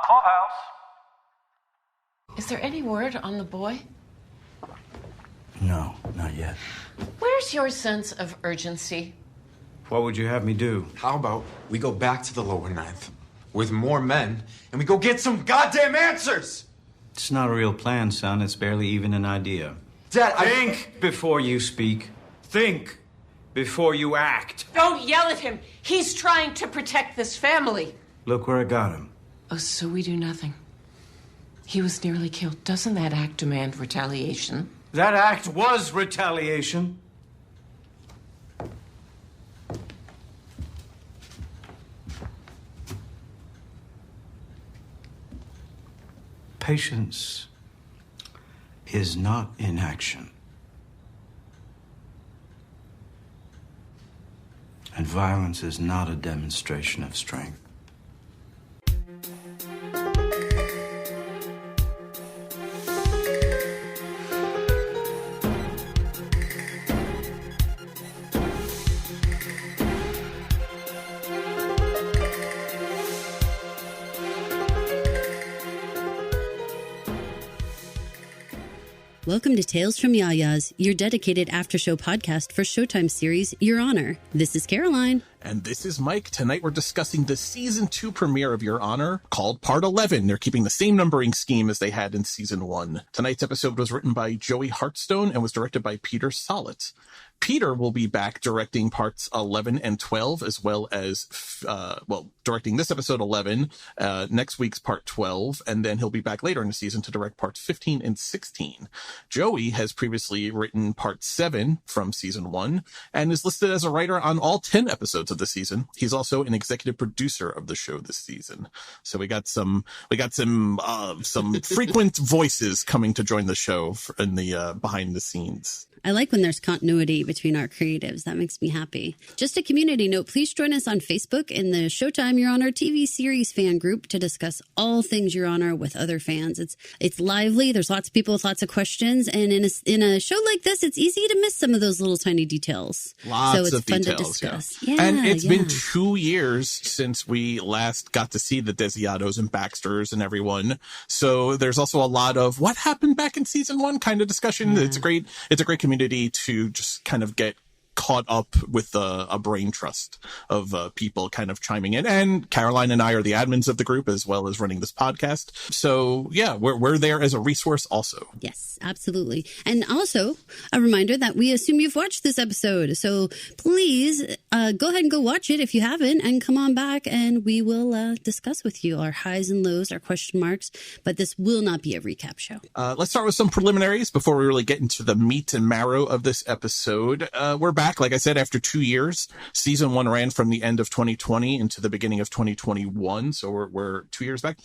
Clubhouse. Is there any word on the boy? No, not yet. Where's your sense of urgency? What would you have me do? How about we go back to the lower ninth with more men and we go get some goddamn answers? It's not a real plan, son. It's barely even an idea. Dad, Think before you speak. Think before you act. Don't yell at him. He's trying to protect this family. Look where I got him. Oh, so we do nothing. He was nearly killed. Doesn't that act demand retaliation? That act was retaliation. Patience is not inaction. And violence is not a demonstration of strength. Welcome to Tales From Yaya's, your dedicated after-show podcast for Showtime series Your Honor. This is Caroline. And this is Mike. Tonight we're discussing the Season 2 premiere of Your Honor, called Part 11. They're keeping the same numbering scheme as they had in Season 1. Tonight's episode was written by Joey Hartstone and was directed by Peter Sollett. Peter will be back directing parts 11 and 12, as well as, directing this episode 11, next week's part 12, and then he'll be back later in the season to direct parts 15 and 16. Joey has previously written part 7 from season 1, and is listed as a writer on all 10 episodes of the season. He's also an executive producer of the show this season. So we got some frequent voices coming to join the show in the behind the scenes. I like when there's continuity between our creatives. That makes me happy. Just a community note, please join us on Facebook in the Showtime Your Honor TV series fan group to discuss all things Your Honor with other fans. It's lively. There's lots of people with lots of questions. And in a show like this, it's easy to miss some of those little tiny details. Lots so it's of fun details, to discuss. Yeah. And it's been 2 years since we last got to see the Desiatos and Baxters and everyone. So there's also a lot of what happened back in season 1 kind of discussion. Yeah. It's a great community to just kind of get caught up with a brain trust of people kind of chiming in. And Caroline and I are the admins of the group as well as running this podcast. So yeah, we're there as a resource also. Yes, absolutely. And also a reminder that we assume you've watched this episode. So please go ahead and go watch it if you haven't, and come on back and we will discuss with you our highs and lows, our question marks. But this will not be a recap show. Let's start with some preliminaries before we really get into the meat and marrow of this episode. We're back. Like I said, after 2 years. Season 1 ran from the end of 2020 into the beginning of 2021. So we're 2 years back.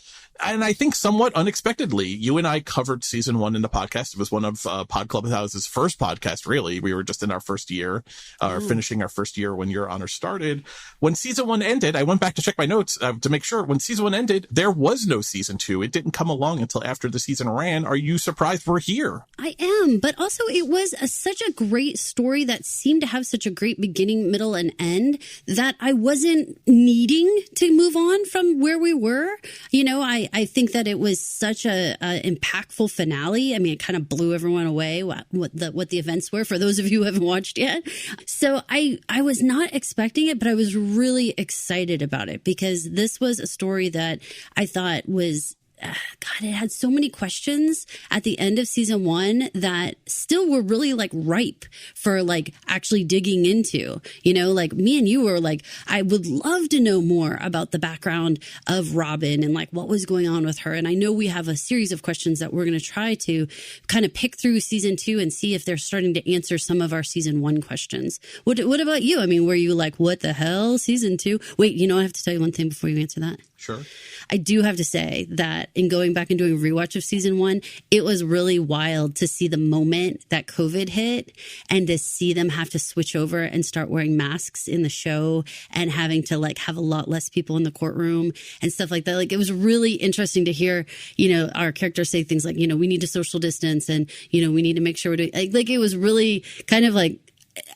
And I think somewhat unexpectedly, you and I covered season 1 in the podcast. It was one of Pod Clubhouse's first podcast, really. We were just in our first year, finishing our first year when Your Honor started. When season 1 ended, I went back to check my notes to make sure. When season 1 ended, there was no season 2. It didn't come along until after the season ran. Are you surprised we're here? I am, but also it was such a great story that seemed to have such a great beginning, middle, and end that I wasn't needing to move on from where we were. You know, I think that it was such a impactful finale. I mean, it kind of blew everyone away what the events were for those of you who haven't watched yet. So I was not expecting it, but I was really excited about it because this was a story that I thought was God, it had so many questions at the end of season 1 that still were really like ripe for like actually digging into, you know, like me and you were like, I would love to know more about the background of Robin and like what was going on with her. And I know we have a series of questions that we're going to try to kind of pick through season 2 and see if they're starting to answer some of our season 1 questions. What about you? I mean, were you like, what the hell, season 2? Wait, you know, I have to tell you one thing before you answer that. Sure. I do have to say that in going back and doing a rewatch of season 1, it was really wild to see the moment that COVID hit and to see them have to switch over and start wearing masks in the show and having to like have a lot less people in the courtroom and stuff like that. Like it was really interesting to hear, you know, our characters say things like, you know, we need to social distance and, you know, we need to make sure we're doing like it was really kind of like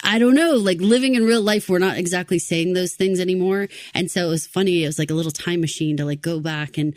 I don't know, like living in real life, we're not exactly saying those things anymore. And so it was funny. It was like a little time machine to like go back and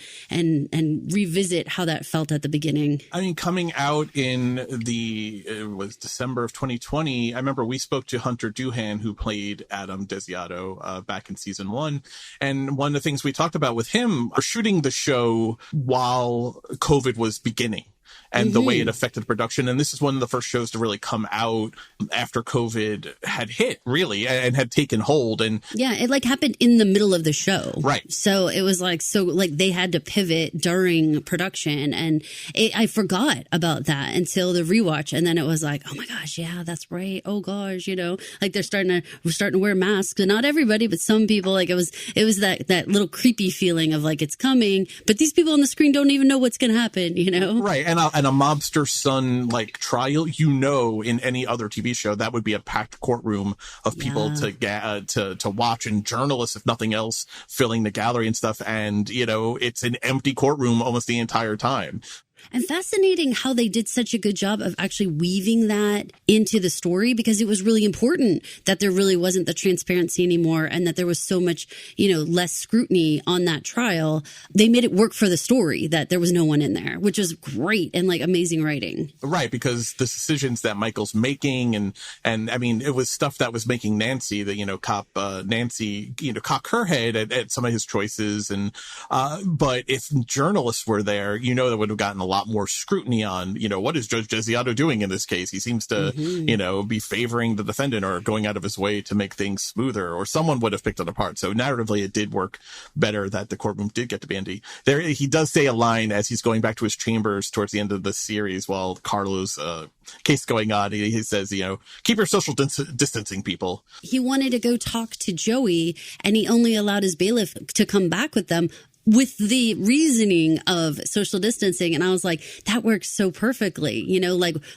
revisit how that felt at the beginning. I mean, coming out in it was December of 2020. I remember we spoke to Hunter Doohan, who played Adam Desiato back in season 1. And one of the things we talked about with him, shooting the show while COVID was beginning. And the way it affected production. And this is one of the first shows to really come out after COVID had hit, really, and had taken hold. And yeah, it like happened in the middle of the show. Right. So it was like, they had to pivot during production. And I forgot about that until the rewatch. And then it was like, oh my gosh, yeah, that's right. Oh gosh, like we're starting to wear masks. And not everybody, but some people, like it was that little creepy feeling of like, it's coming, but these people on the screen don't even know what's going to happen, Right. And a mobster son like trial, in any other TV show, that would be a packed courtroom of people to watch, and journalists, if nothing else, filling the gallery and stuff. And, it's an empty courtroom almost the entire time. And fascinating how they did such a good job of actually weaving that into the story, because it was really important that there really wasn't the transparency anymore and that there was so much, less scrutiny on that trial. They made it work for the story that there was no one in there, which was great and like amazing writing. Right, because the decisions that Michael's making and I mean, it was stuff that was making Nancy, Nancy, cock her head at some of his choices. And but if journalists were there, there would have gotten a lot more scrutiny on, what is Judge Desiato doing in this case? He seems to, be favoring the defendant or going out of his way to make things smoother, or someone would have picked it apart. So narratively, it did work better that the courtroom did get to be empty. There, he does say a line as he's going back to his chambers towards the end of the series while Carlo's case going on. He says, keep your social distancing, people. He wanted to go talk to Joey, and he only allowed his bailiff to come back with them, with the reasoning of social distancing. And I was like, that works so perfectly,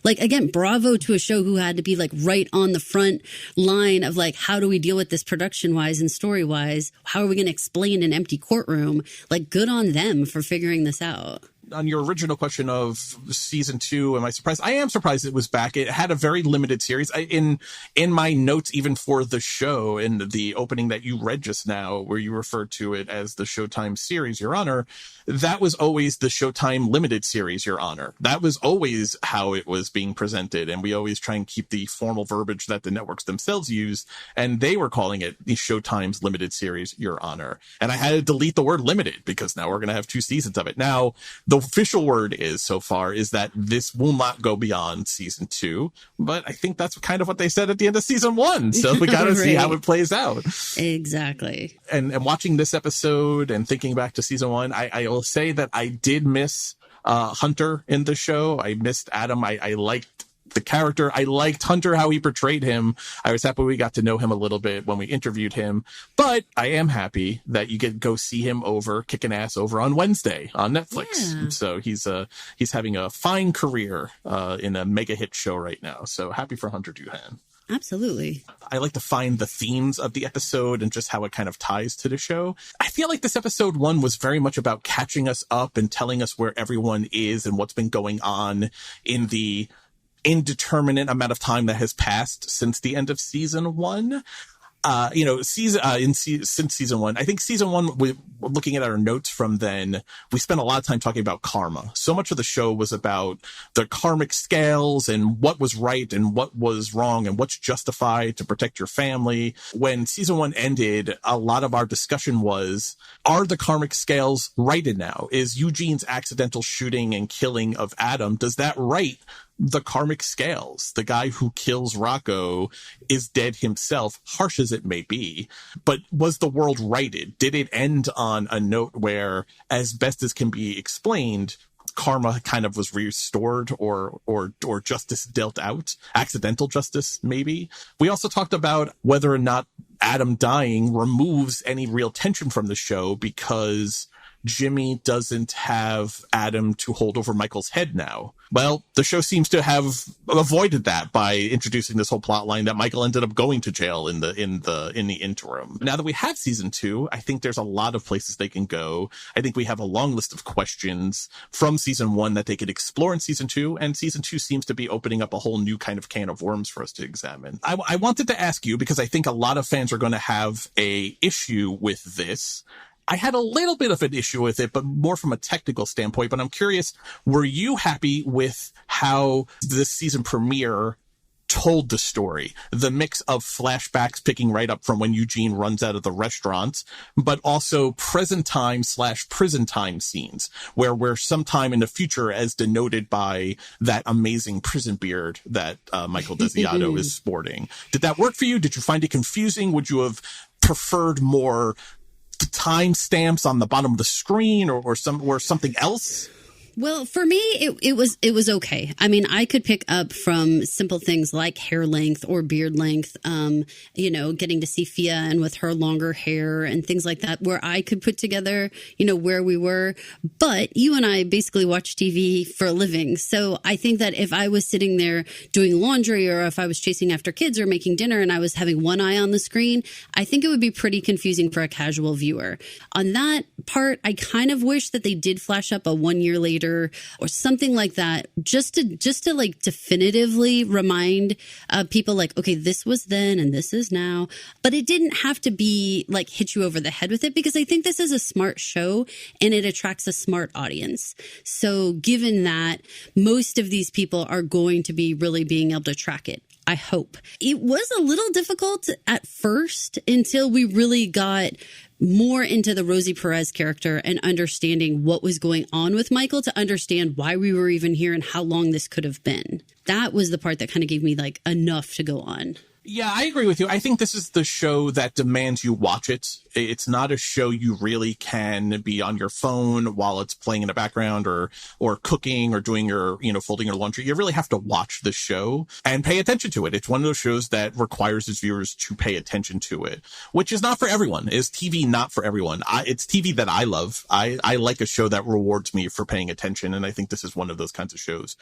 like again, bravo to a show who had to be like right on the front line of like, how do we deal with this production wise and story wise? How are we going to explain an empty courtroom? Like, good on them for figuring this out. On your original question of season 2, am I surprised? I am surprised it was back. It had a very limited series. In my notes, even for the show, in the opening that you read just now, where you referred to it as the Showtime series, Your Honor, that was always the Showtime limited series, Your Honor. That was always how it was being presented. And we always try and keep the formal verbiage that the networks themselves use. And they were calling it the Showtime's limited series, Your Honor. And I had to delete the word limited because now we're going to have 2 seasons of it. Now, the official word so far is that this will not go beyond season 2, but I think that's kind of what they said at the end of season 1. So we got to see how it plays out. Exactly. And watching this episode and thinking back to season 1, I will say that I did miss Hunter in the show. I missed Adam. I liked the character. I liked Hunter, how he portrayed him. I was happy we got to know him a little bit when we interviewed him, but I am happy that you get go see him kicking ass over on Wednesday on Netflix. Yeah. So he's having a fine career in a mega hit show right now. So happy for Hunter Doohan. Absolutely. I like to find the themes of the episode and just how it kind of ties to the show. I feel like this episode 1 was very much about catching us up and telling us where everyone is and what's been going on in the indeterminate amount of time that has passed since the end of season 1. Since season 1, I think season 1, looking at our notes from then, we spent a lot of time talking about karma. So much of the show was about the karmic scales and what was right and what was wrong and what's justified to protect your family. When season 1 ended, a lot of our discussion was, are the karmic scales righted now? Is Eugene's accidental shooting and killing of Adam, does that right the karmic scales? The guy who kills Rocco is dead himself, harsh as it may be, but was the world righted? Did it end on a note where, as best as can be explained, karma kind of was restored or justice dealt out? Accidental justice, maybe? We also talked about whether or not Adam dying removes any real tension from the show, because Jimmy doesn't have Adam to hold over Michael's head now. Well, the show seems to have avoided that by introducing this whole plot line that Michael ended up going to jail in the interim. Now that we have season 2, I think there's a lot of places they can go. I think we have a long list of questions from season 1 that they could explore in season 2, and season 2 seems to be opening up a whole new kind of can of worms for us to examine. I wanted to ask you, because I think a lot of fans are going to have a issue with this. I had a little bit of an issue with it, but more from a technical standpoint. But I'm curious, were you happy with how this season premiere told the story? The mix of flashbacks picking right up from when Eugene runs out of the restaurant, but also present time / prison time scenes where we're sometime in the future, as denoted by that amazing prison beard that Michael Desiato is sporting. Did that work for you? Did you find it confusing? Would you have preferred more timestamps on the bottom of the screen or something else? Well, for me, it was okay. I mean, I could pick up from simple things like hair length or beard length, getting to see Fia and with her longer hair and things like that, where I could put together, where we were. But you and I basically watch TV for a living. So I think that if I was sitting there doing laundry, or if I was chasing after kids or making dinner and I was having one eye on the screen, I think it would be pretty confusing for a casual viewer. On that part, I kind of wish that they did flash up a 1 year later or something like that, just to like definitively remind people like, okay, this was then and this is now. But it didn't have to be like hit you over the head with it, because I think this is a smart show and it attracts a smart audience. So given that, most of these people are going to be really being able to track it. I hope. It was a little difficult at first until we really got more into the Rosie Perez character and understanding what was going on with Michael, to understand why we were even here and how long this could have been. That was the part that kind of gave me like enough to go on. Yeah, I agree with you. I think this is the show that demands you watch it. It's not a show you really can be on your phone while it's playing in the background or cooking or doing your, folding your laundry. You really have to watch the show and pay attention to it. It's one of those shows that requires its viewers to pay attention to it, which is not for everyone. Is TV not for everyone? It's TV that I love. I like a show that rewards me for paying attention, and I think this is one of those kinds of shows.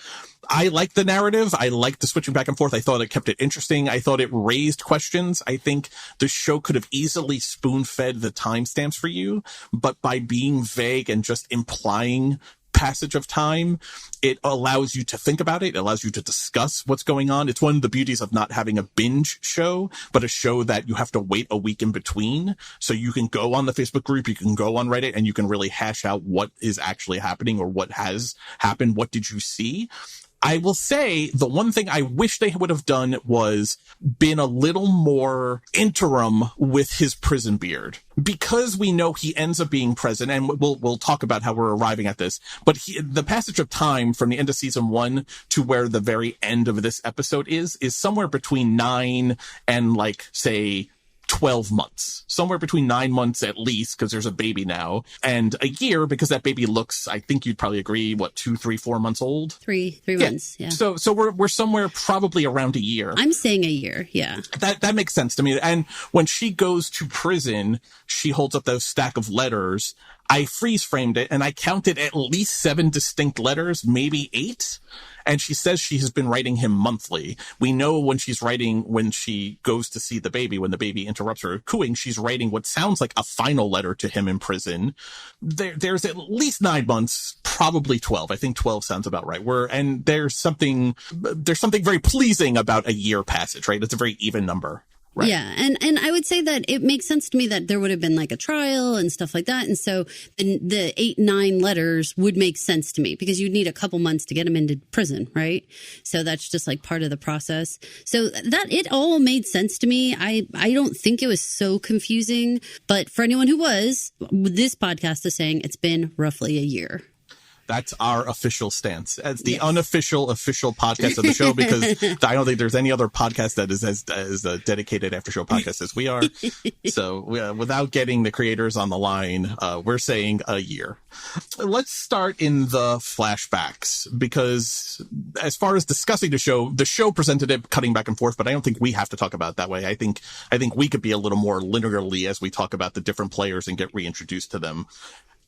I like the narrative. I like the switching back and forth. I thought it kept it interesting. I thought it raised questions. I think the show could have easily spoon-fed the timestamps for you, but by being vague and just implying passage of time, it allows you to think about it. It allows you to discuss what's going on. It's one of the beauties of not having a binge show, but a show that you have to wait a week in between. So you can go on the Facebook group, you can go on Reddit, and you can really hash out what is actually happening or what has happened. What did you see? I will say the one thing I wish they would have done was been a little more interim with his prison beard, because we know he ends up being present, and we'll talk about how we're arriving at this. But the passage of time from the end of season 1 to where the very end of this episode is somewhere between 9 and say 12 months, somewhere between 9 months at least, because there's a baby now, and a year, because that baby looks, I think you'd probably agree, 2, 3, 4 months old? Three months, yeah. So we're somewhere probably around a year. I'm saying a year, yeah. That makes sense to me. And when she goes to prison, she holds up those stack of letters. I freeze framed it and I counted at least 7 distinct letters, maybe 8. And she says she has been writing him monthly. We know when she goes to see the baby, when the baby interrupts her cooing, she's writing what sounds like a final letter to him in prison. There's at least 9 months, probably 12. I think 12 sounds about right. And there's something very pleasing about a year passage, right? It's a very even number. Right. Yeah. And I would say that it makes sense to me that there would have been a trial and stuff like that. And so the 8, 9 letters would make sense to me, because you'd need a couple months to get him into prison. Right. So that's just part of the process. So that it all made sense to me. I don't think it was so confusing. But for anyone who was, this podcast is saying it's been roughly a year. That's our official stance. It's the unofficial podcast of the show, because I don't think there's any other podcast that is as dedicated after show podcast as we are. So without getting the creators on the line, we're saying a year. Let's start in the flashbacks, because as far as discussing the show presented it cutting back and forth, but I don't think we have to talk about it that way. I think we could be a little more linearly as we talk about the different players and get reintroduced to them.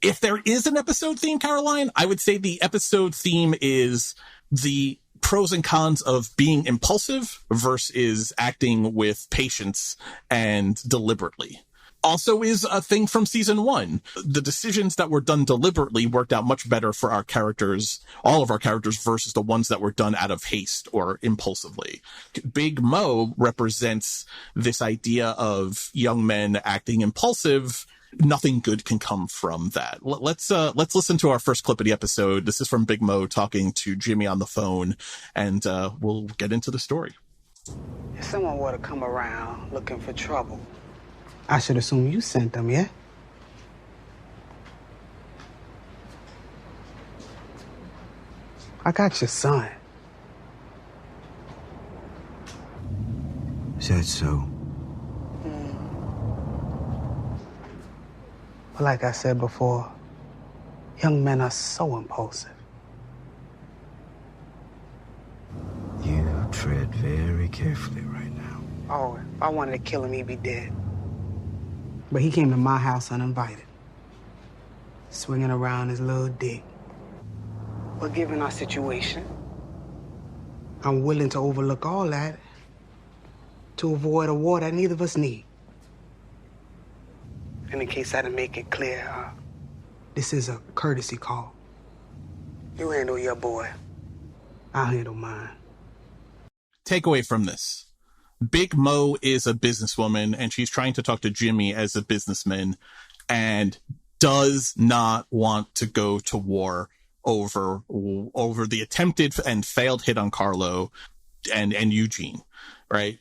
If there is an episode theme, Caroline, I would say the episode theme is the pros and cons of being impulsive versus acting with patience and deliberately. Also is a thing from season 1. The decisions that were done deliberately worked out much better for our characters, all of our characters, versus the ones that were done out of haste or impulsively. Big Mo represents this idea of young men acting impulsive. Nothing good can come from that. Let's listen to our first clip of the episode. This is from Big Mo talking to Jimmy on the phone, and we'll get into the story. If someone were to come around looking for trouble, I should assume you sent them, yeah? I got your son. Is that so? But like I said before, young men are so impulsive. You tread very carefully right now. Oh, if I wanted to kill him, he'd be dead. But he came to my house uninvited, swinging around his little dick. But given our situation, I'm willing to overlook all that to avoid a war that neither of us need. And in case I didn't make it clear, this is a courtesy call. You handle your boy, I'll handle mine. Takeaway from this. Big Mo is a businesswoman, and she's trying to talk to Jimmy as a businessman, and does not want to go to war over the attempted and failed hit on Carlo and Eugene, right?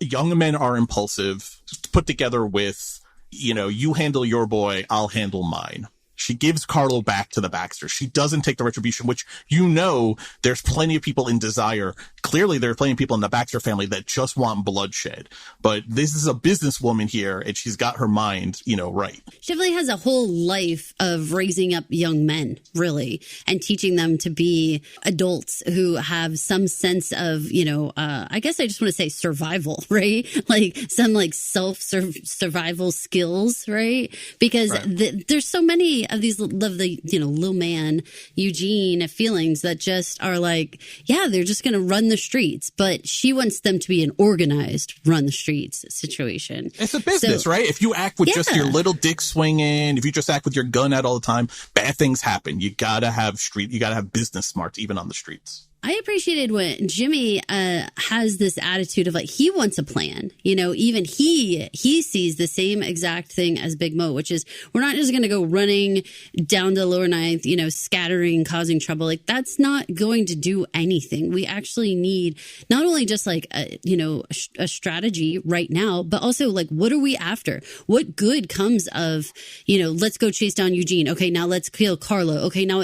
Young men are impulsive, put together with, you handle your boy, I'll handle mine. She gives Carlo back to the Baxters. She doesn't take the retribution, which, there's plenty of people in Desire. Clearly, there are plenty of people in the Baxter family that just want bloodshed. But this is a businesswoman here, and she's got her mind, right. She definitely has a whole life of raising up young men, really, and teaching them to be adults who have some sense of, I guess I just want to say survival, right? Like some survival skills, right? Because there's so many of these little man Eugene feelings that just are like, yeah, they're just going to run the streets, but she wants them to be an organized run the streets situation. It's a business, right? If you act with just your little dick swinging, if you just act with your gun out all the time, bad things happen. You gotta have business smarts even on the streets. I appreciated when Jimmy has this attitude of like, he wants a plan, even he sees the same exact thing as Big Mo, which is we're not just going to go running down the lower ninth, scattering, causing trouble. Like that's not going to do anything. We actually need not only just like, a strategy right now, but also like, what are we after? What good comes of, let's go chase down Eugene. Okay, now let's kill Carlo. Okay, now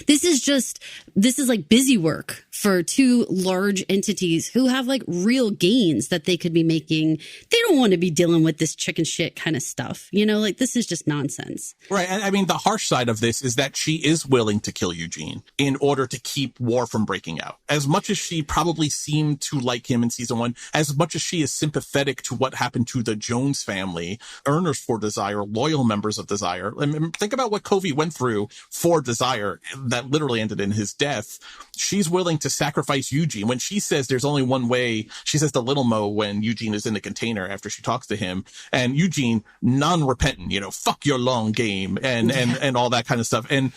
this is like busy work for two large entities who have like real gains that they could be making. They don't want to be dealing with this chicken shit kind of stuff. This is just nonsense. Right. And I mean, the harsh side of this is that she is willing to kill Eugene in order to keep war from breaking out. As much as she probably seemed to like him in season 1, as much as she is sympathetic to what happened to the Jones family, earners for Desire, loyal members of Desire. I mean, think about what Covey went through for Desire that literally ended in his death. She's willing to sacrifice Eugene. When she says there's only one way, she says to Little Mo when Eugene is in the container after she talks to him, and Eugene, non-repentant, fuck your long game and all that kind of stuff. And,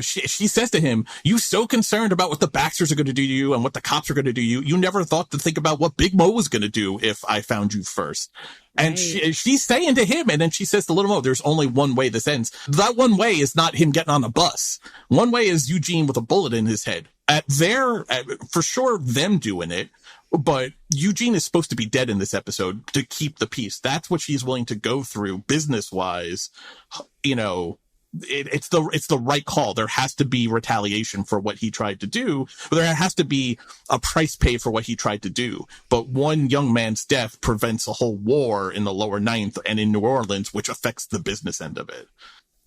she says to him, you so concerned about what the Baxters are going to do to you and what the cops are going to do to you. You never thought to think about what Big Mo was going to do if I found you first. And she's saying to him, and then she says to Little Mo, there's only one way this ends. That one way is not him getting on a bus. One way is Eugene with a bullet in his head. For sure, them doing it. But Eugene is supposed to be dead in this episode to keep the peace. That's what she's willing to go through business-wise. It's the right call. There has to be retaliation for what he tried to do, but there has to be a price paid for what he tried to do. But one young man's death prevents a whole war in the lower ninth and in New Orleans, which affects the business end of it.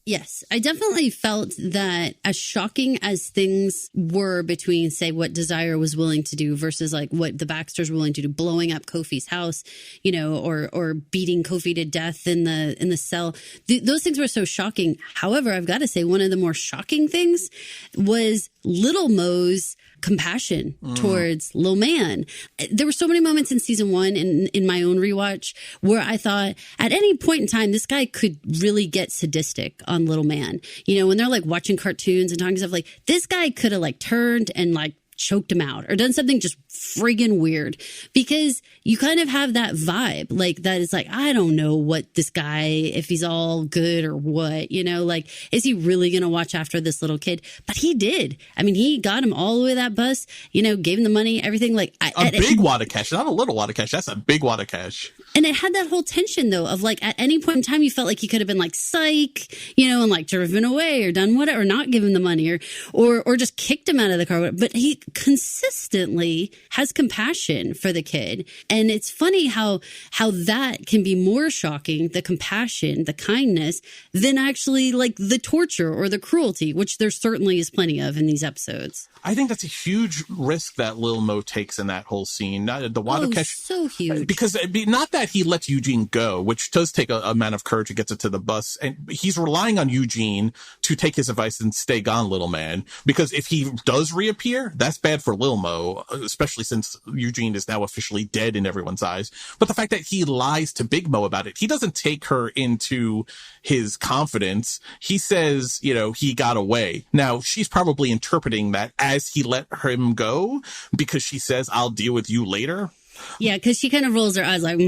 Yes, I definitely felt that as shocking as things were between, say, what Desire was willing to do versus like what the Baxters were willing to do, blowing up Kofi's house, or beating Kofi to death in the cell. Those things were so shocking. However, I've got to say one of the more shocking things was Little Mo's compassion towards Lil Man. There were so many moments in season 1 and in my own rewatch where I thought at any point in time, this guy could really get sadistic on Little Man. You know, when they're like watching cartoons and talking stuff, like this guy could have like turned and like choked him out or done something just friggin' weird, because you kind of have that vibe like that is like, I don't know what this guy, if he's all good or what, you know, like, is he really going to watch after this little kid? But he did. I mean, he got him all the way to that bus, you know, gave him the money, everything. Like a big wad of cash, not a little wad of cash. That's a big wad of cash. And it had that whole tension though of like at any point in time, you felt like he could have been like psych, you know, and like driven away or done whatever, or not given the money or just kicked him out of the car. But he consistently has compassion for the kid. And it's funny how that can be more shocking, the compassion, the kindness, than actually like the torture or the cruelty, which there certainly is plenty of in these episodes. I think that's a huge risk that Lil Mo takes in that whole scene. The wad of cash, so huge. Because not that he lets Eugene go, which does take a amount of courage to get to the bus, and he's relying on Eugene to take his advice and stay gone, Little Man. Because if he does reappear, that's bad for Lil Mo, especially since Eugene is now officially dead in everyone's eyes. But the fact that he lies to Big Mo about it, he doesn't take her into his confidence. He says, you know, he got away. Now, she's probably interpreting that as he let him go because she says, I'll deal with you later. Yeah, because she kind of rolls her eyes like,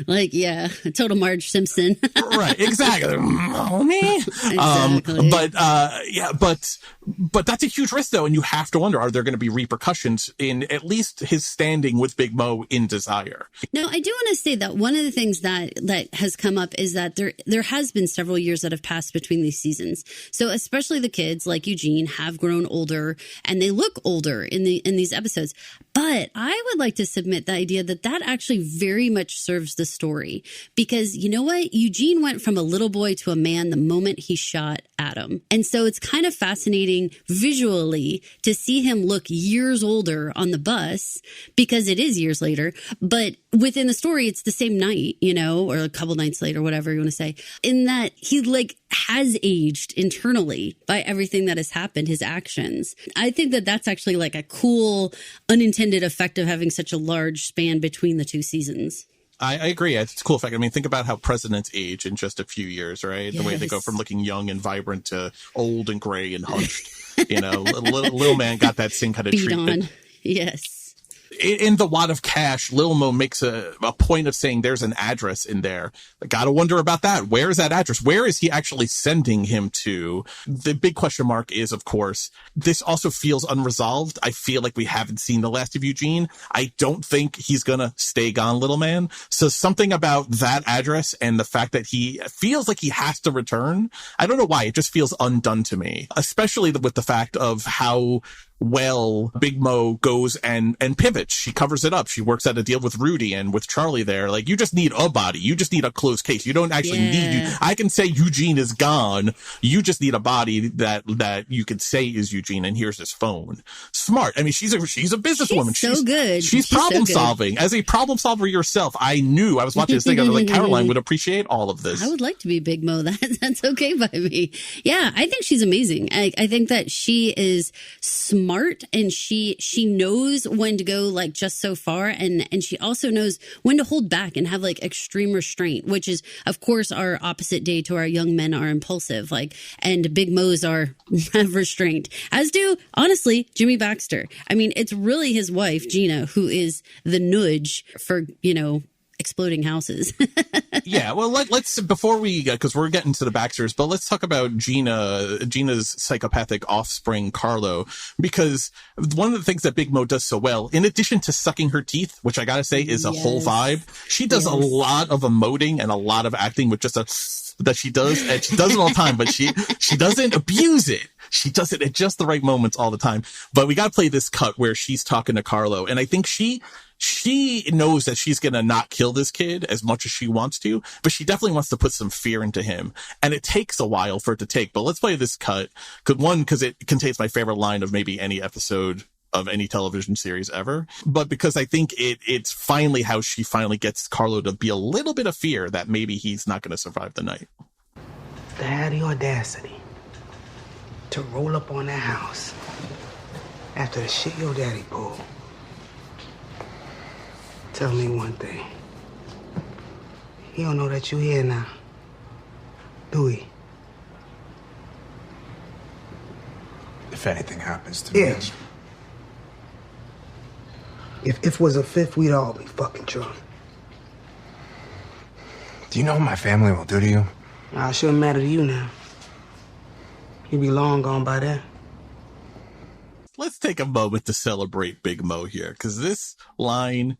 like, yeah, total Marge Simpson. Right, exactly. Exactly. But that's a huge risk, though, and you have to wonder, are there going to be repercussions in at least his standing with Big Mo in Desire? No, I do want to say that one of the things that has come up is that there has been several years that have passed between these seasons. So especially the kids like Eugene have grown older and they look older in these episodes. But I would like to submit the idea that actually very much serves the story, because you know what? Eugene went from a little boy to a man the moment he shot Adam. And so it's kind of fascinating visually to see him look years older on the bus, because it is years later. But within the story, it's the same night, you know, or a couple nights later, whatever you want to say, in that he like has aged internally by everything that has happened, his actions. I think that that's actually like a cool unintended effect of having such a large span between the two seasons. I agree. It's a cool fact. I mean, think about how presidents age in just a few years, right? Yes. The way they go from looking young and vibrant to old and gray and hunched. You know, Lil Man got that same kind of Beat treatment. on. Yes. In the wad of cash, Lil Mo makes a point of saying there's an address in there. I gotta wonder about that. Where is that address? Where is he actually sending him to? The big question mark is, of course, this also feels unresolved. I feel like we haven't seen the last of Eugene. I don't think he's gonna stay gone, Little Man. So something about that address and the fact that he feels like he has to return, I don't know why. It just feels undone to me, especially with the fact of how well Big Mo goes and pivots. She covers it up. She works out a deal with Rudy and with Charlie there. Like, you just need a body. You just need a closed case. You don't actually need you. I can say Eugene is gone. You just need a body that you could say is Eugene, and here's his phone. Smart. I mean, she's a businesswoman. She's so good. She's problem solving. As a problem solver yourself, I was watching this thing. I was like, Caroline would appreciate all of this. I would like to be Big Mo. That's okay by me. Yeah, I think she's amazing. I think that she is smart, and she knows when to go like just so far, and she also knows when to hold back and have like extreme restraint, which is of course our opposite day to our young men are impulsive, like, and Big Mo's are restraint, as do honestly Jimmy Baxter. I mean, it's really his wife Gina who is the nudge for, you know, exploding houses. Yeah, well, let's before we because we're getting to the Baxters, but let's talk about Gina's psychopathic offspring, Carlo, because one of the things that Big Mo does so well, in addition to sucking her teeth, which I gotta say is a whole vibe, she does a lot of emoting and a lot of acting with just that she does, and she does it all the time, but she doesn't abuse it. She does it at just the right moments all the time. But we got to play this cut where she's talking to Carlo, and I think she knows that she's going to not kill this kid as much as she wants to, but she definitely wants to put some fear into him. And it takes a while for it to take, but let's play this cut. Because it contains my favorite line of maybe any episode of any television series ever. But because I think it's finally how she finally gets Carlo to be a little bit of fear that maybe he's not going to survive the night. They had the audacity to roll up on that house after the shit your daddy pulled. Tell me one thing. He don't know that you here now, do he? If anything happens to me. Yeah. If was a fifth, we'd all be fucking drunk. Do you know what my family will do to you? Nah, it shouldn't matter to you now. You'd be long gone by then. Let's take a moment to celebrate Big Mo here, because this line,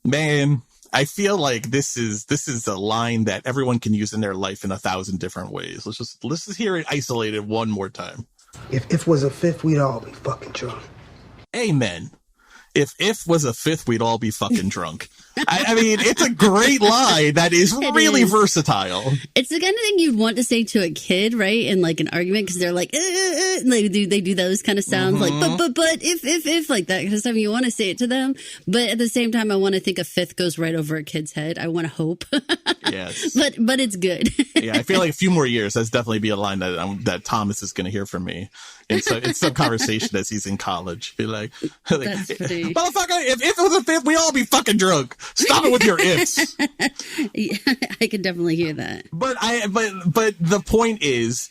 man, I feel like this is a line that everyone can use in their life in 1,000 different ways. Let's just hear it isolated one more time. If was a fifth, we'd all be fucking drunk. Amen. If was a fifth, we'd all be fucking drunk. I mean, it's a great line that is really versatile. It's the kind of thing you'd want to say to a kid, right? In like an argument, because they're like, they do those kind of sounds, like, but, if, like that kind of stuff. You want to say it to them, but at the same time, I want to think a fifth goes right over a kid's head. I want to hope. Yes. But it's good. Yeah, I feel like a few more years, that's definitely be a line that Thomas is going to hear from me. It's some conversation as he's in college. Be like That's pretty... Motherfucker, if it was a fifth, we all be fucking drunk. Stop it with your ifs. Yeah, I can definitely hear that. But the point is,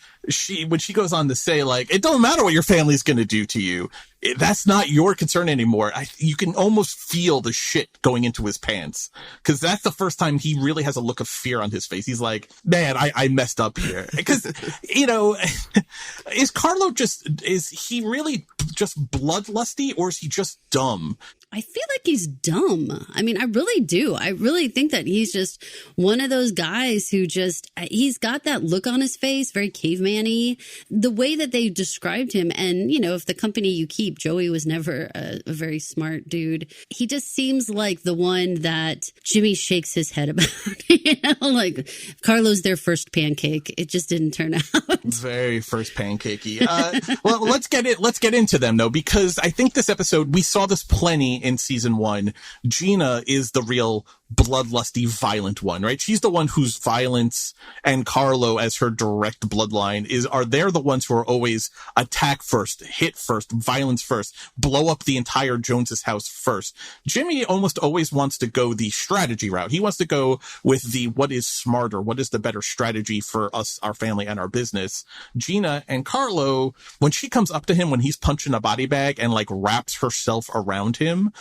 when she goes on to say, like, it don't matter what your family's going to do to you. That's not your concern anymore. You can almost feel the shit going into his pants, because that's the first time he really has a look of fear on his face. He's like, man, I messed up here. Because, is he really just bloodlusty, or is he just dumb? I feel like he's dumb. I mean, I really do. I really think that he's just one of those guys who he's got that look on his face, very caveman-y. The way that they described him, and, if the company you keep, Joey was never a very smart dude. He just seems like the one that Jimmy shakes his head about. Like Carlo's their first pancake. It just didn't turn out. Very first pancakey. Well, let's get into them though, because I think this episode, we saw this plenty in season 1. Gina is the real bloodlusty, violent one, right? She's the one whose violence, and Carlo as her direct bloodline they're the ones who are always attack first, hit first, violence first, blow up the entire Jones's house first. Jimmy almost always wants to go the strategy route. He wants to go with the what is smarter, what is the better strategy for us, our family, and our business. Gina and Carlo, when she comes up to him when he's punching a body bag and like wraps herself around him,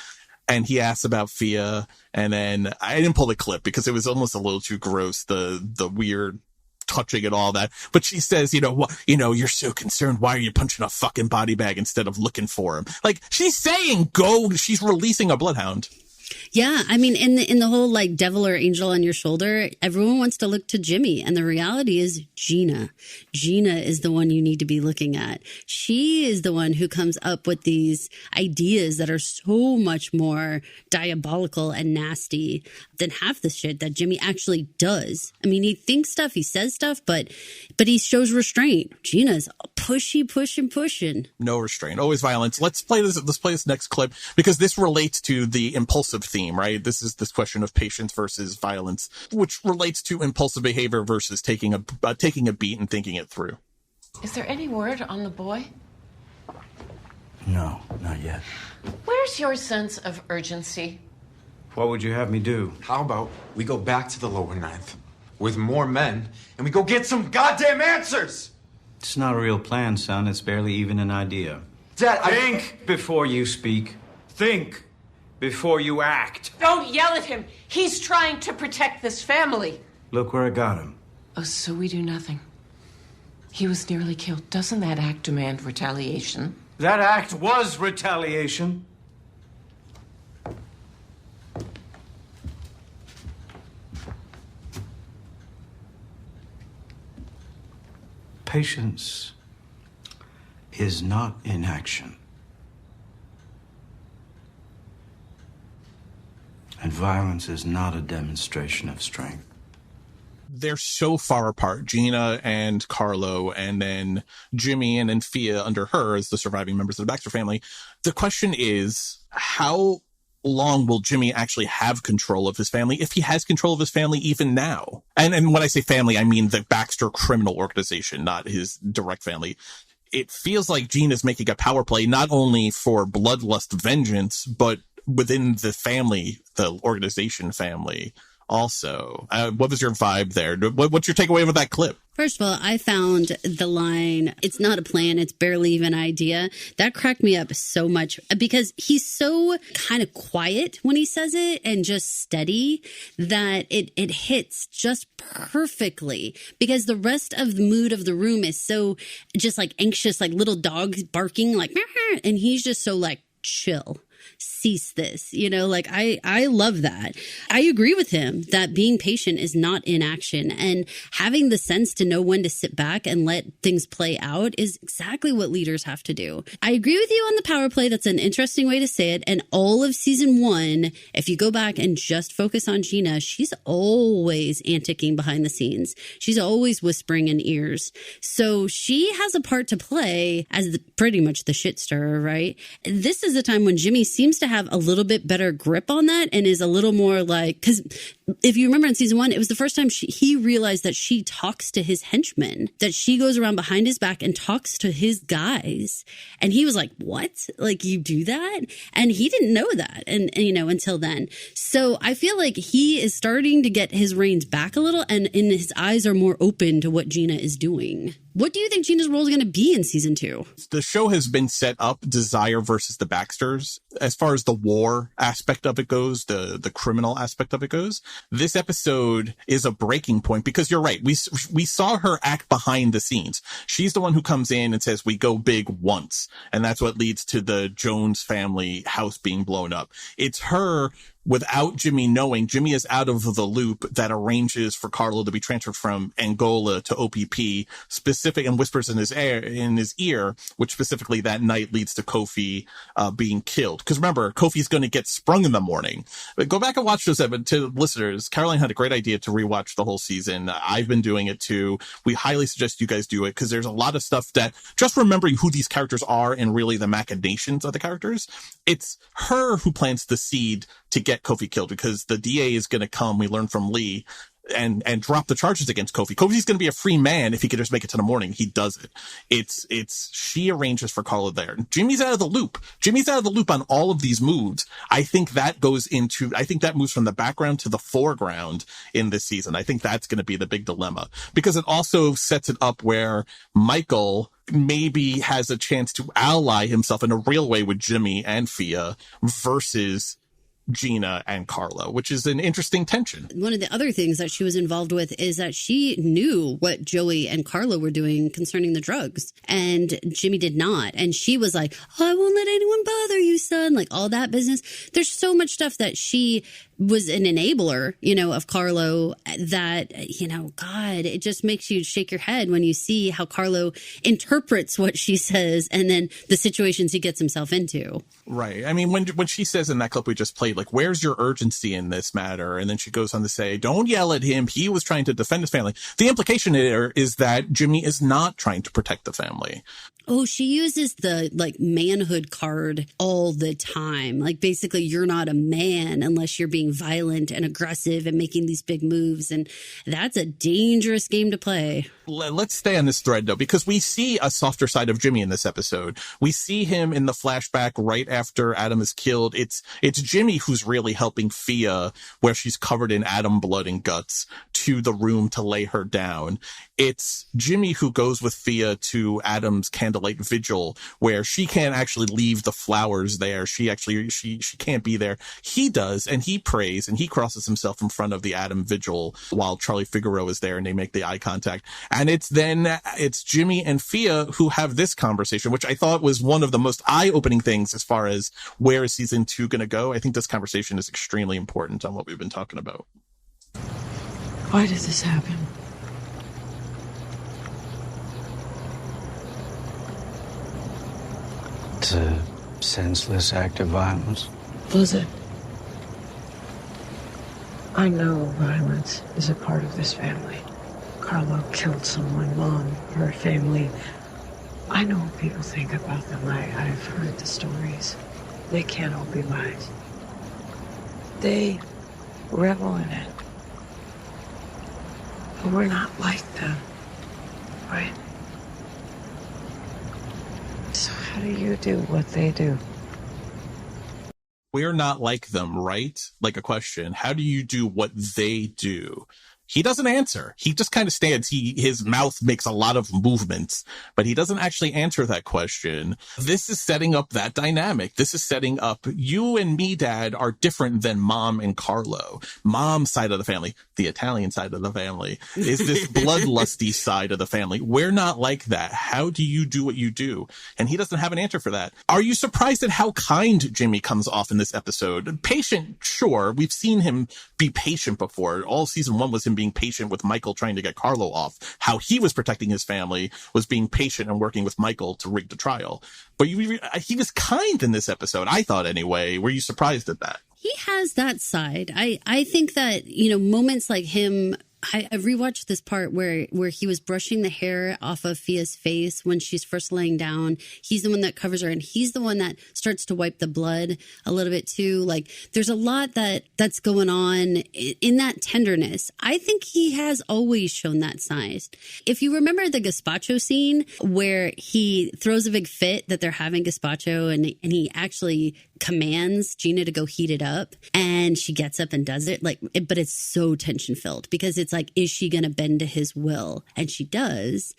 and he asks about Fia, and then I didn't pull the clip because it was almost a little too gross, the weird touching and all that. But she says, you're so concerned. Why are you punching a fucking body bag instead of looking for him? Like, she's saying go. She's releasing a bloodhound. Yeah, I mean, in the whole like devil or angel on your shoulder, everyone wants to look to Jimmy, and the reality is Gina. Gina is the one you need to be looking at. She is the one who comes up with these ideas that are so much more diabolical and nasty than half the shit that Jimmy actually does. I mean, he thinks stuff, he says stuff, but he shows restraint. Gina's pushing. No restraint, always violence. Let's play this next clip, because this relates to the impulsive theme, right? This is this question of patience versus violence, which relates to impulsive behavior versus taking a beat and thinking it through. Is there any word on the boy? No, not yet. Where's your sense of urgency? What would you have me do? How about we go back to the lower ninth with more men and we go get some goddamn answers? It's not a real plan, son. It's barely even an idea. Dad, Think before you speak. Think before you act. Don't yell at him. He's trying to protect this family. Look where I got him. Oh, so we do nothing. He was nearly killed. Doesn't that act demand retaliation? That act was retaliation. Patience is not inaction. And violence is not a demonstration of strength. They're so far apart, Gina and Carlo, and then Jimmy, and then Fia under her as the surviving members of the Baxter family. The question is, how long will Jimmy actually have control of his family, if he has control of his family even now? And when I say family, I mean the Baxter criminal organization, not his direct family. it feels like Gina's making a power play, not only for bloodlust vengeance, but within the family, the organization family also. What was your vibe there? What's your takeaway with that clip? First of all, I found the line, "It's not a plan, it's barely even an idea." That cracked me up so much because he's so kind of quiet when he says it and just steady that it hits just perfectly, because the rest of the mood of the room is so just like anxious, like little dogs barking, like, and he's just so like, chill. Cease this, like I love that. I agree with him that being patient is not inaction, and having the sense to know when to sit back and let things play out is exactly what leaders have to do. I agree with you on the power play. That's an interesting way to say it. And all of season 1, if you go back and just focus on Gina, she's always anticing behind the scenes. She's always whispering in ears. So she has a part to play as pretty much the shit stirrer, right? This is the time when Jimmy seems to have a little bit better grip on that and is a little more like, because if you remember in season 1, it was the first time he realized that she talks to his henchmen, that she goes around behind his back and talks to his guys. And he was like, what? Like, you do that? And he didn't know that. And until then. So I feel like he is starting to get his reins back a little, and his eyes are more open to what Gina is doing. What do you think Gina's role is going to be in season 2? The show has been set up Desire versus the Baxters. As far as the war aspect of it goes, the criminal aspect of it goes, this episode is a breaking point, because you're right. We saw her act behind the scenes. She's the one who comes in and says, we go big once. And that's what leads to the Jones family house being blown up. It's her, without Jimmy knowing. Jimmy is out of the loop, that arranges for Carlo to be transferred from Angola to OPP, and whispers in his ear, which specifically that night leads to Kofi being killed. Because remember, Kofi's going to get sprung in the morning. But go back and watch those. To listeners, Caroline had a great idea to rewatch the whole season. I've been doing it too. We highly suggest you guys do it, because there's a lot of stuff that, just remembering who these characters are and really the machinations of the characters, it's her who plants the seed to get Kofi killed, because the DA is going to come, we learned from Lee, and drop the charges against Kofi. Kofi's going to be a free man if he could just make it to the morning. He does it. She arranges for Carlo there. Jimmy's out of the loop. Jimmy's out of the loop on all of these moves. I think that moves from the background to the foreground in this season. I think that's going to be the big dilemma, because it also sets it up where Michael maybe has a chance to ally himself in a real way with Jimmy and Fia versus Gina and Carlo, which is an interesting tension. One of the other things that she was involved with is that she knew what Joey and Carlo were doing concerning the drugs, and Jimmy did not. And she was like, oh, I won't let anyone bother you, son, like all that business. There's so much stuff that she was an enabler, of Carlo, that, God, it just makes you shake your head when you see how Carlo interprets what she says and then the situations he gets himself into. Right. I mean, when she says in that clip we just played, like, where's your urgency in this matter? And then she goes on to say, don't yell at him. He was trying to defend his family. The implication there is that Jimmy is not trying to protect the family. Oh, she uses the manhood card all the time. Like, basically, you're not a man unless you're being violent and aggressive and making these big moves. And that's a dangerous game to play. Let's stay on this thread, though, because we see a softer side of Jimmy in this episode. We see him in the flashback right after Adam is killed. It's Jimmy who's really helping Fia, where she's covered in Adam blood and guts, to the room to lay her down. It's Jimmy who goes with Fia to Adam's candlelight vigil, where she can't actually leave the flowers there. She can't be there. He does, and he prays, and he crosses himself in front of the Adam vigil while Charlie Figueroa is there, and they make the eye contact. And it's Jimmy and Fia who have this conversation, which I thought was one of the most eye-opening things as far as where is season 2 going to go. I think this conversation is extremely important on what we've been talking about. Why did this happen? It's a senseless act of violence. Was it? I know violence is a part of this family. Carlo killed someone, Mom, her family. I know what people think about them. I've heard the stories. They can't all be lies. They revel in it. But we're not like them, right? How do you do what they do? We're not like them, right? Like a question. How do you do what they do? He doesn't answer. He just kind of stands. His mouth makes a lot of movements, but he doesn't actually answer that question. This is setting up that dynamic. This is setting up you and me, Dad, are different than Mom and Carlo. Mom's side of the family, the Italian side of the family, is this bloodlusty side of the family. We're not like that. How do you do what you do? And he doesn't have an answer for that. Are you surprised at how kind Jimmy comes off in this episode? Patient, sure. We've seen him be patient before. All season 1 was him being patient with Michael trying to get Carlo off. How he was protecting his family was being patient and working with Michael to rig the trial. But he was kind in this episode, I thought anyway. Were you surprised at that? He has that side. I think that, moments like him, I rewatched this part where he was brushing the hair off of Fia's face when she's first laying down. He's the one that covers her, and he's the one that starts to wipe the blood a little bit too. Like, there's a lot that's going on in that tenderness. I think he has always shown that side. If you remember the gazpacho scene where he throws a big fit that they're having gazpacho, and he actually commands Gina to go heat it up, and she gets up and does it, but it's so tension filled because it's like, is she going to bend to his will? And she does.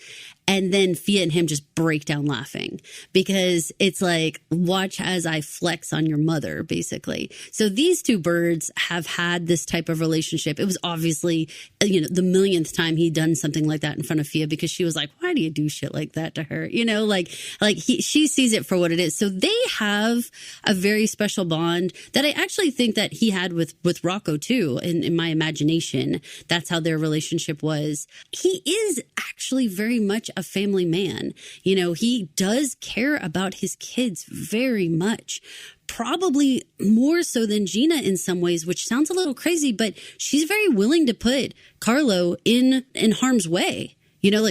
And then Fia and him just break down laughing because it's like, watch as I flex on your mother, basically. So these two birds have had this type of relationship. It was obviously, the millionth time he'd done something like that in front of Fia because she was like, why do you do shit like that to her? She sees it for what it is. So they have a very special bond that I actually think that he had with Rocco too. In my imagination, that's how their relationship was. He is actually very much a family man. He does care about his kids very much. Probably more so than Gina in some ways, which sounds a little crazy, but she's very willing to put Carlo in harm's way.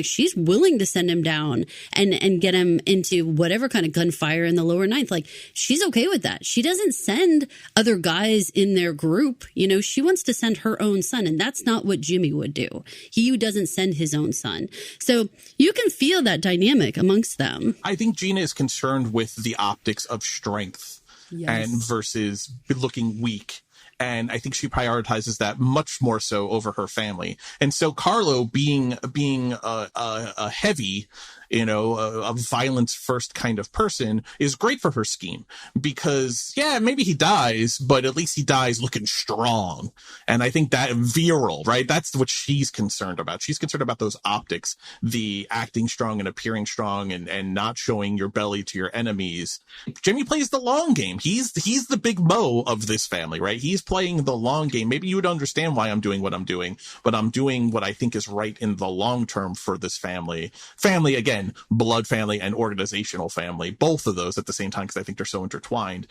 She's willing to send him down and get him into whatever kind of gunfire in the lower ninth. Like, she's okay with that. She doesn't send other guys in their group. She wants to send her own son. And that's not what Jimmy would do. He doesn't send his own son. So you can feel that dynamic amongst them. I think Gina is concerned with the optics of strength. Yes. And versus looking weak. And I think she prioritizes that much more so over her family. And so Carlo being a heavy, a violence first kind of person is great for her scheme because, maybe he dies, but at least he dies looking strong. And I think that virile, right? That's what she's concerned about. She's concerned about those optics, the acting strong and appearing strong and not showing your belly to your enemies. Jimmy plays the long game. He's the big Mo of this family, right? He's playing the long game. Maybe you would understand why I'm doing what I'm doing, but I'm doing what I think is right in the long term for this family. Family, again, blood family and organizational family, both of those at the same time, because I think they're so intertwined.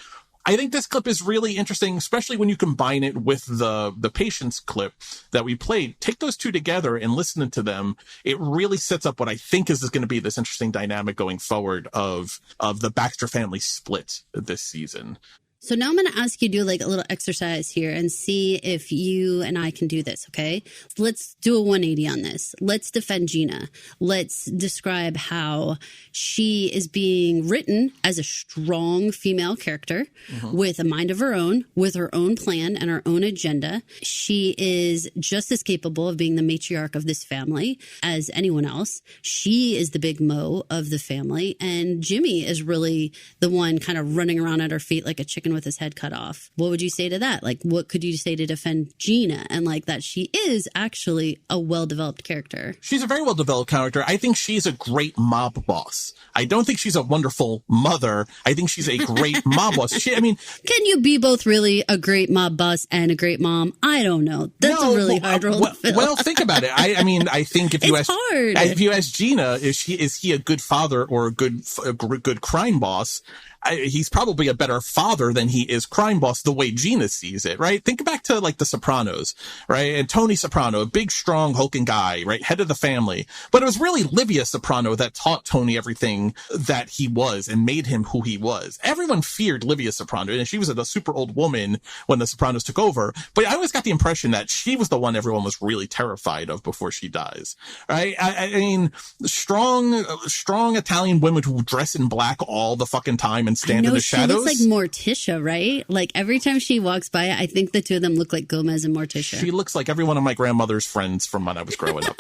I think this clip is really interesting, especially when you combine it with the Patience clip that we played. Take those two together and listen to them. It really sets up what I think is going to be this interesting dynamic going forward of the Baxter family split this season. So now I'm going to ask you to do a little exercise here and see if you and I can do this, okay? Let's do a 180 on this. Let's defend Gina. Let's describe how she is being written as a strong female character with a mind of her own, with her own plan and her own agenda. She is just as capable of being the matriarch of this family as anyone else. She is the big Mo of the family, and Jimmy is really the one kind of running around at her feet like a chicken with his head cut off. What would you say to that? What could you say to defend Gina and that she is actually a well-developed character? She's a very well-developed character. I think she's a great mob boss. I don't think she's a wonderful mother. I think she's a great mob boss. Can you be both really a great mob boss and a great mom? I don't know. That's a really hard role to fill. Well, think about it. I think if you ask Gina, is he a good father or a good crime boss? He's probably a better father than than he is crime boss the way Gina sees it, right? Think back to like The Sopranos, right? And Tony Soprano, a big, strong, hulking guy, right? Head of the family. But it was really Livia Soprano that taught Tony everything that he was and made him who he was. Everyone feared Livia Soprano, and she was a super old woman when the Sopranos took over. But I always got the impression that she was the one everyone was really terrified of before she dies, right? I mean, strong Italian women who dress in black all the fucking time and stand in the shadows. She looks like Morticia, right? Like every time she walks by, I think the two of them look like Gomez and Morticia. She looks like every one of my grandmother's friends from when I was growing up.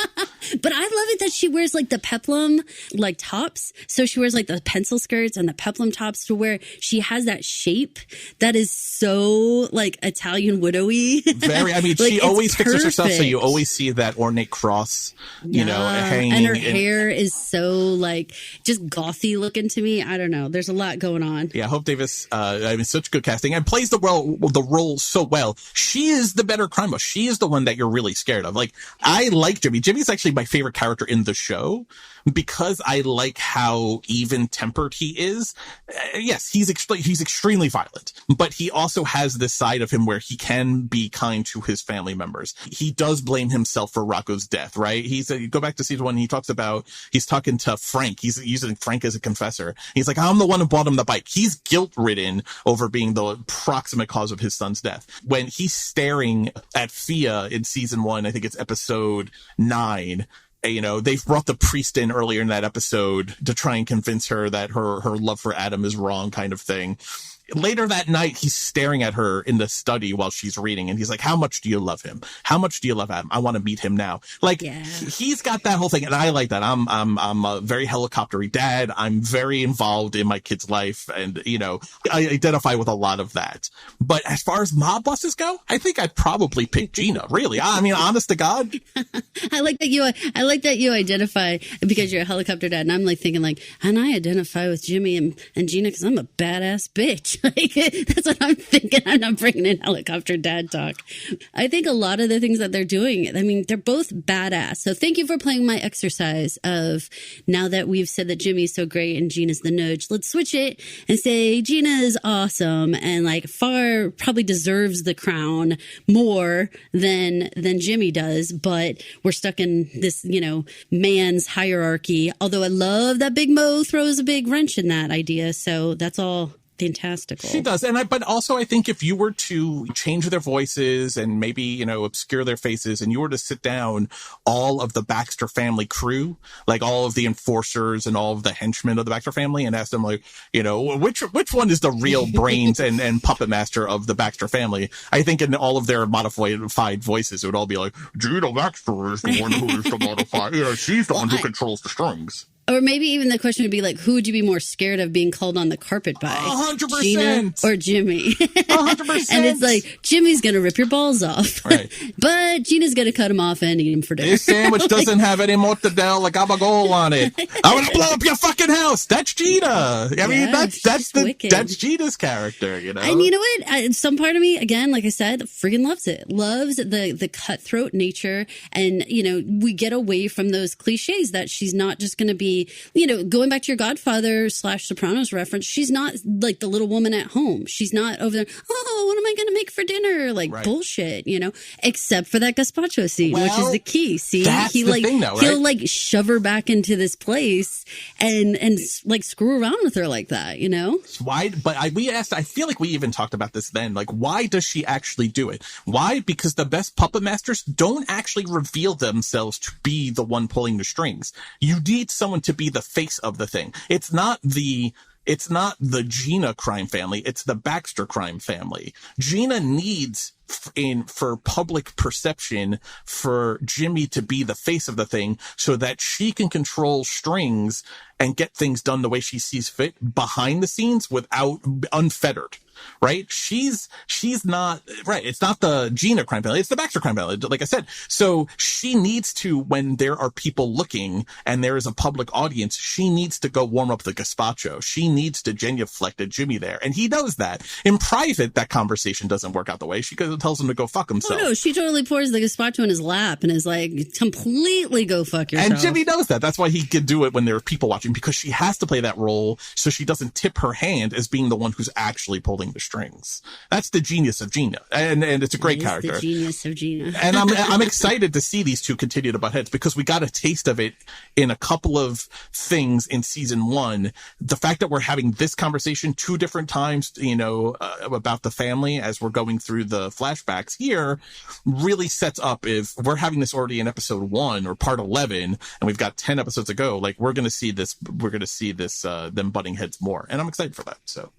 But I love it that she wears like the peplum like tops. So she wears like the pencil skirts and the peplum tops to where she has that shape that is so like Italian widowy. Very. I mean, like, she always fixes perfect. herself, so you always see that ornate cross, you know, hanging. And her hair is so like just gothy looking to me. I don't know. There's a lot going on. Yeah, Hope Davis, I mean, such good casting and plays the role so well. She is the better crime boss. She is the one that you're really scared of. Like, I like Jimmy. Jimmy's actually my favorite character in the show because I like how even-tempered he is. Yes, he's extremely violent, but he also has this side of him where he can be kind to his family members. He does blame himself for Rocco's death, right? You go back to season 1, he talks about, he's talking to Frank. He's using Frank as a confessor. He's like, I'm the one who bought him the bike. He's guilt-ridden over being the proximate cause of his son's death. When he's staring at Fia in season 1, I think it's episode 9, you know, they've brought the priest in earlier in that episode to try and convince her that her love for Adam is wrong, kind of thing. Later that night, he's staring at her in the study while she's reading, and he's like, how much do you love him? How much do you love Adam? I want to meet him now. Like, he's got that whole thing, and I like that. I'm a very helicoptery dad. I'm very involved in my kid's life, and, you know, I identify with a lot of that. But as far as mob bosses go, I think I'd probably pick Gina, really. I mean, honest to God. I like that you identify because you're a helicopter dad, and I'm like thinking like, and I identify with Jimmy and Gina because I'm a badass bitch. Like, that's what I'm thinking. I'm not bringing in helicopter dad talk. I think a lot of the things that they're doing, I mean, they're both badass. So thank you for playing my exercise of now that we've said that Jimmy's so great and Gina's the nudge, let's switch it and say Gina is awesome and like far probably deserves the crown more than Jimmy does. But we're stuck in this, you know, man's hierarchy. Although I love that Big Mo throws a big wrench in that idea. So that's all fantastical. She does. But also I think if you were to change their voices and maybe, you know, obscure their faces and you were to sit down all of the Baxter family crew, like all of the enforcers and all of the henchmen of the Baxter family and ask them like, you know, which one is the real brains and puppet master of the Baxter family? I think in all of their modified voices, it would all be like, Gina Baxter is the one who is the modified. Yeah, she's the one who controls the strings. Or maybe even the question would be like, who would you be more scared of being called on the carpet by? 100%. Gina or Jimmy? 100%. And it's like, Jimmy's going to rip your balls off. Right. But Gina's going to cut him off and eat him for dinner. This sandwich doesn't have any mortadella gabagool on it. I want to blow up your fucking house. That's Gina. I mean, that's Gina's character, you know? And you know what? Some part of me, again, like I said, freaking loves it. Loves the cutthroat nature. And, you know, we get away from those cliches that she's not just going to be, you know, going back to your Godfather / Sopranos reference, she's not like the little woman at home. She's not over there, oh, what am I going to make for dinner? Like bullshit, you know, except for that gazpacho scene, which is the key. See, he'll like shove her back into this place and like screw around with her like that, you know? Why? But I feel like we even talked about this then. Like, why does she actually do it? Why? Because the best puppet masters don't actually reveal themselves to be the one pulling the strings. You need someone to be the face of the thing. It's not the Gina crime family. It's the Baxter crime family. Gina needs for public perception for Jimmy to be the face of the thing so that she can control strings and get things done the way she sees fit behind the scenes without unfettered. Right? She's not right. It's not the Gina crime family. It's the Baxter crime family. Like I said. So she needs to, when there are people looking and there is a public audience, she needs to go warm up the gazpacho. She needs to genuflect at Jimmy there. And he knows that. In private, that conversation doesn't work out the way. She tells him to go fuck himself. Oh no, she totally pours the gazpacho in his lap and is like, completely go fuck yourself. And Jimmy knows that. That's why he could do it when there are people watching, because she has to play that role so she doesn't tip her hand as being the one who's actually pulling pulling the strings. That's the genius of Gina. And it's a great character. The genius of Gina. And I'm excited to see these two continue to butt heads because we got a taste of it in a couple of things in season 1. The fact that we're having this conversation 2 different times, about the family as we're going through the flashbacks here really sets up, if we're having this already in episode 1 or part 11 and we've got 10 episodes to go, like we're going to see this them butting heads more, and I'm excited for that. So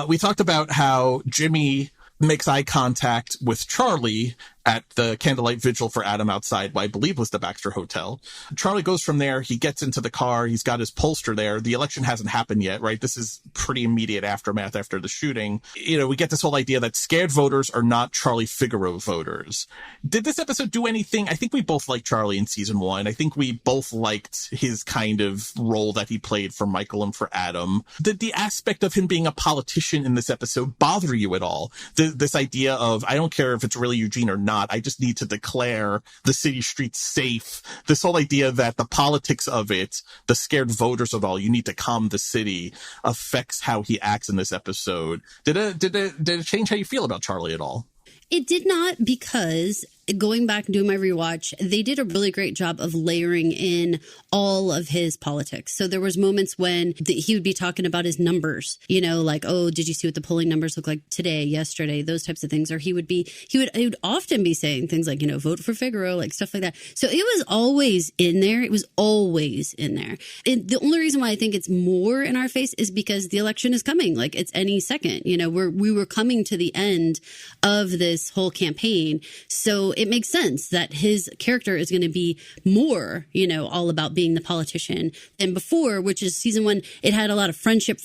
we talked about how Jimmy makes eye contact with Charlie at the candlelight vigil for Adam outside what I believe was the Baxter Hotel. Charlie goes from there. He gets into the car. He's got his pollster there. The election hasn't happened yet, right? This is pretty immediate aftermath after the shooting. We get this whole idea that scared voters are not Charlie Figaro voters. Did this episode do anything? I think we both liked Charlie in season 1. I think we both liked his kind of role that he played for Michael and for Adam. Did the aspect of him being a politician in this episode bother you at all? This idea of, I don't care if it's really Eugene or not, I just need to declare the city streets safe. This whole idea that the politics of it, the scared voters of all, you need to calm the city, affects how he acts in this episode. Did it change how you feel about Charlie at all? It did not, because going back and doing my rewatch, they did a really great job of layering in all of his politics. So there was moments when he would be talking about his numbers, like, oh, did you see what the polling numbers look like today, yesterday, those types of things. Or he would often be saying things like, vote for Figaro, like stuff like that. So it was always in there. It was always in there. And the only reason why I think it's more in our face is because the election is coming. Like, it's any second. We were coming to the end of this whole campaign. So it makes sense that his character is going to be more, all about being the politician than before, which is season 1. It had a lot of friendship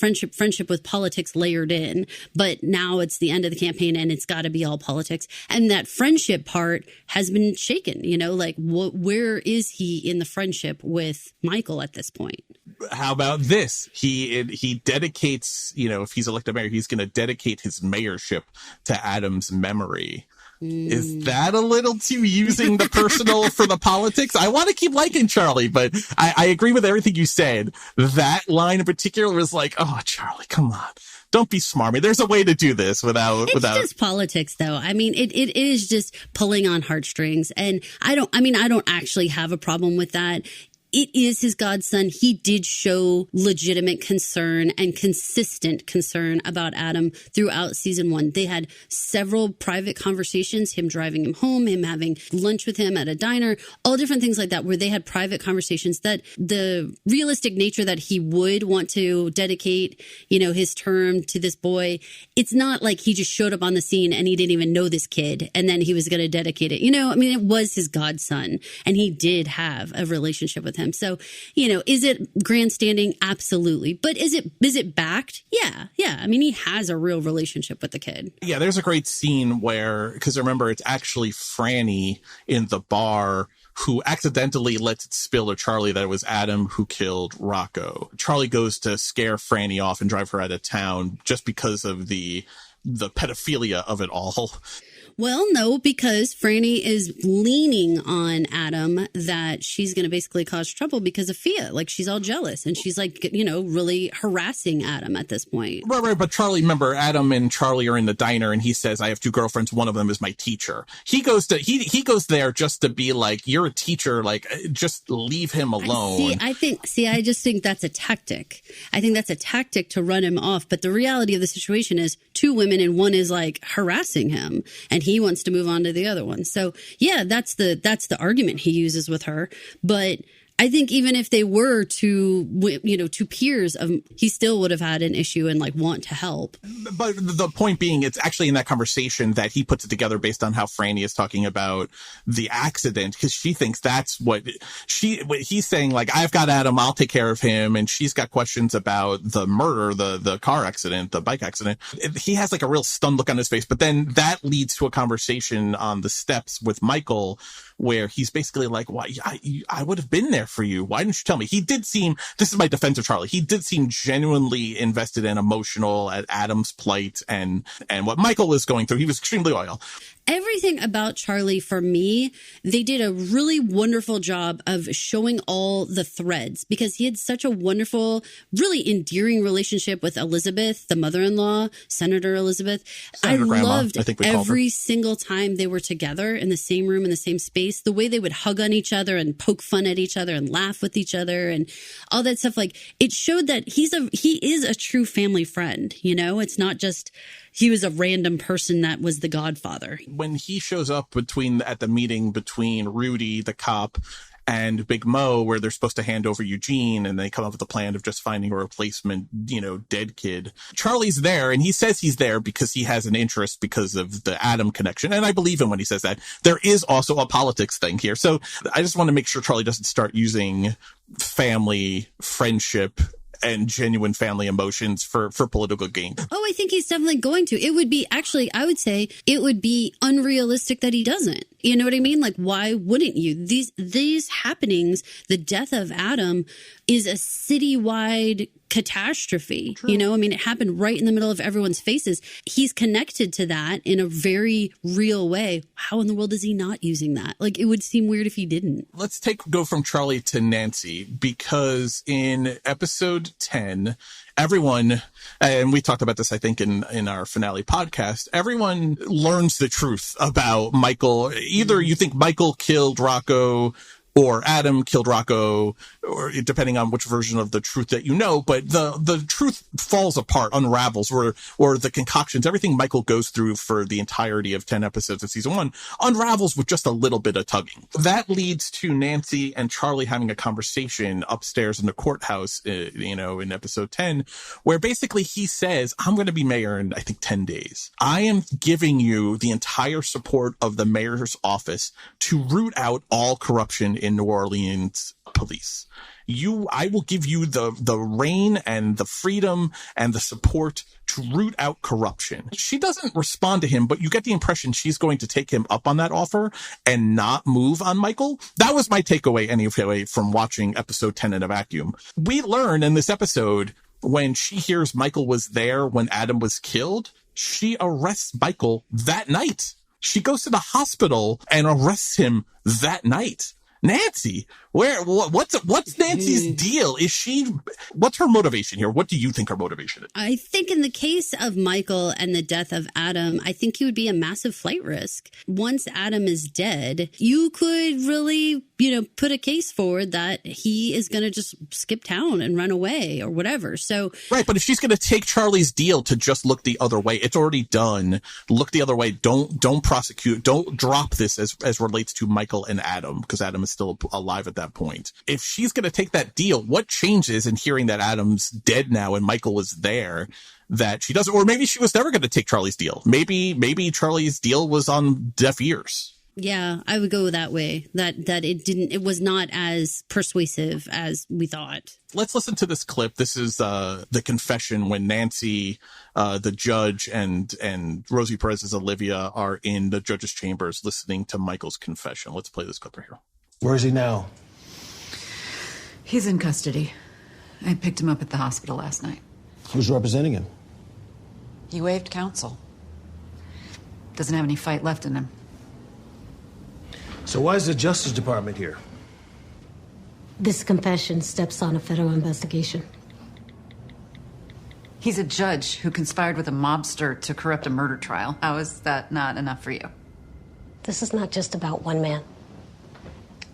with politics layered in. But now it's the end of the campaign and it's got to be all politics. And that friendship part has been shaken, where is he in the friendship with Michael at this point? How about this? He dedicates, if he's elected mayor, he's going to dedicate his mayorship to Adam's memory. Is that a little too using the personal for the politics? I want to keep liking Charlie, but I agree with everything you said. That line in particular was like, oh, Charlie, come on. Don't be smarmy. There's a way to do this without. It's just politics, though. I mean, it is just pulling on heartstrings. And I don't actually have a problem with that. It is his godson. He did show legitimate concern and consistent concern about Adam throughout season 1. They had several private conversations, him driving him home, him having lunch with him at a diner, all different things like that, where they had private conversations that the realistic nature that he would want to dedicate, his term to this boy. It's not like he just showed up on the scene and he didn't even know this kid and then he was going to dedicate it. It was his godson and he did have a relationship with him. So, is it grandstanding? Absolutely. But is it backed? Yeah. I mean, he has a real relationship with the kid. Yeah, there's a great scene where, because remember, it's actually Franny in the bar who accidentally lets it spill to Charlie that it was Adam who killed Rocco. Charlie goes to scare Franny off and drive her out of town just because of the pedophilia of it all. Well, no, because Franny is leaning on Adam that she's going to basically cause trouble because of Fia. Like, she's all jealous and she's like, really harassing Adam at this point. Right. But Charlie, remember, Adam and Charlie are in the diner and he says, I have 2 girlfriends. One of them is my teacher. He goes there just to be like, you're a teacher. Like, just leave him alone. I just think that's a tactic. I think that's a tactic to run him off. But the reality of the situation is 2 women and one is like harassing him and he wants to move on to the other one. So yeah, that's the argument he uses with her. But I think even if they were two peers, he still would have had an issue and like want to help. But the point being, it's actually in that conversation that he puts it together based on how Franny is talking about the accident, because she thinks that's what he's saying. Like, I've got Adam, I'll take care of him, and she's got questions about the murder, the car accident, the bike accident. He has like a real stunned look on his face, but then that leads to a conversation on the steps with Michael, where he's basically like, "Why? I would have been there for you. Why didn't you tell me?" He did seem, this is my defense of Charlie, he did seem genuinely invested and emotional at Adam's plight and what Michael was going through. He was extremely loyal. Everything about Charlie, for me, they did a really wonderful job of showing all the threads because he had such a wonderful, really endearing relationship with Elizabeth, the mother-in-law, Senator Elizabeth. Senator Grandma, loved I think we called her. every single time they were together in the same room, in the same space, the way they would hug on each other and poke fun at each other and laugh with each other and all that stuff. Like, it showed that he is a true family friend. You know, it's not just he was a random person that was the godfather. When he shows up at the meeting between Rudy, the cop, and Big Mo, where they're supposed to hand over Eugene, and they come up with a plan of just finding a replacement, dead kid. Charlie's there, and he says he's there because he has an interest because of the Adam connection. And I believe him when he says that. There is also a politics thing here. So I just want to make sure Charlie doesn't start using family, friendship, and genuine family emotions for political gain. Oh, I think he's definitely going to. It would be I would say it would be unrealistic that he doesn't. You know what I mean? Like, why wouldn't you? These happenings, the death of Adam is a citywide catastrophe. True. You know, I mean, it happened right in the middle of everyone's faces. He's connected to that in a very real way. How in the world is he not using that? Like, it would seem weird if he didn't. Let's go from Charlie to Nancy, because in episode 10, everyone, and we talked about this, I think, in our finale podcast, everyone learns the truth about Michael. Either you think Michael killed Rocco or Adam killed Rocco, or depending on which version of the truth that you know, but the truth falls apart, unravels, or the concoctions, everything Michael goes through for the entirety of 10 episodes of season 1 unravels with just a little bit of tugging. That leads to Nancy and Charlie having a conversation upstairs in the courthouse, in episode 10, where basically he says, I'm going to be mayor in, I think, 10 days. I am giving you the entire support of the mayor's office to root out all corruption in New Orleans police. I will give you the reign and the freedom and the support to root out corruption. She doesn't respond to him, but you get the impression she's going to take him up on that offer and not move on Michael. That was my takeaway anyway from watching episode 10 in a vacuum. We learn in this episode, when she hears Michael was there when Adam was killed, she arrests Michael that night. She goes to the hospital and arrests him that night. Nancy, what's Nancy's deal? What's her motivation here? What do you think her motivation is? I think in the case of Michael and the death of Adam, I think he would be a massive flight risk. Once Adam is dead, you could really, put a case forward that he is going to just skip town and run away or whatever. So right, but if she's going to take Charlie's deal to just look the other way, it's already done. Look the other way. Don't prosecute. Don't drop this as relates to Michael and Adam, because Adam is still alive at that point. If she's going to take that deal, what changes in hearing that Adam's dead now and Michael was there that she doesn't? Or maybe she was never going to take Charlie's deal. Maybe Charlie's deal was on deaf ears. Yeah, I would go that way. That it was not as persuasive as we thought. Let's listen to this clip. This is the confession when Nancy, the judge, and Rosie Perez's Olivia are in the judge's chambers listening to Michael's confession. Let's play this clip right here. Where is he now? He's in custody. I picked him up at the hospital last night. Who's representing him? He waived counsel. Doesn't have any fight left in him. So why is the Justice Department here? This confession steps on a federal investigation. He's a judge who conspired with a mobster to corrupt a murder trial. How is that not enough for you? This is not just about one man.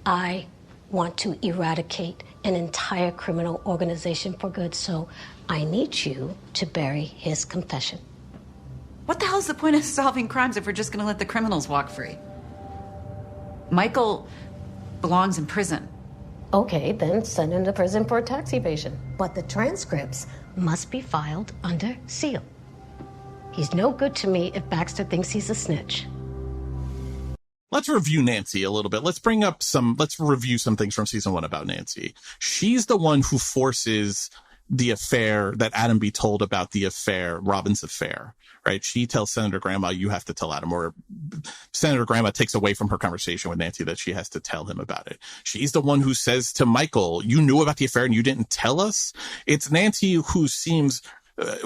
I want to eradicate an entire criminal organization for good, so I need you to bury his confession. What the hell is the point of solving crimes if we're just going to let the criminals walk free? Michael belongs in prison. Okay, then send him to prison for tax evasion. But the transcripts must be filed under seal. He's no good to me if Baxter thinks he's a snitch. Let's review Nancy a little bit. Let's review some things from season 1 about Nancy. She's the one who forces the affair, that Adam be told about the affair, Robin's affair, right? She tells Senator Grandma, you have to tell Adam, or Senator Grandma takes away from her conversation with Nancy that she has to tell him about it. She's the one who says to Michael, you knew about the affair and you didn't tell us. It's Nancy who seems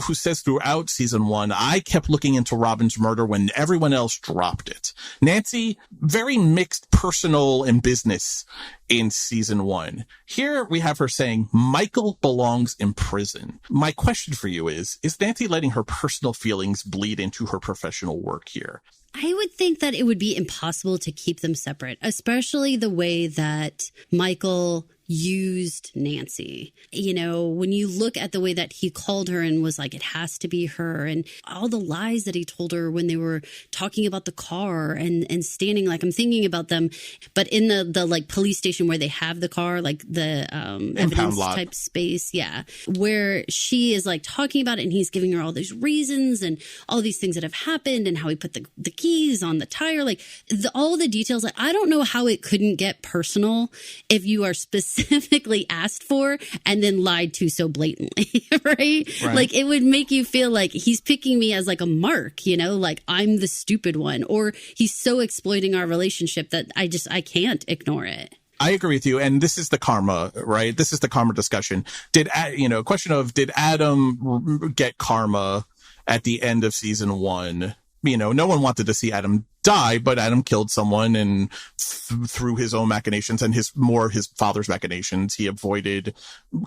who says throughout season 1, I kept looking into Robin's murder when everyone else dropped it. Nancy, very mixed personal and business in season 1. Here we have her saying Michael belongs in prison. My question for you is Nancy letting her personal feelings bleed into her professional work here? I would think that it would be impossible to keep them separate, especially the way that Michael used Nancy. You know, when you look at the way that he called her and was like, it has to be her, and all the lies that he told her when they were talking about the car and standing, like, I'm thinking about them, but in the like police station where they have the car, like the evidence type space. Yeah. Where she is like talking about it and he's giving her all these reasons and all these things that have happened and how he put the keys on the tire, like all the details. Like, I don't know how it couldn't get personal if you are specifically asked for and then lied to so blatantly, right? Like, it would make you feel like he's picking me as like a mark, you know, like I'm the stupid one, or he's so exploiting our relationship that I can't ignore it. I agree with you. And this is the karma, right? This is the karma discussion. Question of, did Adam get karma at the end of season 1? You know, no one wanted to see Adam die, but Adam killed someone, and through his own machinations and his father's machinations, he avoided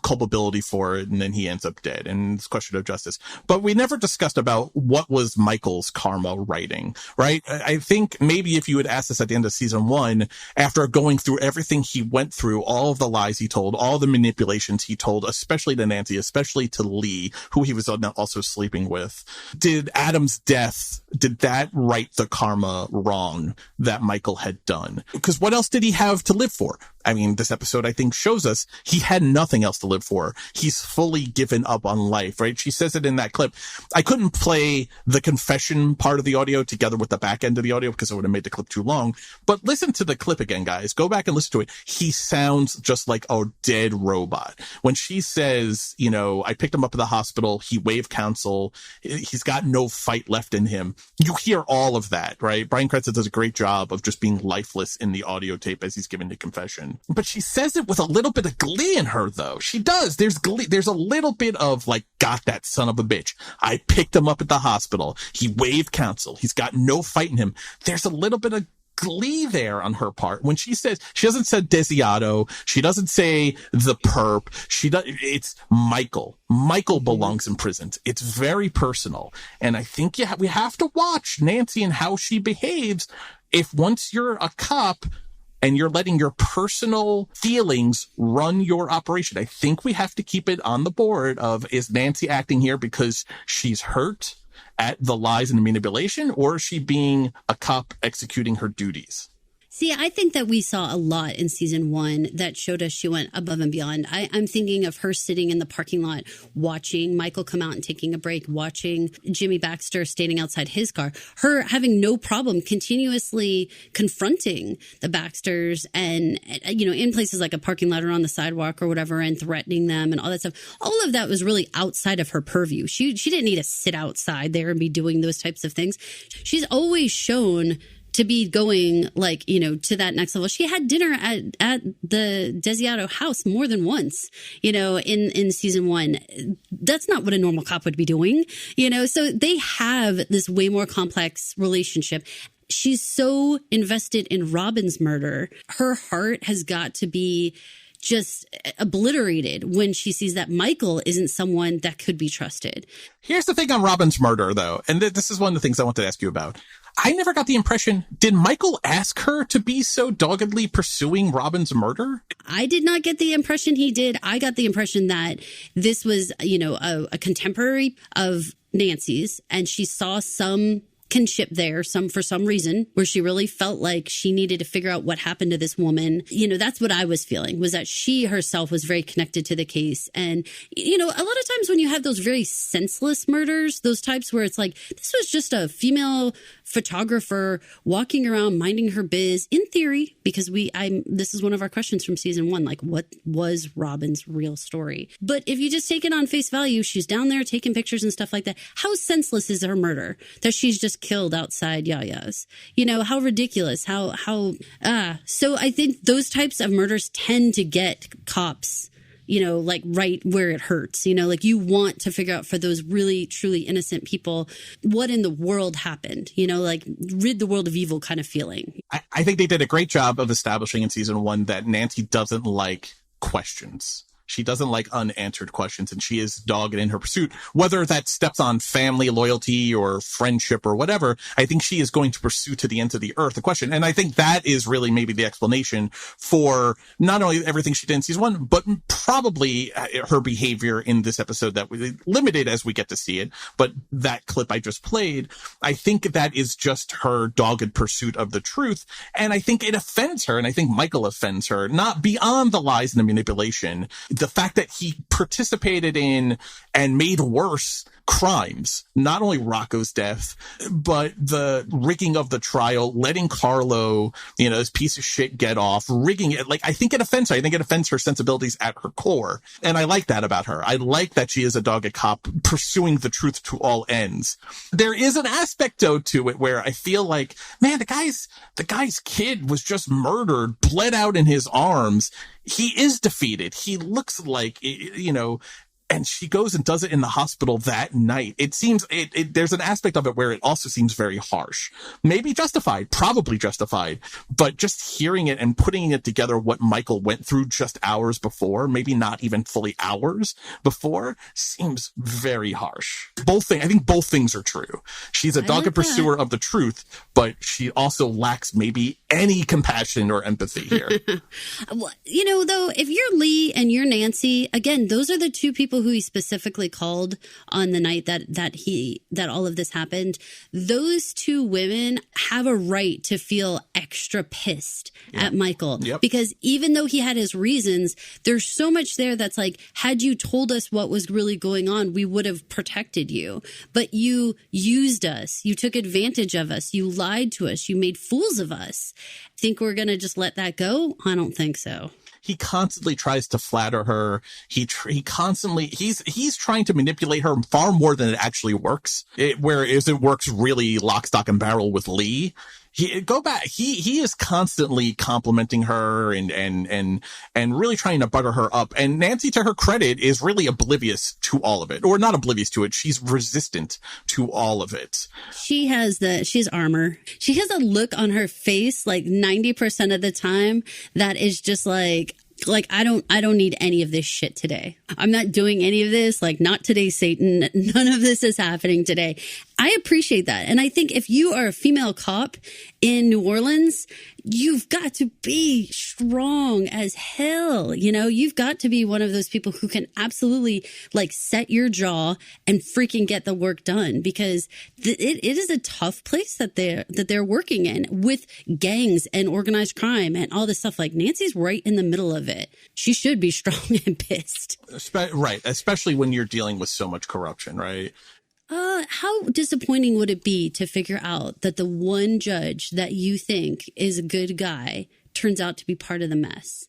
culpability for it, and then he ends up dead. And it's a question of justice. But we never discussed about what was Michael's karma writing, right? I think maybe if you had asked us at the end of season 1, after going through everything he went through, all of the lies he told, all the manipulations he told, especially to Nancy, especially to Lee, who he was also sleeping with, did Adam's death, did that write the karma wrong that Michael had done? Because what else did he have to live for? I mean, this episode, I think, shows us he had nothing else to live for. He's fully given up on life, right? She says it in that clip. I couldn't play the confession part of the audio together with the back end of the audio because it would have made the clip too long. But listen to the clip again, guys. Go back and listen to it. He sounds just like a dead robot. When she says, you know, I picked him up at the hospital, he waived counsel, he's got no fight left in him. You hear all of that, right? Bryan Cranston does a great job of just being lifeless in the audio tape as he's giving the confession. But she says it with a little bit of glee in her, though. She does. There's glee. There's a little bit of like, got that son of a bitch. I picked him up at the hospital. He waived counsel. He's got no fight in him. There's a little bit of glee there on her part when she says, she doesn't say Desiato, she doesn't say the perp, it's Michael. Michael belongs in prison. It's very personal, and I think we have to watch Nancy and how she behaves. If once you're a cop and you're letting your personal feelings run your operation, I think we have to keep it on the board of, is Nancy acting here because she's hurt at the lies and the manipulation, or is she being a cop executing her duties? See, I think that we saw a lot in season 1 that showed us she went above and beyond. I'm thinking of her sitting in the parking lot, watching Michael come out and taking a break, watching Jimmy Baxter standing outside his car, her having no problem continuously confronting the Baxters and, you know, in places like a parking lot or on the sidewalk or whatever, and threatening them and all that stuff. All of that was really outside of her purview. She didn't need to sit outside there and be doing those types of things. She's always shown to be going, like, you know, to that next level. She had dinner at the Desiato house more than once, you know, in season 1. That's not what a normal cop would be doing, you know? So they have this way more complex relationship. She's so invested in Robin's murder. Her heart has got to be just obliterated when she sees that Michael isn't someone that could be trusted. Here's the thing on Robin's murder, though, and this is one of the things I wanted to ask you about. I never got the impression, did Michael ask her to be so doggedly pursuing Robin's murder? I did not get the impression he did. I got the impression that this was, you know, a contemporary of Nancy's, and she saw some kinship there, for some reason, where she really felt like she needed to figure out what happened to this woman. You know, that's what I was feeling, was that she herself was very connected to the case. And, you know, a lot of times when you have those very senseless murders, those types where it's like, this was just a female photographer walking around minding her biz, in theory, because this is one of our questions from season 1, like, what was Robin's real story? But if you just take it on face value, she's down there taking pictures and stuff like that. How senseless is her murder that she's just killed outside Yaya's? You know, how ridiculous, so I think those types of murders tend to get cops you know, like right where it hurts, you know, like you want to figure out for those really, truly innocent people, what in the world happened, you know, like rid the world of evil kind of feeling. I think they did a great job of establishing in season 1 that Nancy doesn't like questions. She doesn't like unanswered questions, and she is dogged in her pursuit. Whether that steps on family loyalty or friendship or whatever, I think she is going to pursue to the ends of the earth the question. And I think that is really maybe the explanation for not only everything she did in season 1, but probably her behavior in this episode that was limited as we get to see it. But that clip I just played, I think that is just her dogged pursuit of the truth. And I think it offends her, and I think Michael offends her, not beyond the lies and the manipulation. The fact that he participated in and made worse crimes, not only Rocco's death, but the rigging of the trial, letting Carlo, you know, this piece of shit get off, rigging it. Like, I think it offends her. I think it offends her sensibilities at her core. And I like that about her. I like that she is a dogged cop pursuing the truth to all ends. There is an aspect, though, to it where I feel like, man, the guy's kid was just murdered, bled out in his arms. He is defeated. He looks like, you know, and she goes and does it in the hospital that night. It seems there's an aspect of it where it also seems very harsh, maybe justified, probably justified, but just hearing it and putting it together, what Michael went through just hours before, maybe not even fully hours before, seems very harsh. I think both things are true. She's a dogged pursuer of the truth, but she also lacks maybe any compassion or empathy here. Well, you know, though, if you're Lee and you're Nancy, again, those are the two people who he specifically called on the night that all of this happened. Those two women have a right to feel extra pissed at Michael, because even though he had his reasons, there's so much there that's like, had you told us what was really going on, we would have protected you. But you used us. You took advantage of us. You lied to us. You made fools of us. Think we're going to just let that go? I don't think so. He constantly tries to flatter her. He's trying to manipulate her far more than it actually works. Whereas it works really lock, stock, and barrel with Lee. He is constantly complimenting her and really trying to butter her up. And Nancy, to her credit, is really oblivious to all of it, or not oblivious to it. She's resistant to all of it. She's armor. She has a look on her face like 90% of the time that is just like I don't need any of this shit today. I'm not doing any of this. Like, not today, Satan. None of this is happening today. I appreciate that. And I think if you are a female cop in New Orleans, you've got to be strong as hell. You know, you've got to be one of those people who can absolutely like set your jaw and freaking get the work done, because it is a tough place that they're working in with gangs and organized crime and all this stuff. Like, Nancy's right in the middle of it. She should be strong and pissed. Right. Especially when you're dealing with so much corruption, right? How disappointing would it be to figure out that the one judge that you think is a good guy turns out to be part of the mess?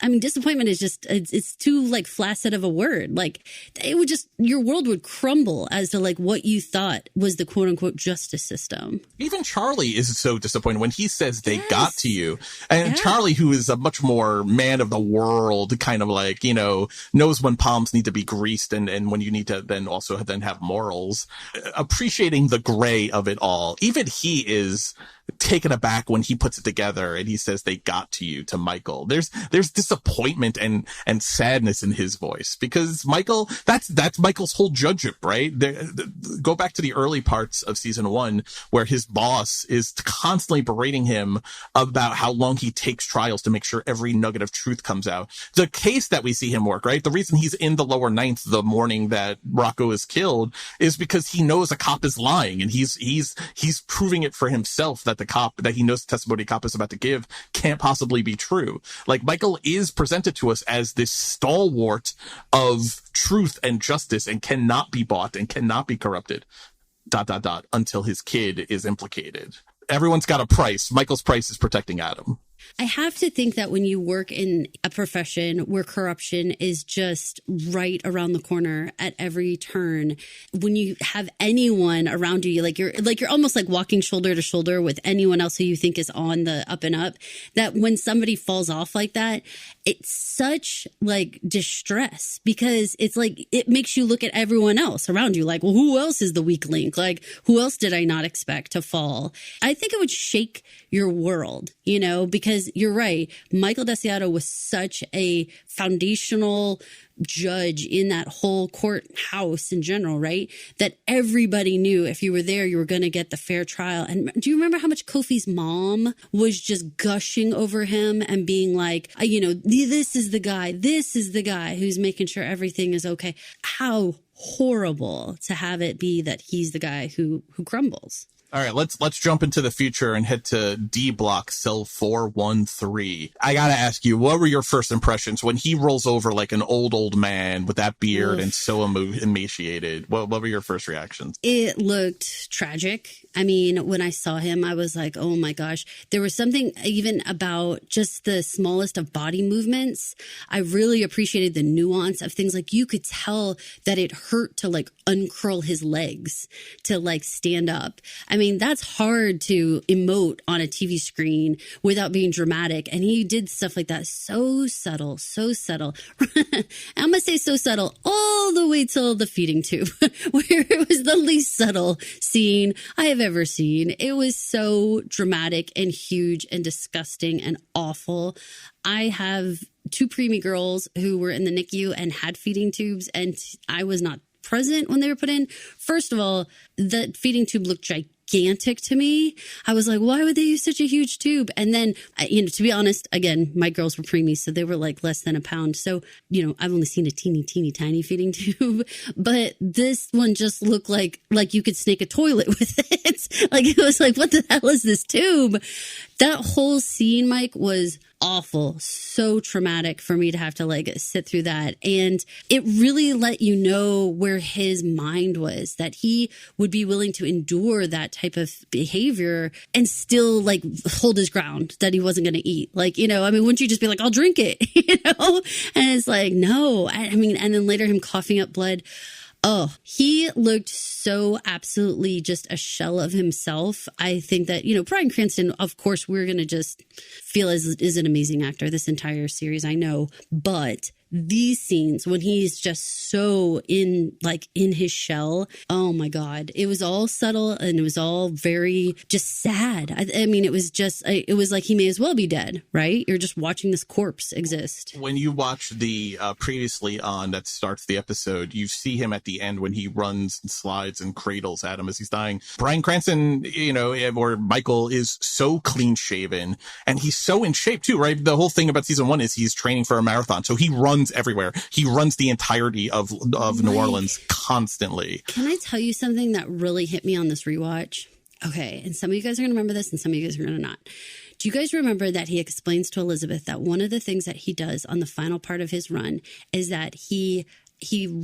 I mean, disappointment is just, it's too like flaccid of a word. Like, it would just, your world would crumble as to like what you thought was the quote unquote justice system. Even Charlie is so disappointed when he says they got to you. And Charlie, who is a much more man of the world, kind of like, you know, knows when palms need to be greased and when you need to then also have morals, appreciating the gray of it all. Even he is taken aback when he puts it together and he says they got to you to Michael. There's disappointment and sadness in his voice, because Michael, that's Michael's whole judgeship, right? Go back to the early parts of season 1 where his boss is constantly berating him about how long he takes trials to make sure every nugget of truth comes out. The case that we see him work, right? The reason he's in the lower ninth the morning that Rocco is killed is because he knows a cop is lying, and he's proving it for himself that the cop that he knows the testimony cop is about to give can't possibly be true. Like, Michael is presented to us as this stalwart of truth and justice and cannot be bought and cannot be corrupted, ... until his kid is implicated. Everyone's got a price. Michael's price is protecting Adam. I have to think that when you work in a profession where corruption is just right around the corner at every turn, when you have anyone around you, you're almost like walking shoulder to shoulder with anyone else who you think is on the up and up, that when somebody falls off like that, it's such like distress, because it's like it makes you look at everyone else around you like, well, who else is the weak link? Like, who else did I not expect to fall? I think it would shake your world, because you're right. Michael Desiato was such a foundational judge in that whole courthouse in general, right? That everybody knew if you were there, you were going to get the fair trial. And do you remember how much Kofi's mom was just gushing over him and being like, this is the guy who's making sure everything is okay. How horrible to have it be that he's the guy who crumbles. All right, let's jump into the future and head to D Block Cell 413. I gotta ask you, what were your first impressions when he rolls over like an old man with that beard and so emaciated? What were your first reactions? It looked tragic. I mean, when I saw him, I was like, oh my gosh. There was something even about just the smallest of body movements. I really appreciated the nuance of things. Like, you could tell that it hurt to like uncurl his legs to like stand up. I mean, that's hard to emote on a TV screen without being dramatic. And he did stuff like that. So subtle, so subtle. I'm going to say so subtle all the way till the feeding tube, where it was the least subtle scene I have ever seen. It was so dramatic and huge and disgusting and awful. I have 2 preemie girls who were in the NICU and had feeding tubes, and I was not present when they were put in. First of all, the feeding tube looked gigantic to me. I was like, why would they use such a huge tube? And then, to be honest, again, my girls were preemies, so they were like less than a pound. So, I've only seen a teeny tiny feeding tube, but this one just looked like you could snake a toilet with it. Like, it was like, what the hell is this tube? That whole scene, Mike, was awful. So traumatic for me to have to like sit through that. And it really let you know where his mind was, that he would be willing to endure that type of behavior and still like hold his ground that he wasn't going to eat. Like, wouldn't you just be like, I'll drink it, And it's like, no, and then later him coughing up blood. Oh, he looked so absolutely just a shell of himself. I think that, Bryan Cranston, of course, we're going to just feel is an amazing actor this entire series, I know. But these scenes when he's just so in his shell, oh my God, it was all subtle and it was all very just sad. I mean, it was like he may as well be dead, right? You're just watching this corpse exist. When you watch the previously on that starts the episode, you see him at the end when he runs and slides and cradles at him as he's dying. Bryan Cranston, or Michael, is so clean shaven and he's so in shape too, right? The whole thing about season 1 is he's training for a marathon. So he runs everywhere. He runs the entirety of New Orleans constantly. Can I tell you something that really hit me on this rewatch? Okay, and some of you guys are going to remember this and some of you guys are going to not. Do you guys remember that he explains to Elizabeth that one of the things that he does on the final part of his run is that he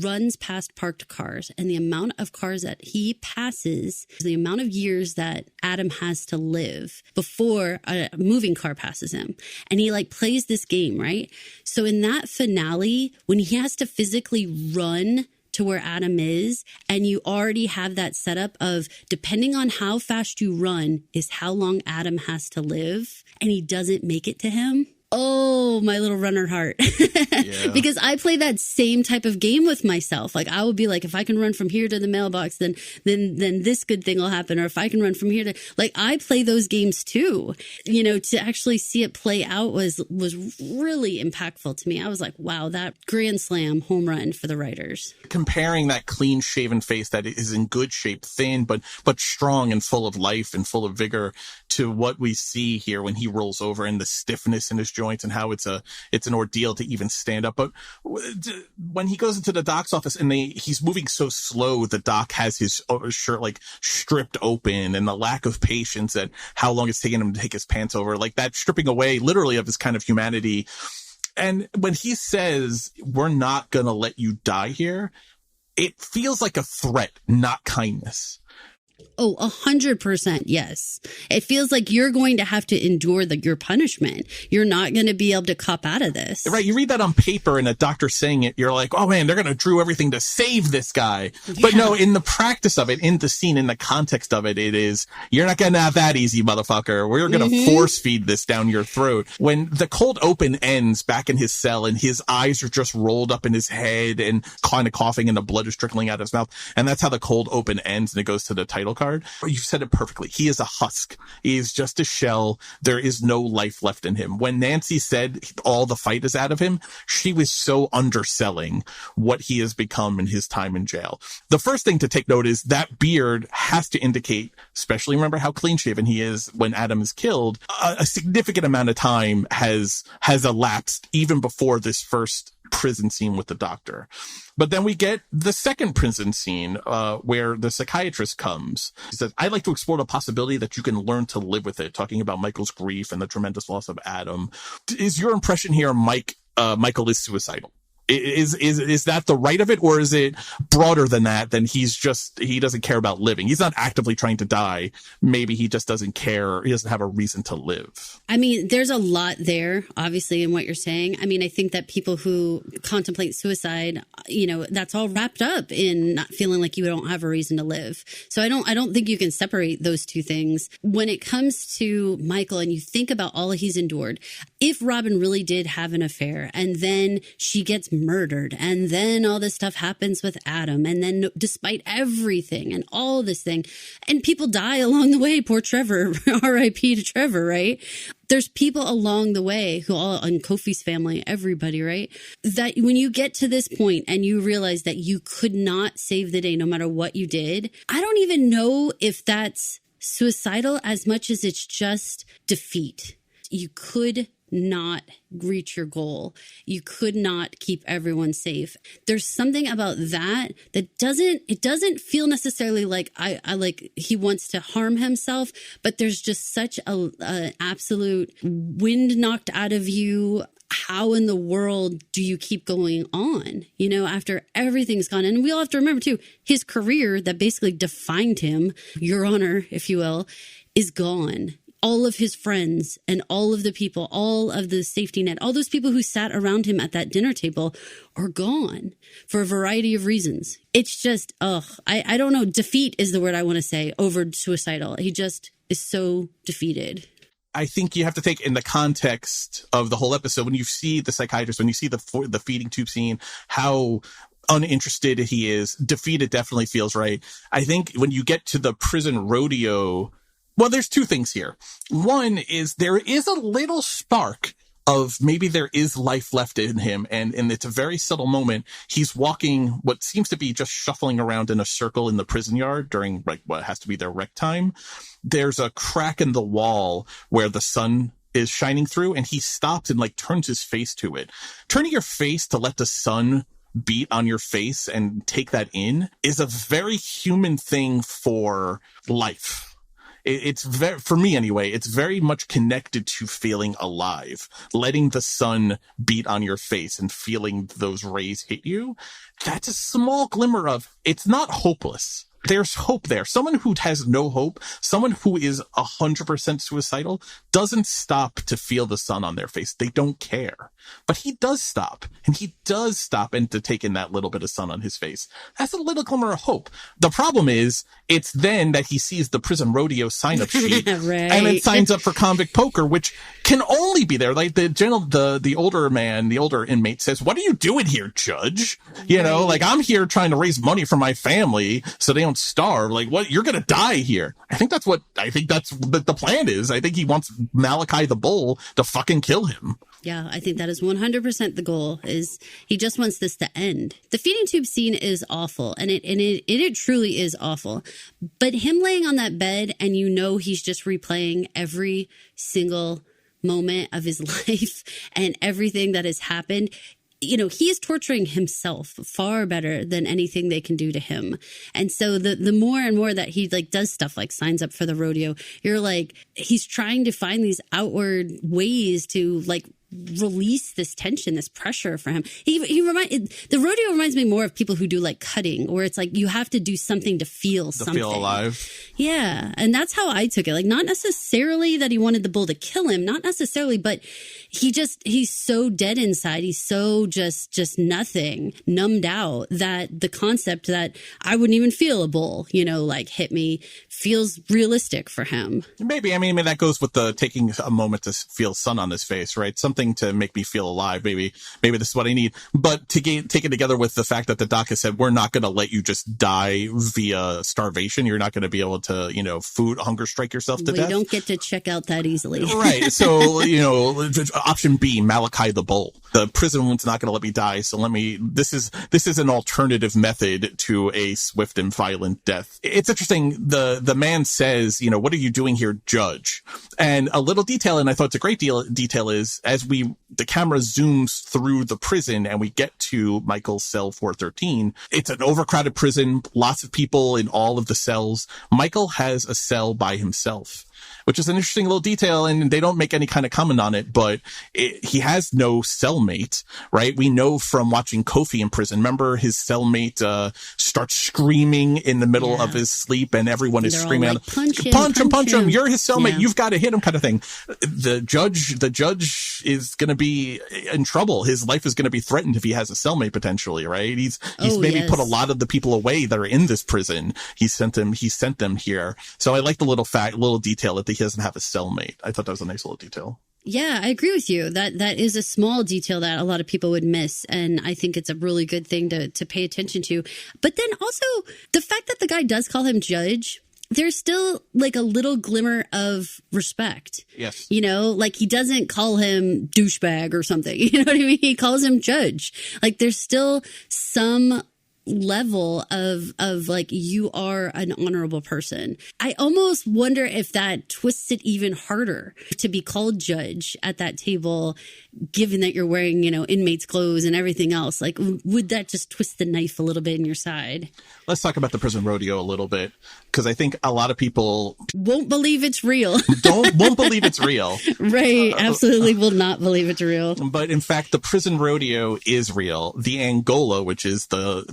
runs past parked cars, and the amount of cars that he passes, the amount of years that Adam has to live before a moving car passes him. And he plays this game, right? So in that finale, when he has to physically run to where Adam is, and you already have that setup of depending on how fast you run is how long Adam has to live, and he doesn't make it to him. Oh, my little runner heart. Yeah. Because I play that same type of game with myself. Like, I would be like, if I can run from here to the mailbox, then this good thing will happen. Or if I can run from here to, I play those games too. To actually see it play out was really impactful to me. I was like, wow, that grand slam home run for the writers. Comparing that clean shaven face that is in good shape, thin, but strong and full of life and full of vigor to what we see here when he rolls over and the stiffness in his joints and how it's an ordeal to even stand up. But when he goes into the doc's office and he's moving so slow, the doc has his shirt stripped open, and the lack of patience at how long it's taking him to take his pants over, that stripping away literally of his kind of humanity. And when he says, we're not going to let you die here, it feels like a threat, not kindness. Oh, 100%. Yes. It feels like you're going to have to endure your punishment. You're not going to be able to cop out of this. Right. You read that on paper and a doctor saying it, you're like, oh man, they're going to do everything to save this guy. Yeah. But no, in the practice of it, in the scene, in the context of it, it is, you're not going to have that easy, motherfucker. We're going to force feed this down your throat. When the cold open ends back in his cell and his eyes are just rolled up in his head and kind of coughing and the blood is trickling out of his mouth. And that's how the cold open ends, and it goes to the title card. You've said it perfectly. He is a husk. He is just a shell. There is no life left in him. When Nancy said all the fight is out of him, she was so underselling what he has become in his time in jail. The first thing to take note is that beard has to indicate, especially remember how clean shaven he is when Adam is killed, a significant amount of time has elapsed even before this first prison scene with the doctor. But then we get the second prison scene where the psychiatrist comes. He says, I'd like to explore the possibility that you can learn to live with it, talking about Michael's grief and the tremendous loss of Adam. Is your impression here Michael is suicidal? Is that the right of it, or is it broader than that? Then he doesn't care about living. He's not actively trying to die. Maybe he just doesn't care. He doesn't have a reason to live. I mean, there's a lot there, obviously, in what you're saying. I mean, I think that people who contemplate suicide, that's all wrapped up in not feeling like you don't have a reason to live. So I don't think you can separate those two things. When it comes to Michael and you think about all he's endured, if Robin really did have an affair and then she gets murdered and then all this stuff happens with Adam, and then despite everything and all this thing, and people die along the way, poor Trevor, R.I.P. to Trevor, right? There's people along the way who all, and Kofi's family, everybody, right? That when you get to this point and you realize that you could not save the day no matter what you did, I don't even know if that's suicidal as much as it's just defeat. You could not reach your goal. You could not keep everyone safe. There's something about that doesn't feel necessarily like I like he wants to harm himself, but there's just such a absolute wind knocked out of you. How in the world do you keep going on, after everything's gone? And we all have to remember too, his career that basically defined him, Your Honor, if you will, is gone. All of his friends and all of the people, all of the safety net, all those people who sat around him at that dinner table are gone for a variety of reasons. It's just, I don't know. Defeat is the word I want to say over suicidal. He just is so defeated. I think you have to take in the context of the whole episode. When you see the psychiatrist, when you see the feeding tube scene, how uninterested he is, defeated definitely feels right. I think when you get to the prison rodeo, well, there's two things here. One is there is a little spark of maybe there is life left in him. And it's a very subtle moment. He's walking what seems to be just shuffling around in a circle in the prison yard during what has to be their rec time. There's a crack in the wall where the sun is shining through, and he stops and turns his face to it. Turning your face to let the sun beat on your face and take that in is a very human thing for life. It's very, for me anyway, it's very much connected to feeling alive, letting the sun beat on your face and feeling those rays hit you. That's a small glimmer of, it's not hopeless. There's hope there. Someone who has no hope, someone who is 100% suicidal, doesn't stop to feel the sun on their face. They don't care. But he does stop. And he does stop and to take in that little bit of sun on his face. That's a little glimmer of hope. The problem is, it's then that he sees the prison rodeo sign-up sheet. Right. And it signs up for convict poker, which can only be there. The older man, the older inmate says, what are you doing here, Judge? I'm here trying to raise money for my family so they don't starve. What? You're going to die here. I think that's what the plan is. I think he wants Malachi the Bull to fucking kill him. Yeah, I think that is 100% the goal. Is he just wants this to end. The feeding tube scene is awful, and it truly is awful. But him laying on that bed, and he's just replaying every single moment of his life and everything that has happened. He is torturing himself far better than anything they can do to him. And so the more and more that he does stuff like signs up for the rodeo, you're he's trying to find these outward ways to release this tension, this pressure for him. The rodeo reminds me more of people who do like cutting, where it's like you have to do something to feel something. Feel alive. Yeah. And that's how I took it. Like, not necessarily that he wanted the bull to kill him, not necessarily, but he's so dead inside. He's so just nothing, numbed out, that the concept that I wouldn't even feel a bull, like hit me, feels realistic for him. Maybe. I mean, that goes with the taking a moment to feel sun on his face, right? Something to make me feel alive. Maybe this is what I need. But take it together with the fact that the doc has said, we're not going to let you just die via starvation. You're not going to be able to, hunger strike yourself to death. We don't get to check out that easily. Right. So, option B, Malachi the bull. The prison one's not going to let me die. So this is an alternative method to a swift and violent death. It's interesting. The man says, what are you doing here, Judge? And a little detail, and I thought it's a great detail, is as the camera zooms through the prison and we get to Michael's cell 413, it's an overcrowded prison, lots of people in all of the cells. Michael has a cell by himself, which is an interesting little detail, and they don't make any kind of comment on it, but he has no cellmate, right? We know from watching Kofi in prison. Remember, his cellmate starts screaming in the middle of his sleep, and everyone is screaming, like, punch him, you're his cellmate, you've got to hit him, kind of thing. The judge is going to be in trouble. His life is going to be threatened if he has a cellmate, potentially, right? He's put a lot of the people away that are in this prison. He sent them here. So I like the little detail that he doesn't have a cellmate. I thought that was a nice little detail. Yeah, I agree with you. That is a small detail that a lot of people would miss. And I think it's a really good thing to pay attention to. But then also the fact that the guy does call him Judge, there's still like a little glimmer of respect. Yes. Like he doesn't call him douchebag or something. You know what I mean? He calls him Judge. Like there's still some level of like, you are an honorable person. I almost wonder if that twists it even harder to be called Judge at that table, given that you're wearing, inmates' clothes and everything else. Like, would that just twist the knife a little bit in your side? Let's talk about the prison rodeo a little bit, because I think a lot of people won't believe it's real. won't believe it's real. Right. Absolutely will not believe it's real. But in fact, the prison rodeo is real. The Angola, which is the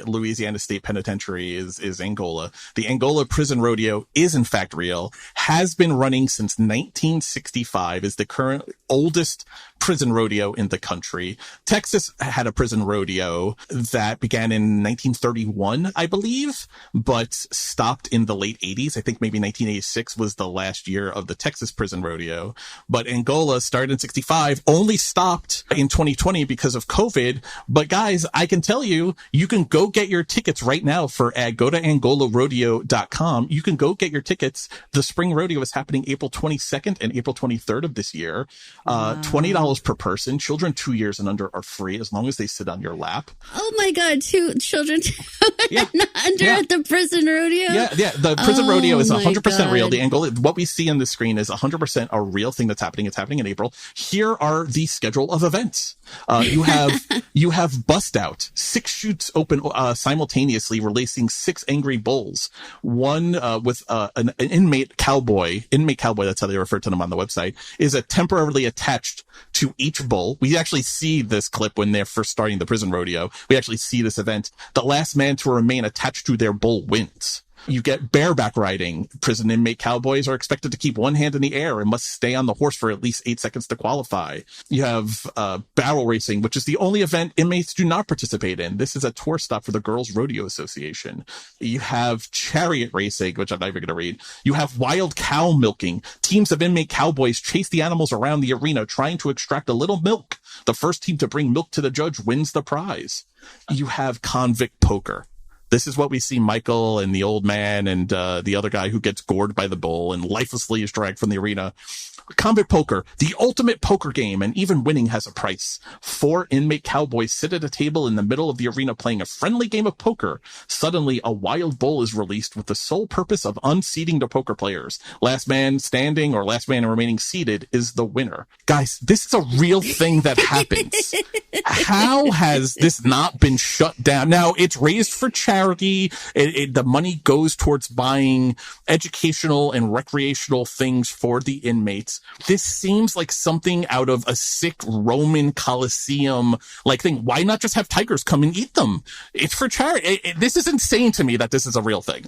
Louisiana State Penitentiary, is Angola. The Angola prison rodeo is in fact real, has been running since 1965, is the current oldest prison rodeo in the country. Texas had a prison rodeo that began in 1931, I believe, but stopped in the late 80s. I think maybe 1986 was the last year of the Texas prison rodeo. But Angola started in 65, only stopped in 2020 because of COVID. But guys, I can tell you, you can go get your tickets right now go to angolarodeo.com. You can go get your tickets. The spring rodeo is happening April 22nd and April 23rd of this year. $20 per person. Children 2 years and under are free as long as they sit on your lap. Oh my God, 2 children under at the prison rodeo? Yeah. The prison rodeo is 100% real. The Angola, what we see on the screen is 100% a real thing that's happening. It's happening in April. Here are the schedule of events. You have Bust Out, 6 chutes open simultaneously, releasing 6 angry bulls. One with an inmate cowboy, that's how they refer to them on the website, is temporarily attached to each bull. We actually see this clip when they're first starting the prison rodeo. We actually see this event. The last man to remain attached to their bull wins. You get bareback riding. Prison inmate cowboys are expected to keep one hand in the air and must stay on the horse for at least 8 seconds to qualify. You have barrel racing, which is the only event inmates do not participate in. This is a tour stop for the Girls Rodeo Association. You have chariot racing, which I'm not even going to read. You have wild cow milking. Teams of inmate cowboys chase the animals around the arena trying to extract a little milk. The first team to bring milk to the judge wins the prize. You have convict poker. This is what we see Michael and the old man and the other guy who gets gored by the bull and lifelessly is dragged from the arena. Convict poker, the ultimate poker game, and even winning has a price. 4 inmate cowboys sit at a table in the middle of the arena playing a friendly game of poker. Suddenly, a wild bull is released with the sole purpose of unseating the poker players. Last man standing or last man remaining seated is the winner. Guys, this is a real thing that happens. How has this not been shut down? Now, it's raised for charity. The money goes towards buying educational and recreational things for the inmates. this seems like something out of a sick Roman Colosseum like thing. Why not just have tigers come and eat them? It's for charity. This is insane to me that this is a real thing.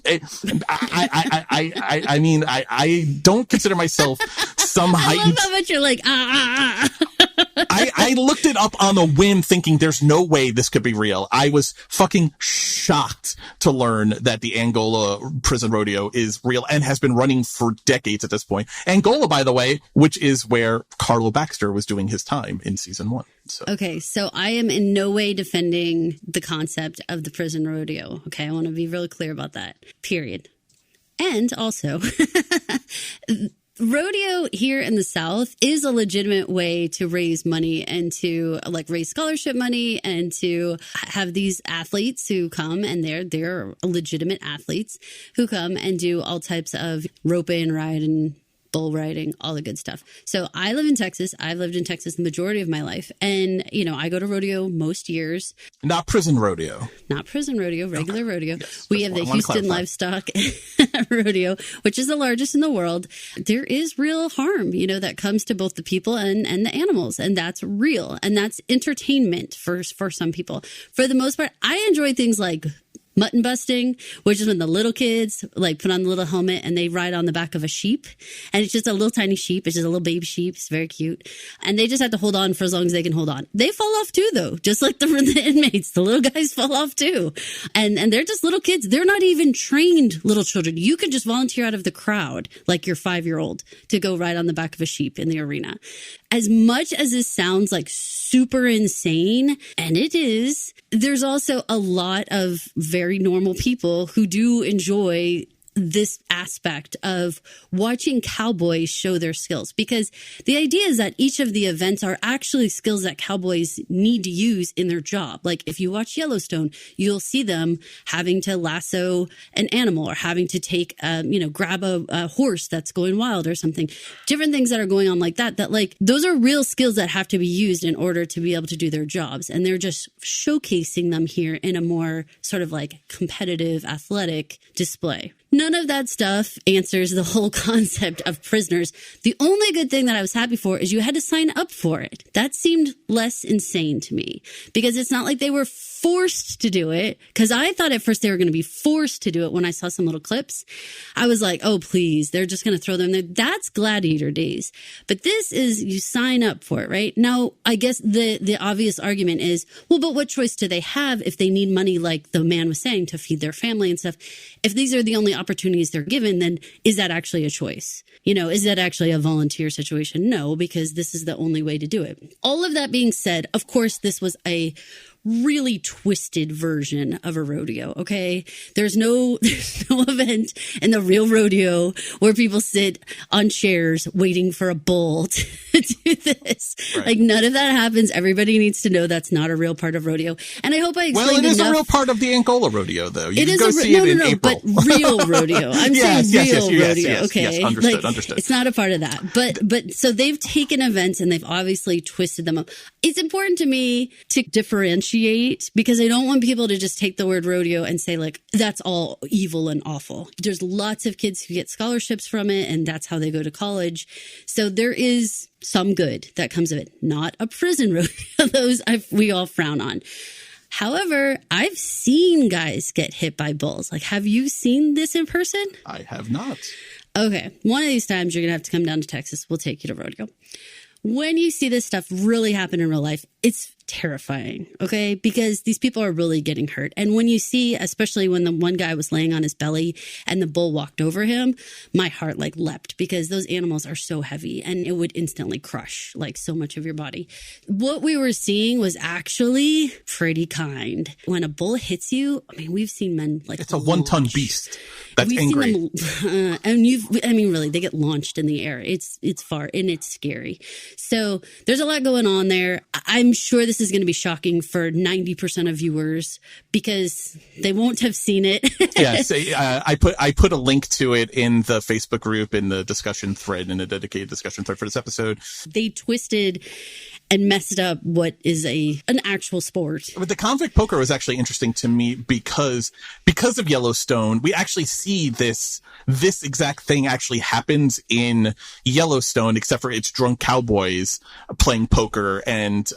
I mean, I don't consider myself some heightened. I love how much you're like, I looked it up on a whim thinking there's no way this could be real. I was fucking shocked to learn that the Angola prison rodeo is real and has been running for decades at this point. Angola, by the way, which is where Carlo Baxter was doing his time in season 1. So. Okay, so I am in no way defending the concept of the prison rodeo. Okay, I want to be really clear about that. Period. And also, rodeo here in the South is a legitimate way to raise money and to raise scholarship money and to have these athletes who come, and they're legitimate athletes who come and do all types of roping, riding, bull riding, all the good stuff. So I live in Texas. I've lived in Texas the majority of my life. And, I go to rodeo most years. Not prison rodeo. Not prison rodeo, regular rodeo. Yes, we have the Houston Livestock Rodeo, which is the largest in the world. There is real harm, that comes to both the people and the animals. And that's real. And that's entertainment for some people. For the most part, I enjoy things like mutton busting, which is when the little kids put on the little helmet and they ride on the back of a sheep. And it's just a little tiny sheep. It's just a little baby sheep. It's very cute. And they just have to hold on for as long as they can hold on. They fall off too, though. Just like the inmates, the little guys fall off too. And they're just little kids. They're not even trained little children. You could just volunteer out of the crowd, like your 5-year-old, to go ride on the back of a sheep in the arena. As much as this sounds like super insane, and it is, there's also a lot of very normal people who do enjoy this aspect of watching cowboys show their skills, because the idea is that each of the events are actually skills that cowboys need to use in their job. Like if you watch Yellowstone, you'll see them having to lasso an animal or having to take, grab a horse that's going wild or something. Different things that are going on like that those are real skills that have to be used in order to be able to do their jobs. And they're just showcasing them here in a more sort of competitive athletic display. None of that stuff answers the whole concept of prisoners. The only good thing that I was happy for is you had to sign up for it. That seemed less insane to me because it's not like they were forced to do it, because I thought at first they were going to be forced to do it when I saw some little clips. I was like, oh, please, they're just going to throw them there. That's Gladiator days. But this is you sign up for it, right? Now, I guess the obvious argument is, well, but what choice do they have if they need money, like the man was saying, to feed their family and stuff? If these are the only opportunities they're given, then is that actually a choice? Is that actually a volunteer situation? No, because this is the only way to do it. All of that being said, of course, this was a really twisted version of a rodeo. Okay. There's no event in the real rodeo where people sit on chairs waiting for a bull to do this. Right. None of that happens. Everybody needs to know that's not a real part of rodeo. And I hope I explained enough. Well, it is a real part of the Angola rodeo, though. You it can is go see it in April. But real rodeo. I'm saying real rodeo. Yes, okay. Yes, understood. It's not a part of that. But so they've taken events and they've obviously twisted them up. It's important to me to differentiate, because I don't want people to just take the word rodeo and say that's all evil and awful. There's lots of kids who get scholarships from it, and that's how they go to college. So there is some good that comes of it. Not a prison rodeo. Those we all frown on. However, I've seen guys get hit by bulls. Have you seen this in person? I have not. Okay. One of these times you're going to have to come down to Texas. We'll take you to rodeo. When you see this stuff really happen in real life, it's terrifying, okay? Because these people are really getting hurt. And when you see, especially when the one guy was laying on his belly and the bull walked over him, my heart leapt, because those animals are so heavy and it would instantly crush so much of your body. What we were seeing was actually pretty kind. When a bull hits you, we've seen men it's a 1-ton beast that's angry. Seen them, really, they get launched in the air. It's far and it's scary. So there's a lot going on there. I'm sure this is going to be shocking for 90% of viewers because they won't have seen it. Yes, I put a link to it in the Facebook group, in the discussion thread, in a dedicated discussion thread for this episode. They twisted and messed up what is an actual sport. But the convict poker was actually interesting to me because of Yellowstone. We actually see this exact thing actually happens in Yellowstone, except for it's drunk cowboys playing poker. And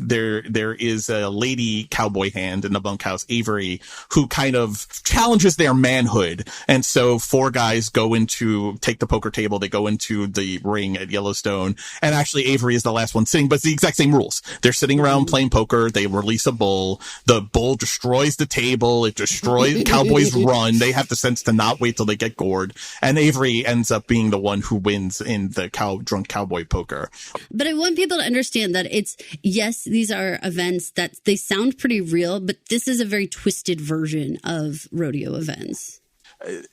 there is a lady cowboy hand in the bunkhouse, Avery, who kind of challenges their manhood. And so 4 guys take the poker table. They go into the ring at Yellowstone. And actually Avery is the last one sitting, but it's the exact same rules. They're sitting around playing poker. They release a bull. The bull destroys the table. It destroys, cowboys run. They have the sense to not wait till they get gored. And Avery ends up being the one who wins in the drunk cowboy poker. But I want people to understand that yes, these are events that they sound pretty real, but this is a very twisted version of rodeo events.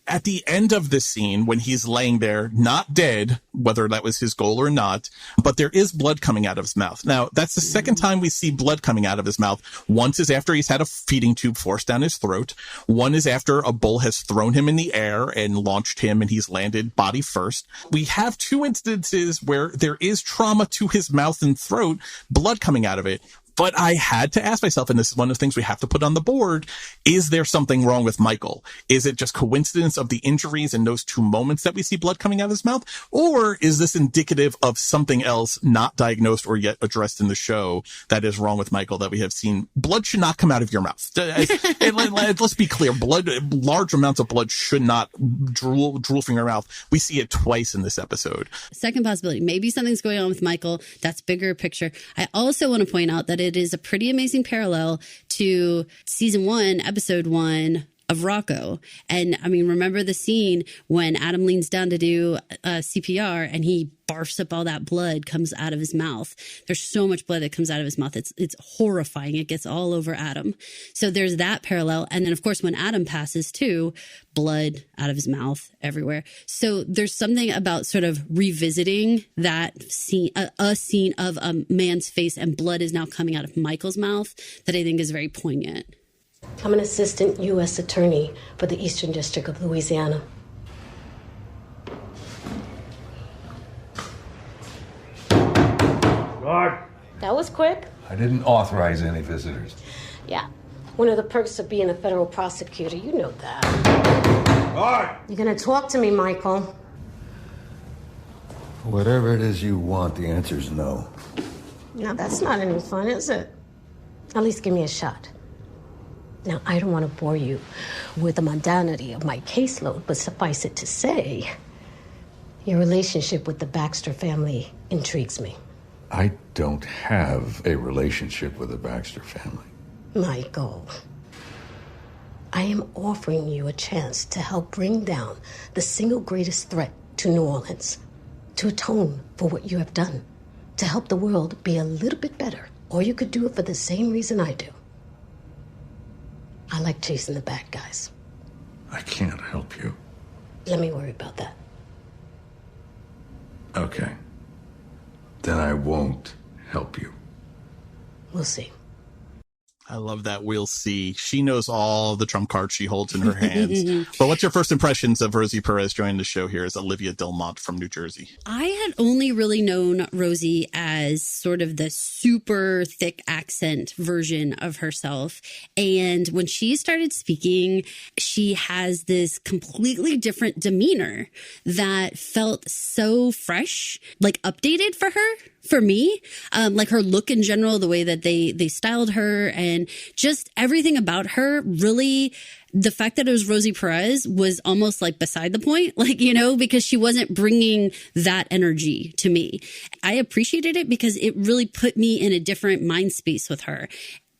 At the end of this scene, when he's laying there, not dead, whether that was his goal or not, but there is blood coming out of his mouth. Now, that's the second time we see blood coming out of his mouth. Once is after he's had a feeding tube forced down his throat. One is after a bull has thrown him in the air and launched him and he's landed body first. We have 2 instances where there is trauma to his mouth and throat, blood coming out of it. But I had to ask myself, and this is one of the things we have to put on the board, is there something wrong with Michael? Is it just coincidence of the injuries in those 2 moments that we see blood coming out of his mouth? Or is this indicative of something else not diagnosed or yet addressed in the show that is wrong with Michael that we have seen? Blood should not come out of your mouth. Let's be clear. Large amounts of blood should not drool from your mouth. We see it twice in this episode. Second possibility, maybe something's going on with Michael. That's bigger picture. I also want to point out that it is a pretty amazing parallel to season 1, episode 1 of Rocco. And I mean, remember the scene when Adam leans down to do CPR and he barfs up all that blood comes out of his mouth. There's so much blood that comes out of his mouth. It's horrifying. It gets all over Adam. So there's that parallel. And then of course, when Adam passes too, blood out of his mouth everywhere. So there's something about sort of revisiting that scene, a scene of a man's face and blood is now coming out of Michael's mouth that I think is very poignant. I'm an assistant U.S. attorney for the Eastern District of Louisiana. Guard. That was quick. I didn't authorize any visitors. Yeah. One of the perks of being a federal prosecutor, you know that. Guard. You're gonna talk to me, Michael. Whatever it is you want, the answer's no. Now, that's not any fun, is it? At least give me a shot. Now, I don't want to bore you with the mundanity of my caseload, but suffice it to say, your relationship with the Baxter family intrigues me. I don't have a relationship with the Baxter family. Michael, I am offering you a chance to help bring down the single greatest threat to New Orleans, to atone for what you have done, to help the world be a little bit better. Or you could do it for the same reason I do. I like chasing the bad guys. I can't help you. Let me worry about that. Okay. Then I won't help you. We'll see. I love that. We'll see. She knows all the trump cards she holds in her hands. But what's your first impressions of Rosie Perez joining the show here as Olivia Delmont from New Jersey? I had only really known Rosie as sort of the super thick accent version of herself. And when she started speaking, she has this completely different demeanor that felt so fresh, like updated for her. For me, like her look in general, the way that they styled her and just everything about her, really, the fact that it was Rosie Perez was almost like beside the point, like, you know, because she wasn't bringing that energy to me. I appreciated it because it really put me in a different mind space with her.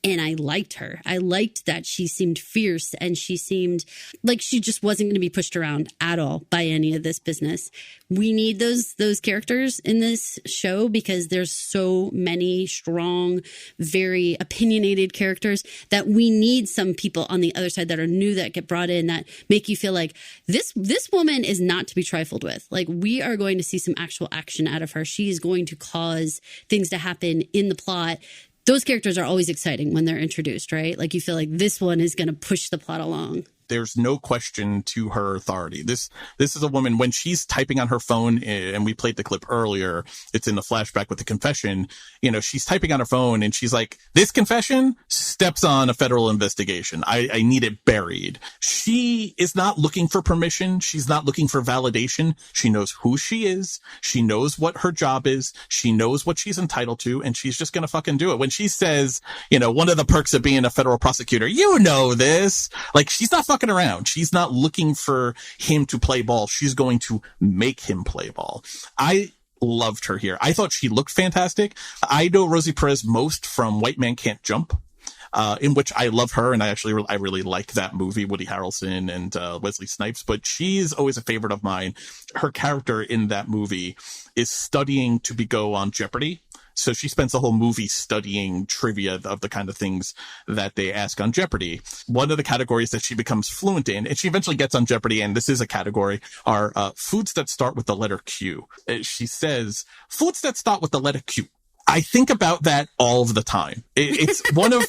And I liked her. I liked that she seemed fierce and she seemed like she just wasn't going to be pushed around at all by any of this business. We need those characters in this show because there's so many strong, very opinionated characters that we need some people on the other side that are new, that get brought in, that make you feel like this woman is not to be trifled with. Like, we are going to see some actual action out of her. She is going to cause things to happen in the plot. Those characters are always exciting when they're introduced, right? Like, you feel like this one is going to push the plot along. There's no question to her authority. This is a woman, when she's typing on her phone, and we played the clip earlier, it's in the flashback with the confession, she's typing on her phone and she's like, this confession steps on a federal investigation. I need it buried. She is not looking for permission. She's not looking for validation. She knows who she is. She knows what her job is. She knows what she's entitled to, and she's just going to fucking do it. When she says, one of the perks of being a federal prosecutor, this, like, she's not fucking around. She's not looking for him to play ball. She's going to make him play ball. I loved her here. I thought she looked fantastic. I know Rosie Perez most from White Man Can't Jump, in which I love her, and I really like that movie, Woody Harrelson and Wesley Snipes, but she's always a favorite of mine. Her character in that movie is studying to go on Jeopardy. So she spends the whole movie studying trivia of the kind of things that they ask on Jeopardy. One of the categories that she becomes fluent in, and she eventually gets on Jeopardy, and this is a category, are foods that start with the letter Q. She says, foods that start with the letter Q. I think about that all of the time. It's one of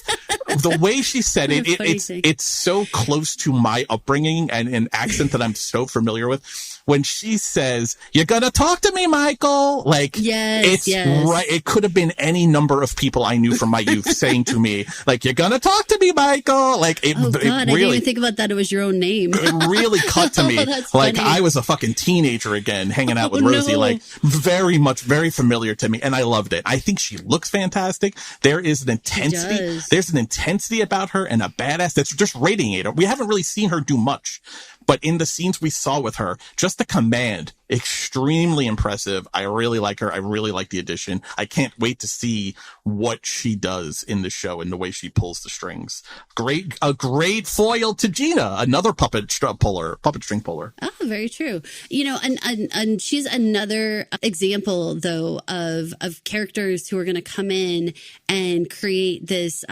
the way she said it. It's so close to my upbringing and an accent that I'm so familiar with. When she says, "You're gonna talk to me, Michael," like, yes. Right. It could have been any number of people I knew from my youth saying to me, like, "You're gonna talk to me, Michael." Like, it really, I didn't even think about that. It was your own name. It really cut to me. Like, funny. I was a fucking teenager again, hanging out with Rosie. No. Like, very familiar to me, and I loved it. I think she looks fantastic. There is an intensity. There's an intensity about her and a badass that's just radiating her. We haven't really seen her do much, but in the scenes we saw with her, just the command, extremely impressive. I really like her. I really like the addition. I can't wait to see what she does in the show and the way she pulls the strings. A great foil to Gina, another puppet string puller. Oh, very true. And she's another example, though, of characters who are going to come in and create this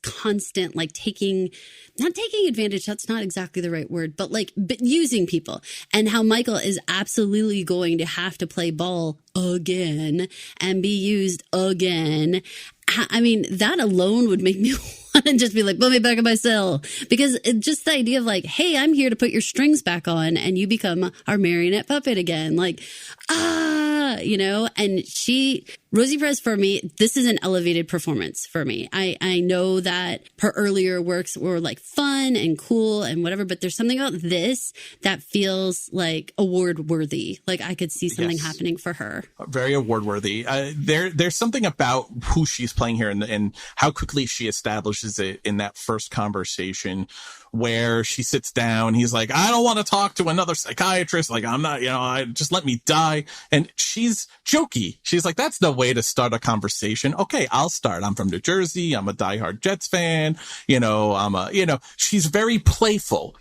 constant, like, not taking advantage. That's not exactly the right word, but using people, and how Michael is absolutely going to have to play ball again and be used again. I mean, that alone would make me want to just be like, put me back in my cell. Because just the idea of like, hey, I'm here to put your strings back on and you become our marionette puppet again. Like, and Rosie Perez, for me, this is an elevated performance for me. I know that her earlier works were like fun and cool and whatever, but there's something about this that feels like award worthy. Like I could see something happening for her. Very award worthy. There's something about who she's playing here and how quickly she establishes it in that first conversation where she sits down. He's like, I don't want to talk to another psychiatrist. Like, I'm not, just let me die. And she's jokey. She's like, that's no way to start a conversation. Okay, I'll start. I'm from New Jersey. I'm a diehard Jets fan. She's very playful,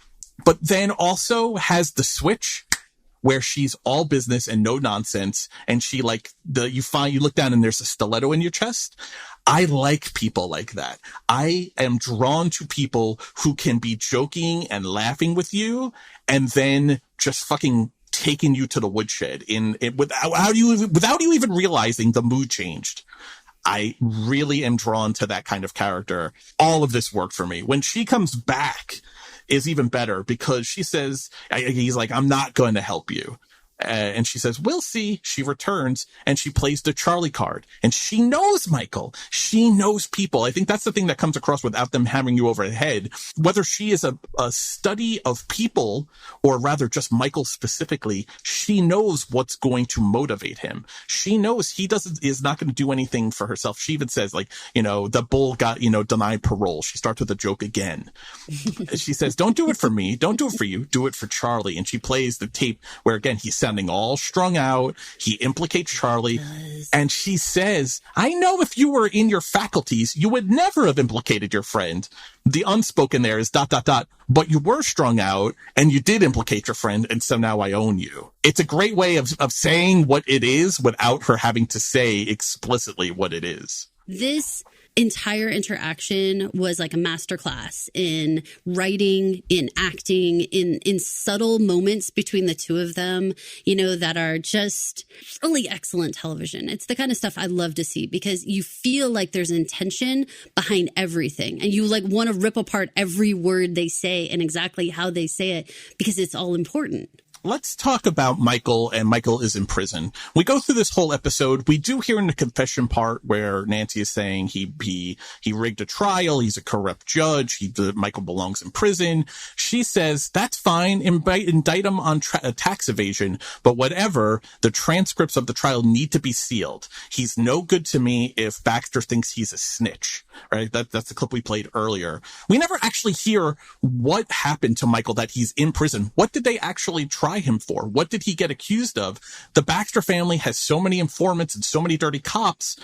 but then also has the switch where she's all business and no nonsense. And she you look down and there's a stiletto in your chest. I like people like that. I am drawn to people who can be joking and laughing with you and then just fucking taking you to the woodshed without you even realizing the mood changed. I really am drawn to that kind of character. All of this worked for me. When she comes back is even better because she says, he's like, I'm not going to help you. And she says, we'll see. She returns and she plays the Charlie card and she knows Michael. She knows people. I think that's the thing that comes across without them hammering you over the head. Whether she is a study of people or rather just Michael specifically, she knows what's going to motivate him. She knows he is not going to do anything for herself. She even says the bull got, denied parole. She starts with a joke again. She says, don't do it for me. Don't do it for you. Do it for Charlie. And she plays the tape where again, he's sounding all strung out. He implicates Charlie. And she says, I know if you were in your faculties, you would never have implicated your friend. The unspoken there is ... but you were strung out and you did implicate your friend. And so now I own you. It's a great way of saying what it is without her having to say explicitly what it is. This entire interaction was like a masterclass in writing, in acting, in subtle moments between the two of them, you know, that are just really excellent television. It's the kind of stuff I love to see because you feel like there's intention behind everything and you like want to rip apart every word they say and exactly how they say it because it's all important. Let's talk about Michael, and Michael is in prison. We go through this whole episode. We do hear in the confession part where Nancy is saying he rigged a trial. He's a corrupt judge. Michael belongs in prison. She says, that's fine. Indict him on tax evasion. But whatever, the transcripts of the trial need to be sealed. He's no good to me if Baxter thinks he's a snitch, right? That's the clip we played earlier. We never actually hear what happened to Michael that he's in prison. What did they actually try him for? What did he get accused of? The Baxter family has so many informants and so many dirty cops.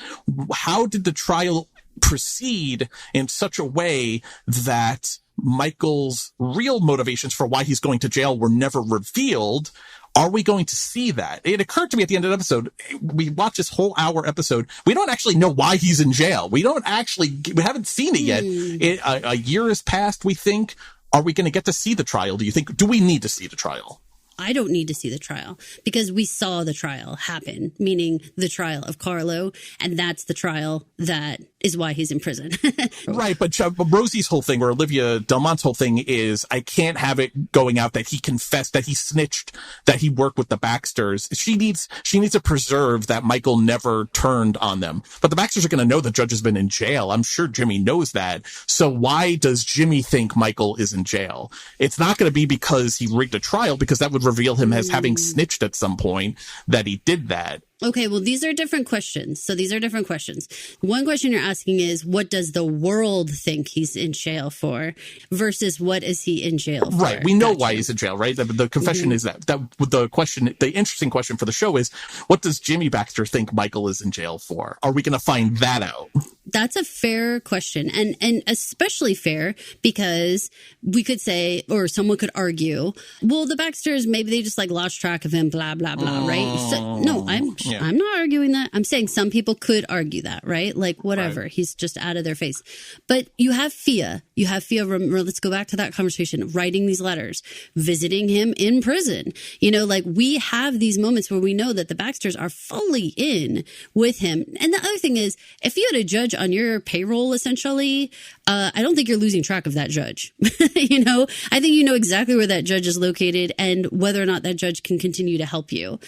How did the trial proceed in such a way that Michael's real motivations for why he's going to jail were never revealed? Are we going to see that? It occurred to me at the end of the episode, we watched this whole hour episode. We don't actually know why he's in jail. We haven't seen it yet. A year has passed, we think. Are we going to get to see the trial? Do you think? Do we need to see the trial? I don't need to see the trial because we saw the trial happen, meaning the trial of Carlo. And that's the trial that is why he's in prison. Right. But Rosie's whole thing, or Olivia Delmont's whole thing is, I can't have it going out that he confessed, that he snitched, that he worked with the Baxters. She needs to preserve that Michael never turned on them. But the Baxters are going to know the judge has been in jail. I'm sure Jimmy knows that. So why does Jimmy think Michael is in jail? It's not going to be because he rigged a trial, because that would reveal him as having snitched at some point that he did that. Okay, well, these are different questions. So these are different questions. One question you're asking is, what does the world think he's in jail for versus what is he in jail for? Right. We know why he's in jail, right? The confession is that the interesting question for the show is, what does Jimmy Baxter think Michael is in jail for? Are we going to find that out? That's a fair question, and especially fair because we could say, or someone could argue, well, the Baxters, maybe they just like lost track of him, blah, blah, blah, right? So, no, I'm not arguing that. I'm saying some people could argue that, right? Like, whatever. Right. He's just out of their face. But you have Fia. Let's go back to that conversation, writing these letters, visiting him in prison. You know, like we have these moments where we know that the Baxters are fully in with him. And the other thing is, if you had a judge on your payroll, essentially, I don't think you're losing track of that judge. You know, I think you know exactly where that judge is located and whether or not that judge can continue to help you.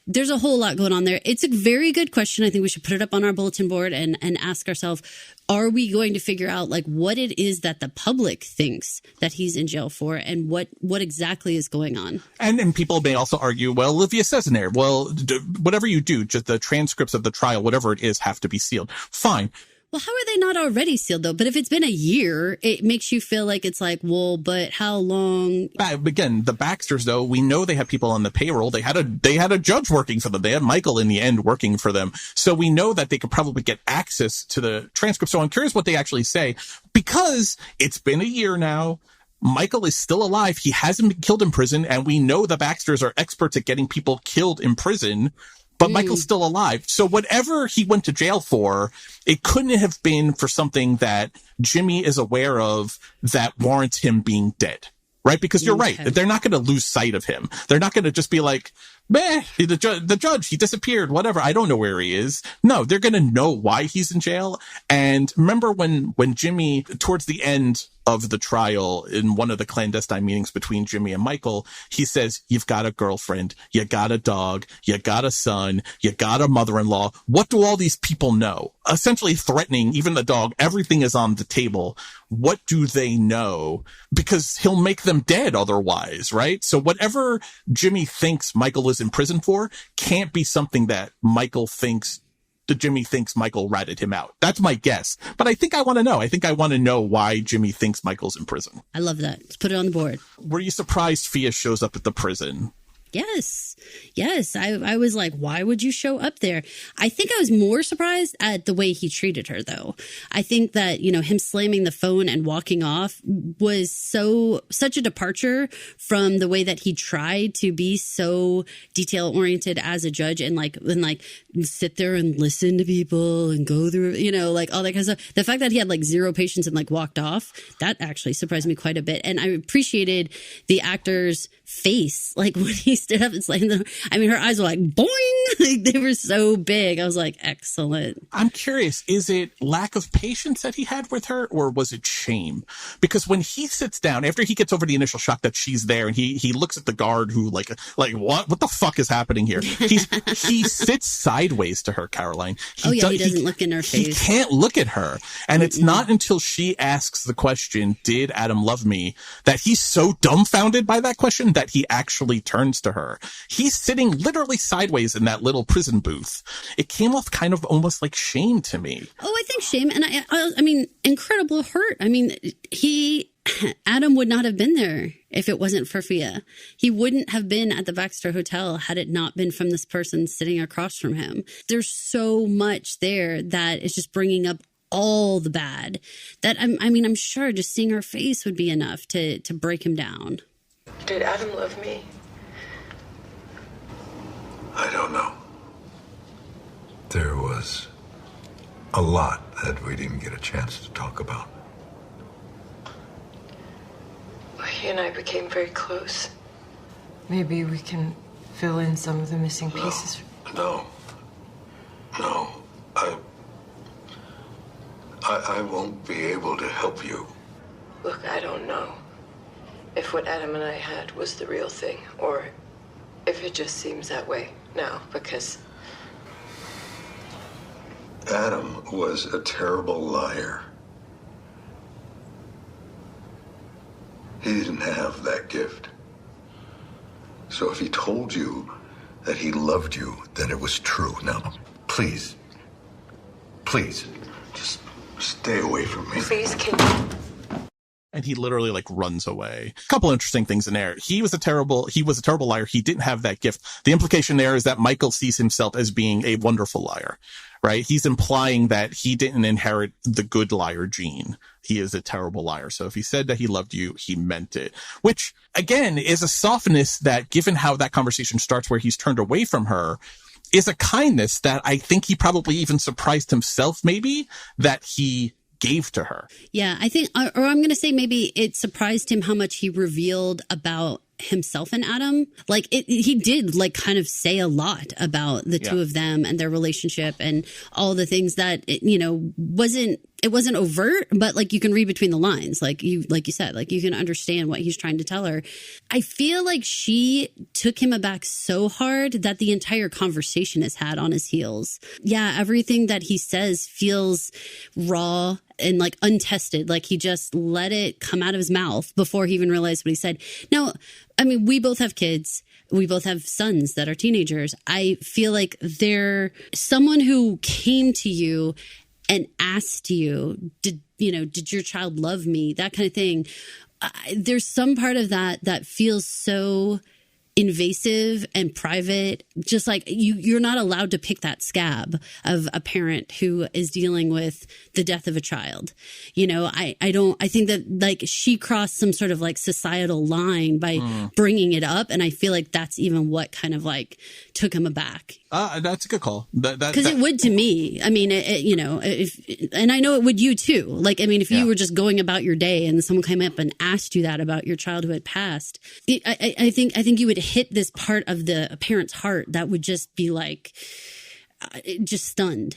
There's a whole lot going on there. It's a very good question. I think we should put it up on our bulletin board and ask ourselves, are we going to figure out like what it is that the public thinks that he's in jail for and what exactly is going on? And people may also argue, well, Olivia says in there, well, whatever you do, just the transcripts of the trial, whatever it is, have to be sealed. Fine. Well, how are they not already sealed, though? But if it's been a year, it makes you feel like it's like, well, but how long? Again, the Baxters, though, we know they have people on the payroll. They had a judge working for them. They had Michael in the end working for them. So we know that they could probably get access to the transcript. So I'm curious what they actually say, because it's been a year now. Michael is still alive. He hasn't been killed in prison. And we know the Baxters are experts at getting people killed in prison. But Michael's still alive. So whatever he went to jail for, it couldn't have been for something that Jimmy is aware of that warrants him being dead. Right? Because you're right. They're not going to lose sight of him. They're not going to just be like, meh, the judge, he disappeared, whatever. I don't know where he is. No, they're going to know why he's in jail. And remember when Jimmy, towards the end of the trial, in one of the clandestine meetings between Jimmy and Michael, he says, you've got a girlfriend, you got a dog, you got a son, you got a mother-in-law. What do all these people know? Essentially threatening even the dog. Everything is on the table. What do they know? Because he'll make them dead otherwise, right? So whatever Jimmy thinks Michael is in prison for can't be something that Jimmy thinks Michael ratted him out. That's my guess. But I think I want to know. I think I want to know why Jimmy thinks Michael's in prison. I love that. Let's put it on the board. Were you surprised Fia shows up at the prison? Yes. I was like, why would you show up there? I think I was more surprised at the way he treated her, though. I think that, him slamming the phone and walking off was such a departure from the way that he tried to be so detail oriented as a judge and sit there and listen to people and go through, like all that kind of stuff. The fact that he had like zero patience and like walked off, that actually surprised me quite a bit. And I appreciated the actor's face, like when he stood up and slammed them. I mean, her eyes were like boing, like they were so big. I was like, excellent. I'm curious, is it lack of patience that he had with her, or was it shame? Because when he sits down, after he gets over the initial shock that she's there, and he looks at the guard who like what the fuck is happening here? He sits sideways to her, Caroline. He doesn't look in her face. He can't look at her. And it's not until she asks the question, did Adam love me, that he's so dumbfounded by that question that he actually turns to her. He's sitting literally sideways in that little prison booth. It came off kind of almost like shame to me. Oh, I think shame. And I mean, incredible hurt. I mean, Adam would not have been there if it wasn't for Fia. He wouldn't have been at the Baxter Hotel had it not been from this person sitting across from him. There's so much there that is just bringing up all the bad that I'm sure just seeing her face would be enough to break him down. Did Adam love me? I don't know. There was a lot that we didn't get a chance to talk about. He and I became very close. Maybe we can fill in some of the missing pieces. No. I won't be able to help you. Look, I don't know if what Adam and I had was the real thing, or if it just seems that way now, because Adam was a terrible liar. He didn't have that gift. So if he told you that he loved you, then it was true. Now, please, just stay away from me. Please, can you? And he literally like runs away. A couple interesting things in there. He was a terrible liar. He didn't have that gift. The implication there is that Michael sees himself as being a wonderful liar, right? He's implying that he didn't inherit the good liar gene. He is a terrible liar. So if he said that he loved you, he meant it, which again is a softness that, given how that conversation starts where he's turned away from her, is a kindness that I think he probably even surprised himself maybe that he gave to her. Yeah, I think, or I'm going to say maybe it surprised him how much he revealed about himself and Adam. Like he did like kind of say a lot about the two of them and their relationship and all the things that, it wasn't overt, but like you can read between the lines. Like you said, like you can understand what he's trying to tell her. I feel like she took him aback so hard that the entire conversation is had on his heels. Yeah. Everything that he says feels raw and like untested. Like he just let it come out of his mouth before he even realized what he said. Now, I mean, we both have kids. We both have sons that are teenagers. I feel like they're someone who came to you and asked you, did your child love me? That kind of thing. There's some part of that feels so invasive and private. Just like you're not allowed to pick that scab of a parent who is dealing with the death of a child. I think that like she crossed some sort of like societal line by bringing it up. And I feel like that's even what kind of like took him aback. That's a good call. Because it would to me. I mean, and I know it would you too. Like, I mean, if you were just going about your day and someone came up and asked you that about your child who had passed, I think you would hit this part of the parent's heart that would just be like, just stunned,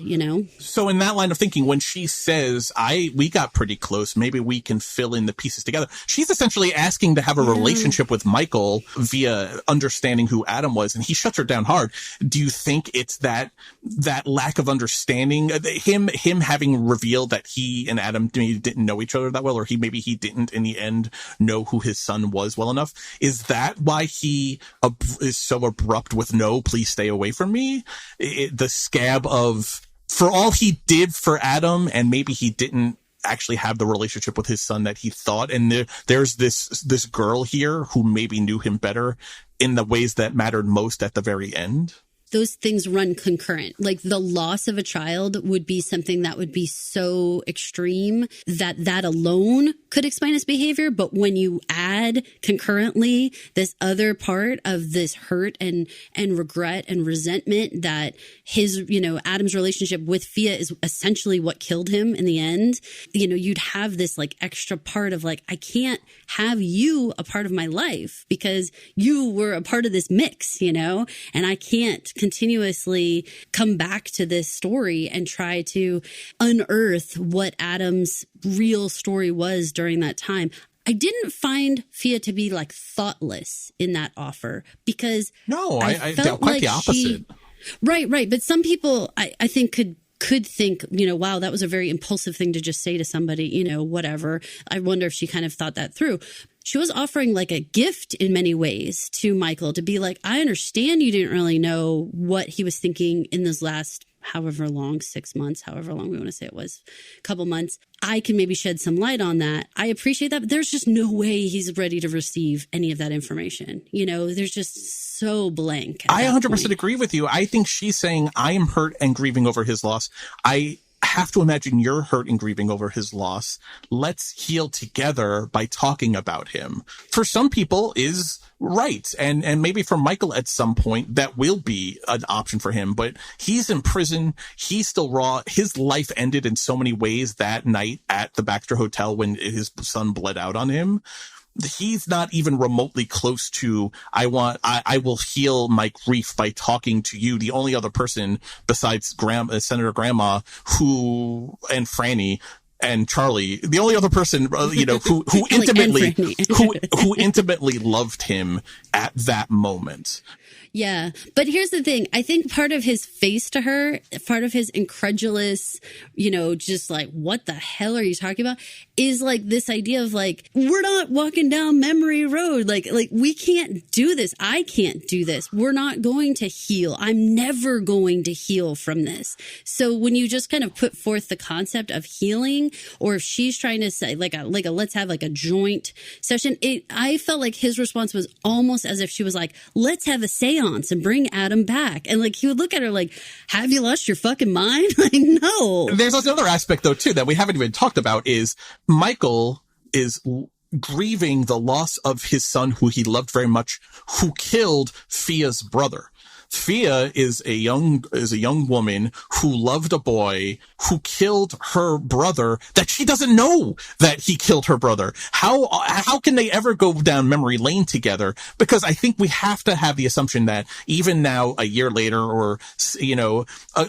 So in that line of thinking, when she says, we got pretty close, maybe we can fill in the pieces together, she's essentially asking to have a relationship with Michael via understanding who Adam was, and he shuts her down hard. Do you think it's that lack of understanding, him having revealed that he and Adam maybe didn't know each other that well, or he didn't in the end know who his son was well enough? Is that why he is so abrupt with no, please stay away from me? The scab of, for all he did for Adam, and maybe he didn't actually have the relationship with his son that he thought. And there's this girl here who maybe knew him better in the ways that mattered most at the very end. Those things run concurrent. Like the loss of a child would be something that would be so extreme that alone could explain his behavior. But when you add concurrently this other part of this hurt and regret and resentment that his, Adam's relationship with Fia is essentially what killed him in the end, you'd have this like extra part of like, I can't have you a part of my life because you were a part of this mix, and I can't continuously come back to this story and try to unearth what Adam's real story was during that time. I didn't find Fia to be like thoughtless in that offer because I felt quite like the opposite. Right. But some people I think could think, wow, that was a very impulsive thing to just say to somebody, whatever. I wonder if she kind of thought that through. She was offering like a gift in many ways to Michael to be like, I understand you didn't really know what he was thinking in this last however long, 6 months, however long we want to say it was, a couple months. I can maybe shed some light on that. I appreciate that, but there's just no way he's ready to receive any of that information. There's just so blank. I 100% agree with you. I think she's saying, I am hurt and grieving over his loss. I have to imagine you're hurt and grieving over his loss. Let's heal together by talking about him. For some people is right. And maybe for Michael at some point that will be an option for him, but he's in prison. He's still raw. His life ended in so many ways that night at the Baxter Hotel when his son bled out on him. He's not even remotely close to, I will heal my grief by talking to you, the only other person besides Senator Grandma and Franny and Charlie, the only other person, who intimately, who intimately loved him at that moment. Yeah. But here's the thing. I think part of his face to her, part of his incredulous, just like, what the hell are you talking about? Is like this idea of like, we're not walking down memory road. Like we can't do this. I can't do this. We're not going to heal. I'm never going to heal from this. So when you just kind of put forth the concept of healing, or if she's trying to say like a let's have like a joint session, I felt like his response was almost as if she was like, let's have a seance and bring Adam back. And like he would look at her like, have you lost your fucking mind? Like, no. There's also another aspect though too that we haven't even talked about is Michael is grieving the loss of his son who he loved very much, who killed Fia's brother. Fia is a young woman who loved a boy who killed her brother that she doesn't know that he killed her brother. How can they ever go down memory lane together? Because I think we have to have the assumption that even now, a year later, or,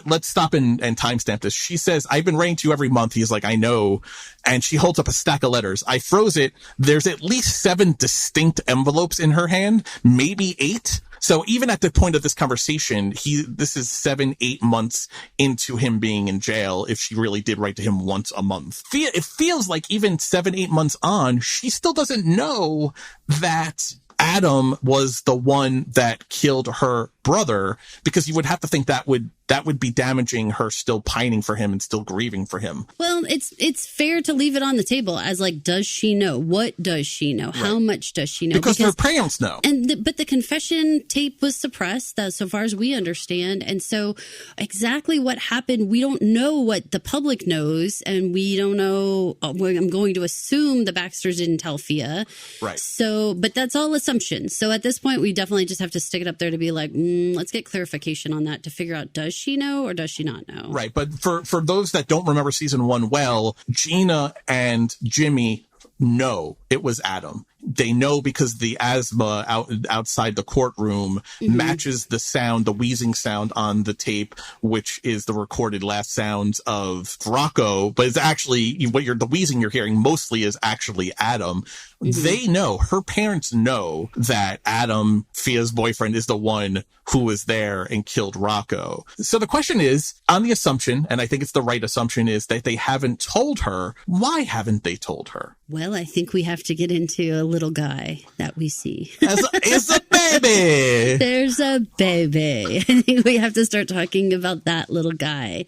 let's stop and timestamp this. She says, I've been writing to you every month. He's like, I know. And she holds up a stack of letters. I froze it. There's at least 7 distinct envelopes in her hand, maybe 8. So even at the point of this conversation, this is 7-8 months into him being in jail. If she really did write to him once a month, it feels like even 7-8 months on, she still doesn't know that Adam was the one that killed her brother, because you would have to think that would be damaging her still pining for him and still grieving for him. Well, it's fair to leave it on the table as like, does she know? What does she know? Right. How much does she know? Because her parents know. But the confession tape was suppressed, so far as we understand. And so exactly what happened, we don't know what the public knows, and we don't know. I'm going to assume the Baxters didn't tell Fia. Right. So, but that's all assumptions. So at this point, we definitely just have to stick it up there to be like, let's get clarification on that to figure out, does she know or does she not know? Right. But for those that don't remember season 1 well, Gina and Jimmy know it was Adam. They know because the asthma outside the courtroom matches the sound, the wheezing sound on the tape, which is the recorded last sounds of Rocco. But it's actually the wheezing you're hearing mostly is actually Adam. They know, her parents know that Adam, Fia's boyfriend, is the one who was there and killed Rocco. So the question is, on the assumption, and I think it's the right assumption, is that they haven't told her. Why haven't they told her? Well, I think we have to get into a little guy that we see. It's a baby. There's a baby. I think we have to start talking about that little guy.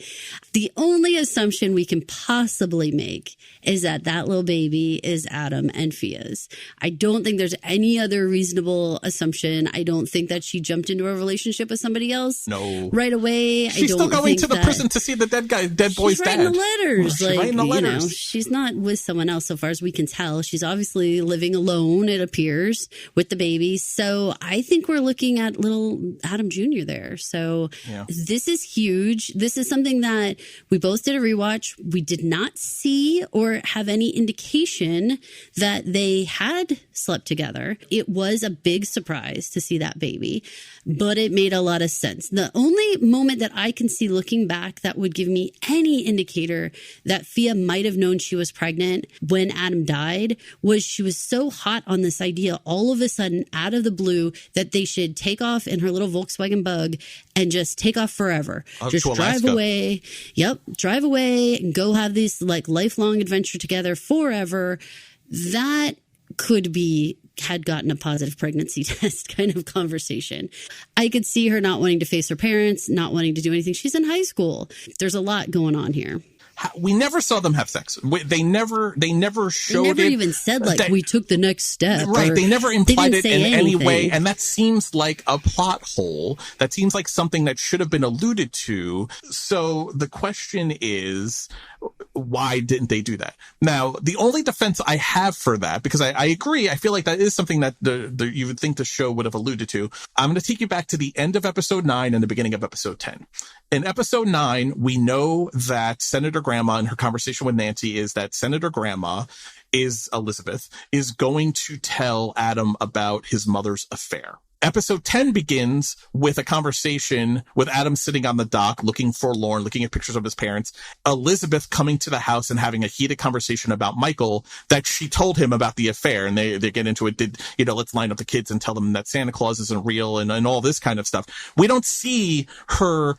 The only assumption we can possibly make is that that little baby is Adam and Fia's. I don't think there's any other reasonable assumption. I don't think that she jumped into a relationship with somebody else right away. She's still going to the prison to see the dead boy's dad. She's writing the letters. She's writing the letters. You know, she's not with someone else so far as we can tell. She's obviously living alone, it appears, with the baby. So I think we're looking at little Adam Jr. there. So this is huge. This is something that we both did a rewatch. We did not see or have any indication that they had slept together. It was a big surprise to see that baby, but it made a lot of sense. The only moment that I can see looking back that would give me any indicator that Fia might have known she was pregnant when Adam died was she was so hot on this idea all of a sudden out of the blue that they should take off in her little Volkswagen Bug and just take off forever. Just drive away. Yep. Drive away and go have this like lifelong adventure together forever. That could be had gotten a positive pregnancy test kind of conversation. I could see her not wanting to face her parents, not wanting to do anything. She's in high school. There's a lot going on here. We never saw them have sex. They never showed it. They never even said like we took the next step. Right. They never implied it in any way. And that seems like a plot hole. That seems like something that should have been alluded to. So the question is, why didn't they do that? Now, the only defense I have for that, because I agree, I feel like that is something that you would think the show would have alluded to. I'm going to take you back to the end of episode 9 and the beginning of episode 10. In episode 9, we know that Senator Grandma in her conversation with Nancy is that Senator Grandma Elizabeth is going to tell Adam about his mother's affair. Episode 10 begins with a conversation with Adam sitting on the dock, looking forlorn, looking at pictures of his parents. Elizabeth coming to the house and having a heated conversation about Michael that she told him about the affair. And they get into it. Let's line up the kids and tell them that Santa Claus isn't real and all this kind of stuff. We don't see her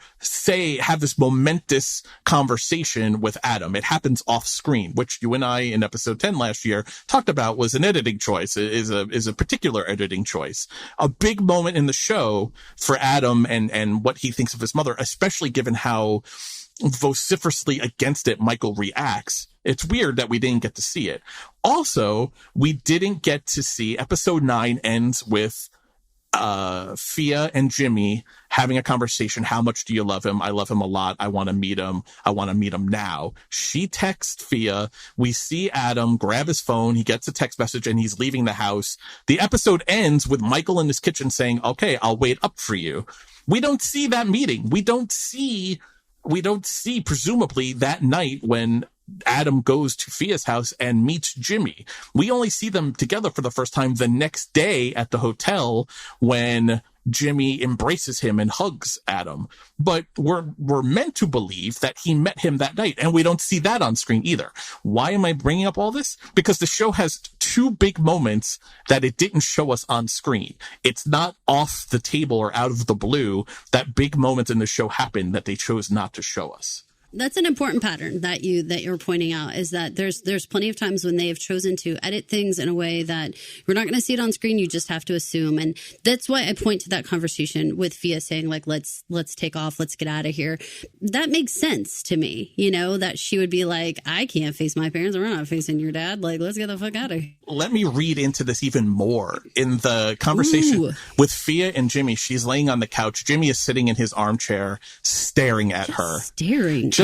have this momentous conversation with Adam. It happens off screen, which you and I in episode 10 last year talked about was an editing choice, is a particular editing choice. A big moment in the show for Adam and what he thinks of his mother, especially given how vociferously against it Michael reacts. It's weird that we didn't get to see it. Also, we didn't get to see episode 9 ends with Fia and Jimmy having a conversation. How much do you love him? I love him a lot. I want to meet him. I want to meet him now. She texts Fia. We see Adam grab his phone. He gets a text message and he's leaving the house. The episode ends with Michael in his kitchen saying, okay, I'll wait up for you. We don't see that meeting. We don't see presumably that night when Adam goes to Fia's house and meets Jimmy. We only see them together for the first time the next day at the hotel when Jimmy embraces him and hugs Adam. But we're meant to believe that he met him that night, and we don't see that on screen either. Why am I bringing up all this? Because the show has two big moments that it didn't show us on screen. It's not off the table or out of the blue that big moments in the show happen that they chose not to show us. That's an important pattern that you're pointing out, is that there's plenty of times when they have chosen to edit things in a way that we're not going to see it on screen. You just have to assume. And that's why I point to that conversation with Fia saying, like, let's take off. Let's get out of here. That makes sense to me, that she would be like, I can't face my parents. We're not facing your dad. Like, let's get the fuck out of here. Let me read into this even more. In the conversation with Fia and Jimmy, she's laying on the couch. Jimmy is sitting in his armchair staring at her.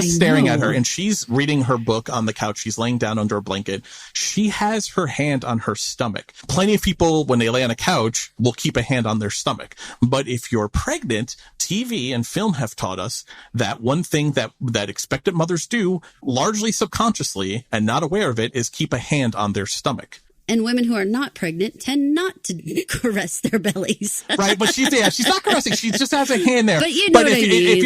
Staring at her, and she's reading her book on the couch. She's laying down under a blanket. She has her hand on her stomach. Plenty of people, when they lay on a couch, will keep a hand on their stomach. But if you're pregnant, TV and film have taught us that one thing that expectant mothers do, largely subconsciously and not aware of it, is keep a hand on their stomach. And women who are not pregnant tend not to caress their bellies. Right, but she's not caressing. She just has a hand there. But you know what I mean. If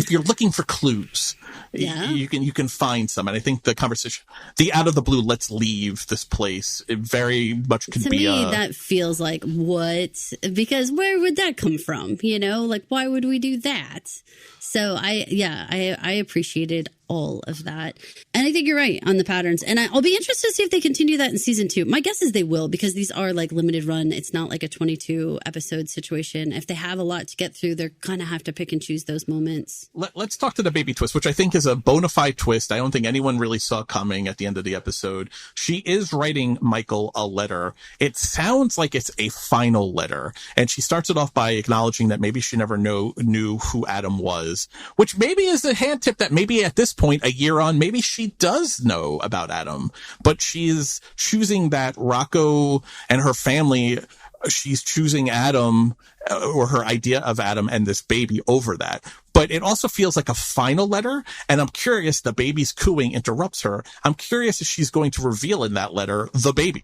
you're looking for clues, you can find some. And I think the conversation, the out of the blue, let's leave this place, it very much could be. To me, that feels like what? Because where would that come from? Like, why would we do that? So I appreciated all of that. And I think you're right on the patterns. And I'll be interested to see if they continue that in season 2. My guess is they will, because these are like limited run. It's not like a 22 episode situation. If they have a lot to get through, they're going to have to pick and choose those moments. Let's talk to the baby twist, which I think is a bona fide twist. I don't think anyone really saw coming at the end of the episode. She is writing Michael a letter. It sounds like it's a final letter. And she starts it off by acknowledging that maybe she never knew who Adam was, which maybe is a hand tip that maybe at this point, a year on, maybe she does know about Adam, but she's choosing that Rocco and her family, she's choosing Adam, or her idea of Adam and this baby over that. But it also feels like a final letter. And I'm curious, the baby's cooing interrupts her. I'm curious if she's going to reveal in that letter the baby.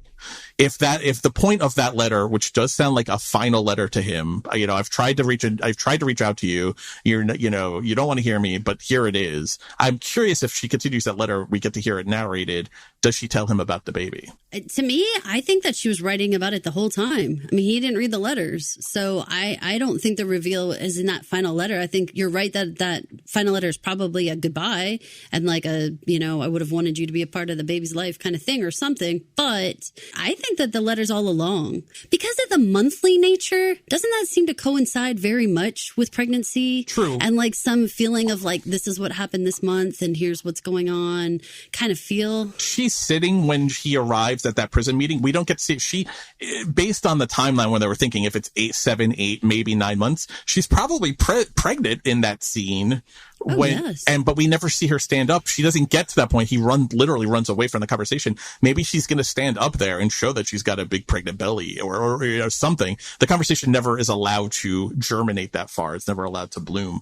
If the point of that letter, which does sound like a final letter to him, I've tried to reach out to you. You don't want to hear me, but here it is. I'm curious if she continues that letter, we get to hear it narrated. Does she tell him about the baby? To me, I think that she was writing about it the whole time. I mean, he didn't read the letters. So I don't think the reveal is in that final letter. I think you're right that final letter is probably a goodbye and like I would have wanted you to be a part of the baby's life kind of thing or something. But I think that the letter's all along because of the monthly nature. Doesn't that seem to coincide very much with pregnancy? True. And like some feeling of like, this is what happened this month and here's what's going on kind of feel. She's sitting when he arrives at that prison meeting. We don't get to see based on the timeline when they were thinking if it's 7, 8, maybe 9 months, she's probably pregnant in that scene. But we never see her stand up. She doesn't get to that point. He literally runs away from the conversation. Maybe she's going to stand up there and show that she's got a big pregnant belly or something. The conversation never is allowed to germinate that far. It's never allowed to bloom.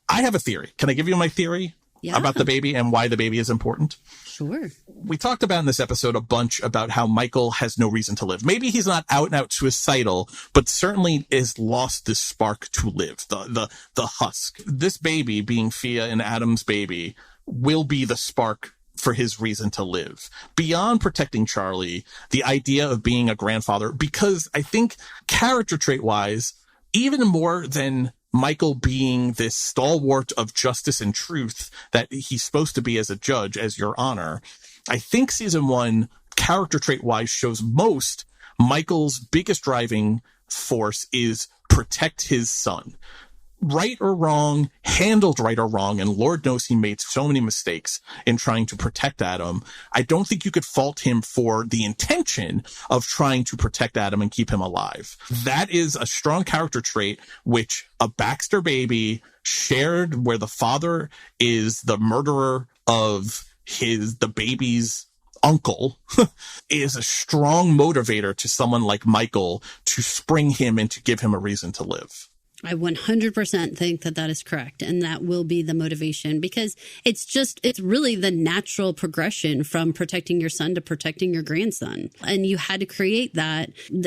I have a theory. Can I give you my theory about the baby and why the baby is important? Sure. We talked about in this episode a bunch about how Michael has no reason to live. Maybe he's not out and out suicidal, but certainly has lost the spark to live, the husk. This baby, being Fia and Adam's baby, will be the spark for his reason to live. Beyond protecting Charlie, the idea of being a grandfather, because I think character trait wise, even more than Michael being this stalwart of justice and truth that he's supposed to be as a judge, as your honor, I think season 1, character trait wise, shows most Michael's biggest driving force is protect his son. Right or wrong, handled right or wrong, and Lord knows he made so many mistakes in trying to protect Adam. I don't think you could fault him for the intention of trying to protect Adam and keep him alive. That is a strong character trait, which a Baxter baby shared, where the father is the murderer of the baby's uncle, is a strong motivator to someone like Michael to spring him and to give him a reason to live. I 100% think that is correct. And that will be the motivation, because it's really the natural progression from protecting your son to protecting your grandson. And you had to create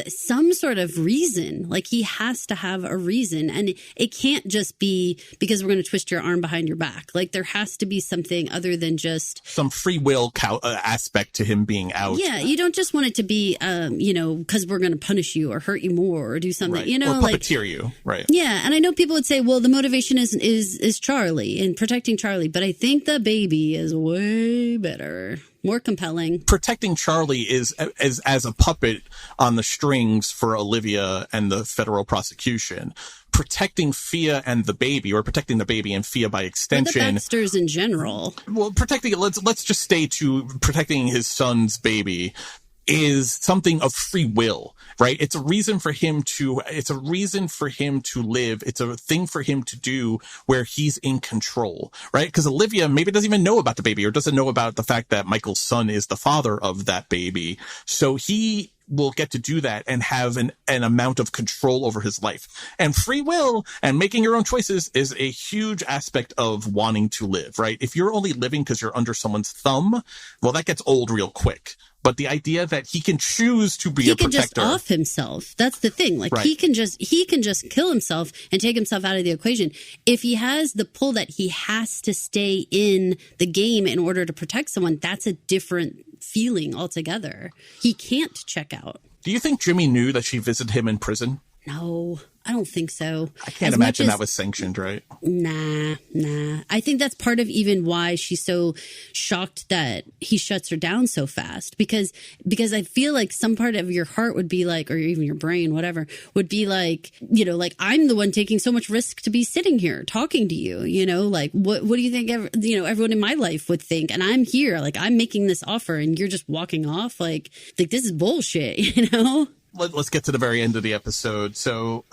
some sort of reason. Like, he has to have a reason. And it can't just be because we're going to twist your arm behind your back. Like, there has to be something other than just some free will aspect to him being out. Yeah. You don't just want it to be, because we're going to punish you or hurt you more or do something, right. Or puppeteer you. Right. Yeah. And I know people would say, well, the motivation is Charlie and protecting Charlie. But I think the baby is way better, more compelling. Protecting Charlie is as a puppet on the strings for Olivia and the federal prosecution. Protecting Fia and the baby, or protecting the baby and Fia by extension. Or the Baxters in general. Well, let's just stay to protecting his son's baby is something of free will, right? It's a reason for him to live. It's a thing for him to do where he's in control, right? Because Olivia maybe doesn't even know about the baby or doesn't know about the fact that Michael's son is the father of that baby. So he will get to do that and have an amount of control over his life. And free will and making your own choices is a huge aspect of wanting to live, right? If you're only living because you're under someone's thumb, well, that gets old real quick. But the idea that he can choose to be a protector. He can just off himself. That's the thing. Like, right. He can just kill himself and take himself out of the equation. If he has the pull that he has to stay in the game in order to protect someone, that's a different feeling altogether. He can't check out. Do you think Jimmy knew that she visited him in prison? No, I don't think so. I can't imagine that was sanctioned, right? Nah. I think that's part of even why she's so shocked that he shuts her down so fast. Because I feel like some part of your heart would be like, or even your brain, whatever, would be like, you know, like, I'm the one taking so much risk to be sitting here talking to you, you know, like, what do you think, everyone in my life would think? And I'm here, like, I'm making this offer and you're just walking off. Like this is bullshit, you know? Let's get to the very end of the episode. So,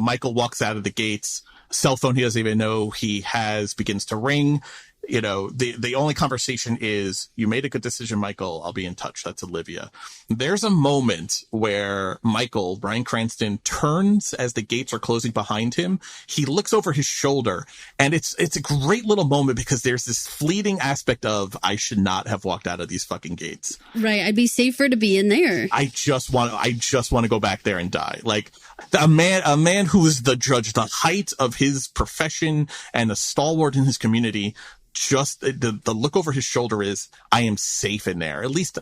Michael walks out of the gates. Cell phone he doesn't even know he has begins to ring. You know, the only conversation is, you made a good decision, Michael. I'll be in touch. That's Olivia. There's a moment where Michael, Bryan Cranston, turns as the gates are closing behind him. He looks over his shoulder, and it's a great little moment because there's this fleeting aspect of, I should not have walked out of these fucking gates. Right. I'd be safer to be in there. I just want to go back there and die. Like a man who is the judge, the height of his profession and a stalwart in his community. Just the look over his shoulder is, I am safe in there. At least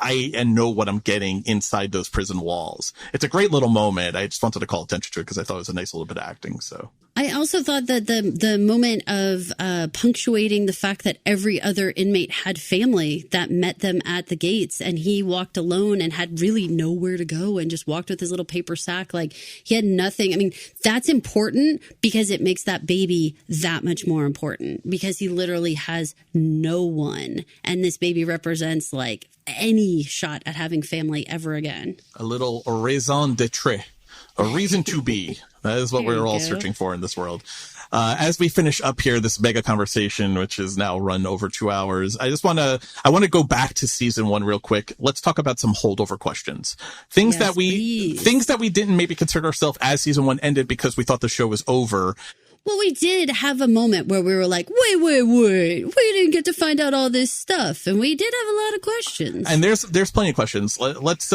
I know what I'm getting inside those prison walls. It's a great little moment. I just wanted to call attention to it because I thought it was a nice little bit of acting. So I also thought that the moment of punctuating the fact that every other inmate had family that met them at the gates, and he walked alone and had really nowhere to go and just walked with his little paper sack. Like, he had nothing. I mean, that's important because it makes that baby that much more important, because he literally has no one. And this baby represents like any shot at having family ever again. A little raison d'etre. A reason to be. That is what we're all searching for in this world. As we finish up here, this mega conversation, which is now run over 2 hours, I want to go back to season 1 real quick. Let's talk about some holdover questions. Things that we didn't maybe consider ourselves as season 1 ended because we thought the show was over. Well, we did have a moment where we were like, wait. We didn't get to find out all this stuff. And we did have a lot of questions. And there's plenty of questions. Let's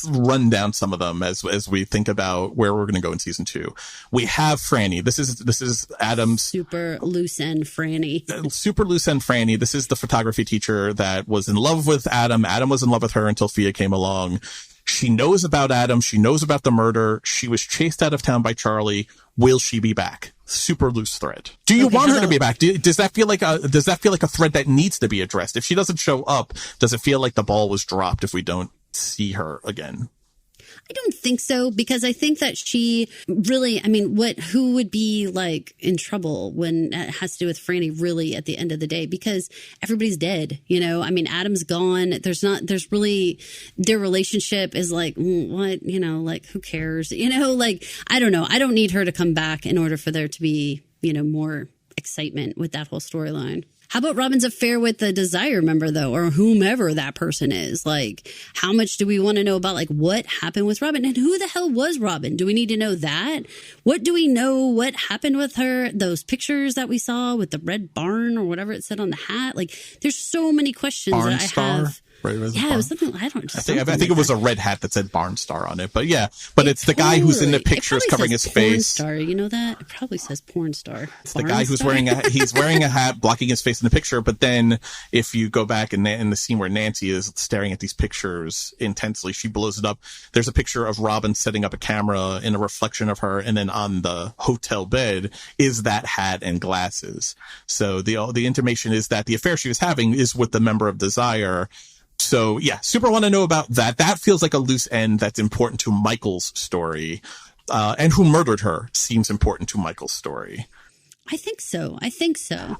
run down some of them as we think about where we're going to go in season 2. We have Franny. This is Adam's super loose end Franny. Super loose end Franny. This is the photography teacher that was in love with Adam. Adam was in love with her until Fia came along. She knows about Adam. She knows about the murder. She was chased out of town by Charlie. Will she be back? Super loose thread. Do you want her to be back? Does that feel like a thread that needs to be addressed? If she doesn't show up, does it feel like the ball was dropped if we don't see her again? I don't think so, because I think that she really, I mean, who would be like in trouble when it has to do with Franny really at the end of the day, because everybody's dead, you know? I mean, Adam's gone. There's really, their relationship is like, what, you know, like, who cares? You know, like, I don't know. I don't need her to come back in order for there to be, you know, more excitement with that whole storyline. How about Robin's affair with the Desire member, though, or whomever that person is? Like, how much do we want to know about, like, what happened with Robin? And who the hell was Robin? Do we need to know that? What do we know? What happened with her? Those pictures that we saw with the red barn or whatever it said on the hat? Like, there's so many questions that I have. Right, it was something, I think it was a red hat that said Barnstar on it, but yeah, it's the guy who's in the pictures covering his face. Porn star, you know that? It probably says porn star. It's the guy who's wearing a hat blocking his face in the picture, but then if you go back in the scene where Nancy is staring at these pictures intensely, she blows it up. There's a picture of Robin setting up a camera in a reflection of her, and then on the hotel bed is that hat and glasses. So the intimation is that the affair she was having is with the member of Desire. So yeah, super want to know about that. That feels like a loose end that's important to Michael's story. And who murdered her seems important to Michael's story. I think so.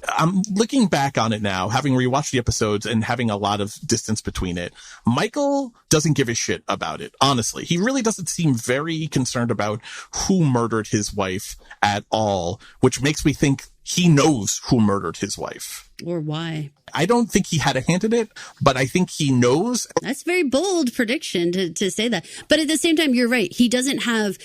I'm looking back on it now, having rewatched the episodes and having a lot of distance between it. Michael doesn't give a shit about it. Honestly, he really doesn't seem very concerned about who murdered his wife at all, which makes me think he knows who murdered his wife. Or why. I don't think he had a hand in it, but I think he knows. That's a very bold prediction to say that. But at the same time, you're right. He doesn't have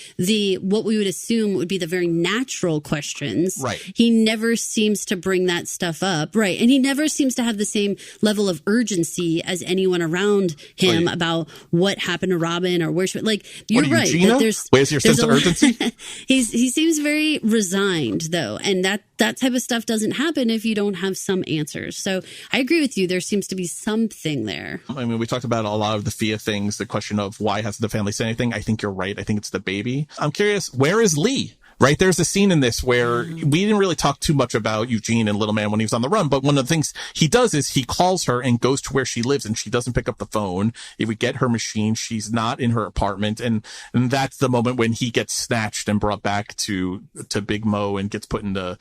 what we would assume would be the very natural questions. Right. He never seems to bring that stuff up. Right. And he never seems to have the same level of urgency as anyone around him about what happened to Robin or where she, like, you're right. Gina? Where's your sense of urgency? He seems very resigned, though. And that type of stuff doesn't happen if you don't have some answers. So I agree with you. There seems to be something there. I mean, we talked about a lot of the Fia things, the question of why hasn't the family said anything? I think you're right. I think it's the baby. I'm curious, where is Lee? Right? There's a scene in this where we didn't really talk too much about Eugene and Little Man when he was on the run, but one of the things he does is he calls her and goes to where she lives, and she doesn't pick up the phone. If we get her machine, she's not in her apartment, and that's the moment when he gets snatched and brought back to Big Mo and gets put in the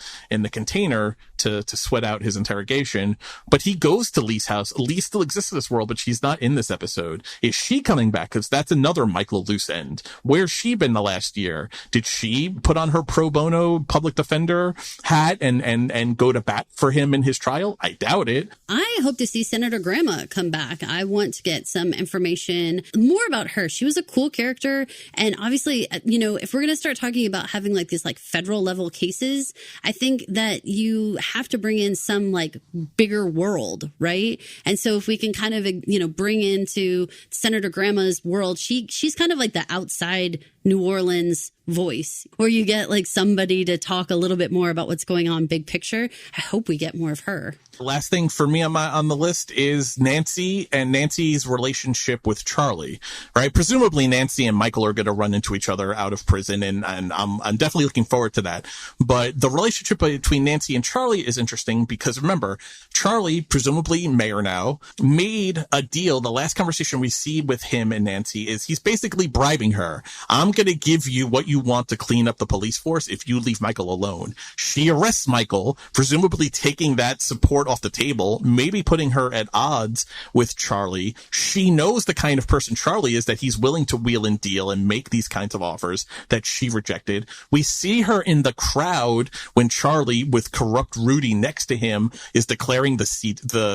container to sweat out his interrogation. But he goes to Lee's house. Lee still exists in this world, but she's not in this episode. Is she coming back? Because that's another Michael loose end. Where's she been the last year? Did she put on her pro bono public defender hat and go to bat for him in his trial? I doubt it. I hope to see Senator Grandma come back. I want to get some information more about her. She was a cool character. And obviously, you know, if we're going to start talking about having like these like federal level cases, I think that you have to bring in some like bigger world, right? And so if we can kind of, you know, bring into Senator Grandma's world, she's kind of like the outside New Orleans voice, or you get like somebody to talk a little bit more about what's going on big picture. I hope we get more of her. The last thing for me on the list is Nancy and Nancy's relationship with Charlie, right? Presumably Nancy and Michael are going to run into each other out of prison, and I'm definitely looking forward to that. But the relationship between Nancy and Charlie is interesting because remember, Charlie, presumably mayor now, made a deal. The last conversation we see with him and Nancy is he's basically bribing her. I'm going to give you what you want to clean up the police force if you leave Michael alone. She arrests Michael, presumably taking that support off the table, maybe putting her at odds with Charlie. She knows the kind of person Charlie is, that he's willing to wheel and deal and make these kinds of offers that she rejected. We see her in the crowd when Charlie, with corrupt Rudy next to him, is declaring the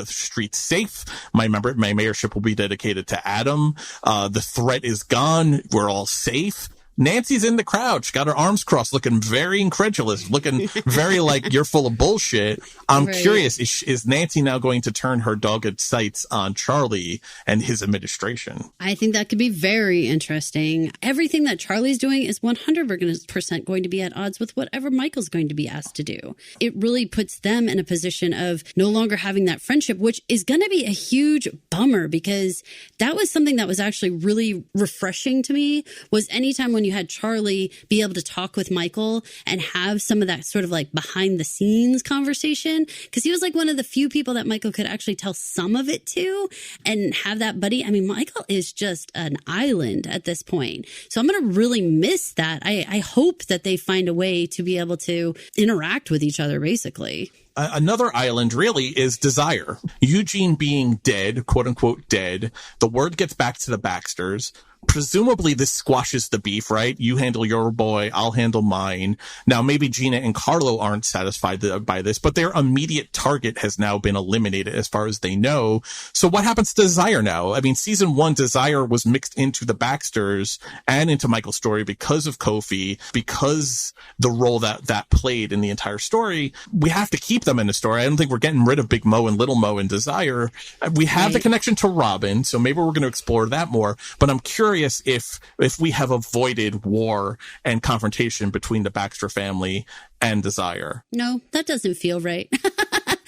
street safe. My mayorship will be dedicated to Adam. The threat is gone. We're all safe. Nancy's in the crowd. She got her arms crossed, looking very incredulous, looking very like you're full of bullshit. I'm curious, is Nancy now going to turn her dogged sights on Charlie and his administration? I think that could be very interesting. Everything that Charlie's doing is 100% going to be at odds with whatever Michael's going to be asked to do. It really puts them in a position of no longer having that friendship, which is going to be a huge bummer, because that was something that was actually really refreshing to me, was anytime when you had Charlie be able to talk with Michael and have some of that sort of like behind the scenes conversation, because he was like one of the few people that Michael could actually tell some of it to and have that buddy. I mean, Michael is just an island at this point. So I'm going to really miss that. I hope that they find a way to be able to interact with each other, basically. Another island really is Desire. Eugene being dead, quote unquote dead. The word gets back to the Baxters. Presumably this squashes the beef, right? You handle your boy, I'll handle mine. Now, maybe Gina and Carlo aren't satisfied by this, but their immediate target has now been eliminated as far as they know. So what happens to Desire now? I mean, season 1, Desire was mixed into the Baxters and into Michael's story because of Kofi, because the role that played in the entire story. We have to keep them in the story. I don't think we're getting rid of Big Mo and Little Mo and Desire. We have the connection to Robin, so maybe we're going to explore that more, but I'm curious if we have avoided war and confrontation between the Baxter family and Desire. No, that doesn't feel right.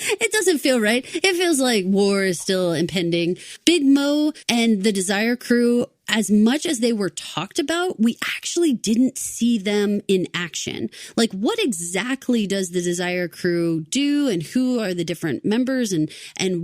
It doesn't feel right. It feels like war is still impending. Big Mo and the Desire crew, as much as they were talked about, we actually didn't see them in action. Like, what exactly does the Desire crew do, and who are the different members, and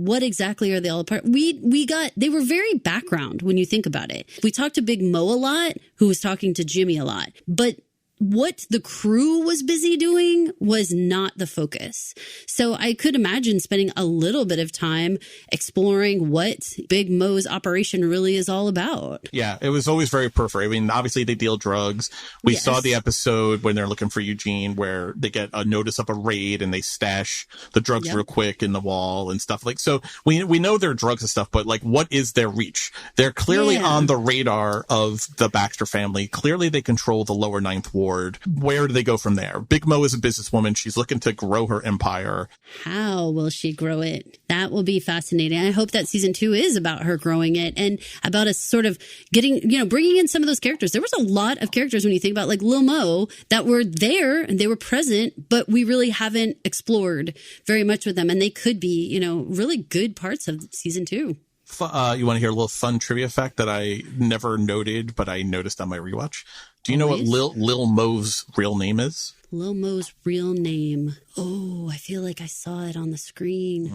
what exactly are they all apart? They were very background when you think about it. We talked to Big Mo a lot, who was talking to Jimmy a lot, but what the crew was busy doing was not the focus. So I could imagine spending a little bit of time exploring what Big Mo's operation really is all about. Yeah, it was always very periphery. I mean, obviously they deal drugs. We saw the episode when they're looking for Eugene where they get a notice of a raid and they stash the drugs real quick in the wall and stuff like. So we know they're drugs and stuff, but like, what is their reach? They're clearly on the radar of the Baxter family. Clearly they control the lower Ninth Ward. forward. Where do they go from there? Big Mo is a businesswoman. She's looking to grow her empire. How will she grow it? That will be fascinating. I hope that season 2 is about her growing it and about us sort of getting, bringing in some of those characters. There was a lot of characters when you think about like Lil Mo that were there and they were present, but we really haven't explored very much with them. And they could be, really good parts of season 2. You want to hear a little fun trivia fact that I never noted, but I noticed on my rewatch? Do you know what Lil Mo's real name is? Lil Mo's real name. Oh, I feel like I saw it on the screen.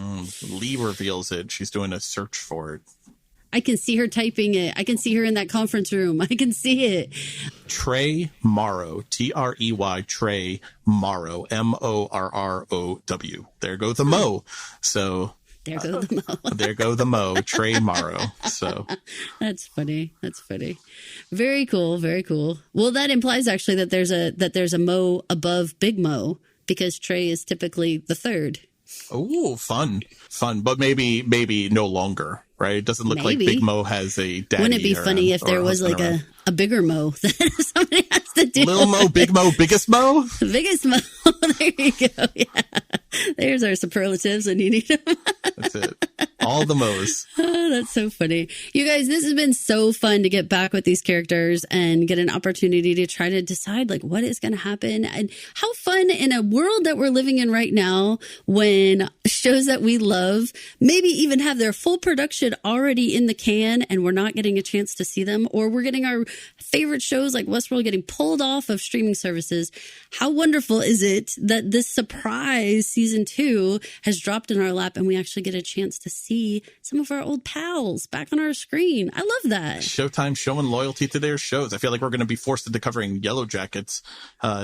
Lee reveals it. She's doing a search for it. I can see her typing it. I can see her in that conference room. I can see it. Trey Morrow. Trey. Trey Morrow. Morrow. There goes the Mo. So... There go the Mo. There go the Mo, Trey Morrow. So that's funny. That's funny. Very cool. Very cool. Well, that implies actually that there's a Mo above Big Mo because Trey is typically the third. Oh, fun. But maybe no longer, right? It doesn't look like Big Mo has a daddy. Wouldn't it be funny if there was like a bigger Mo that somebody has to do? Little Mo, Big Mo, biggest Mo? Biggest Mo. There you go. Yeah. There's our superlatives when you need them. That's it. All the Mo's. Oh, that's so funny. You guys, this has been so fun to get back with these characters and get an opportunity to try to decide like what is going to happen and how fun in a world that we're living in right now when shows that we love maybe even have their full production already in the can and we're not getting a chance to see them, or we're getting our favorite shows like Westworld getting pulled off of streaming services. How wonderful is it that this surprise season 2 has dropped in our lap and we actually get a chance to see some of our old pals back on our screen. I love that. Showtime showing loyalty to their shows. I feel like we're going to be forced into covering Yellow Jackets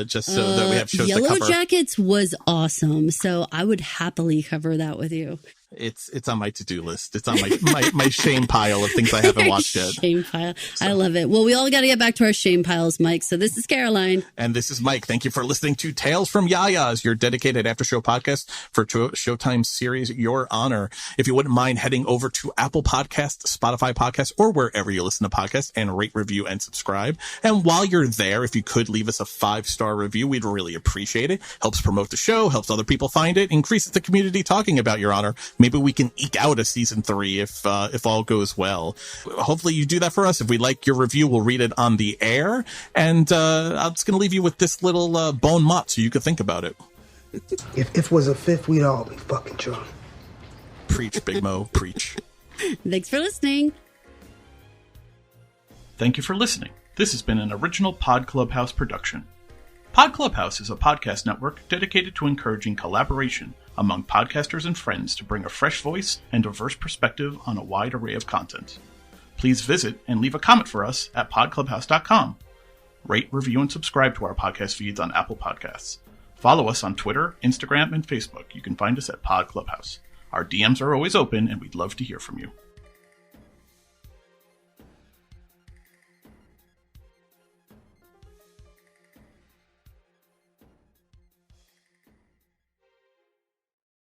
just so that we have shows to cover. Yellow Jackets was awesome, so I would happily cover that with you. It's on my to-do list. It's on my shame pile of things I haven't watched yet. Shame pile. So. I love it. Well, we all got to get back to our shame piles, Mike. So this is Caroline. And this is Mike. Thank you for listening to Tales from Yaya, your dedicated after-show podcast for Showtime series Your Honor. If you wouldn't mind heading over to Apple Podcasts, Spotify Podcasts, or wherever you listen to podcasts and rate, review, and subscribe. And while you're there, if you could leave us a 5-star review, we'd really appreciate it. Helps promote the show, helps other people find it, increases the community talking about Your Honor. Maybe we can eke out a season 3 if all goes well. Hopefully you do that for us. If we like your review, we'll read it on the air. And I'm just going to leave you with this little bon mot so you could think about it. If was a fifth, we'd all be fucking drunk. Preach, Big Mo, preach. Thanks for listening. Thank you for listening. This has been an original Pod Clubhouse production. Pod Clubhouse is a podcast network dedicated to encouraging collaboration among podcasters and friends to bring a fresh voice and diverse perspective on a wide array of content. Please visit and leave a comment for us at podclubhouse.com. Rate, review, and subscribe to our podcast feeds on Apple Podcasts. Follow us on Twitter, Instagram, and Facebook. You can find us at Pod Clubhouse. Our DMs are always open, and we'd love to hear from you.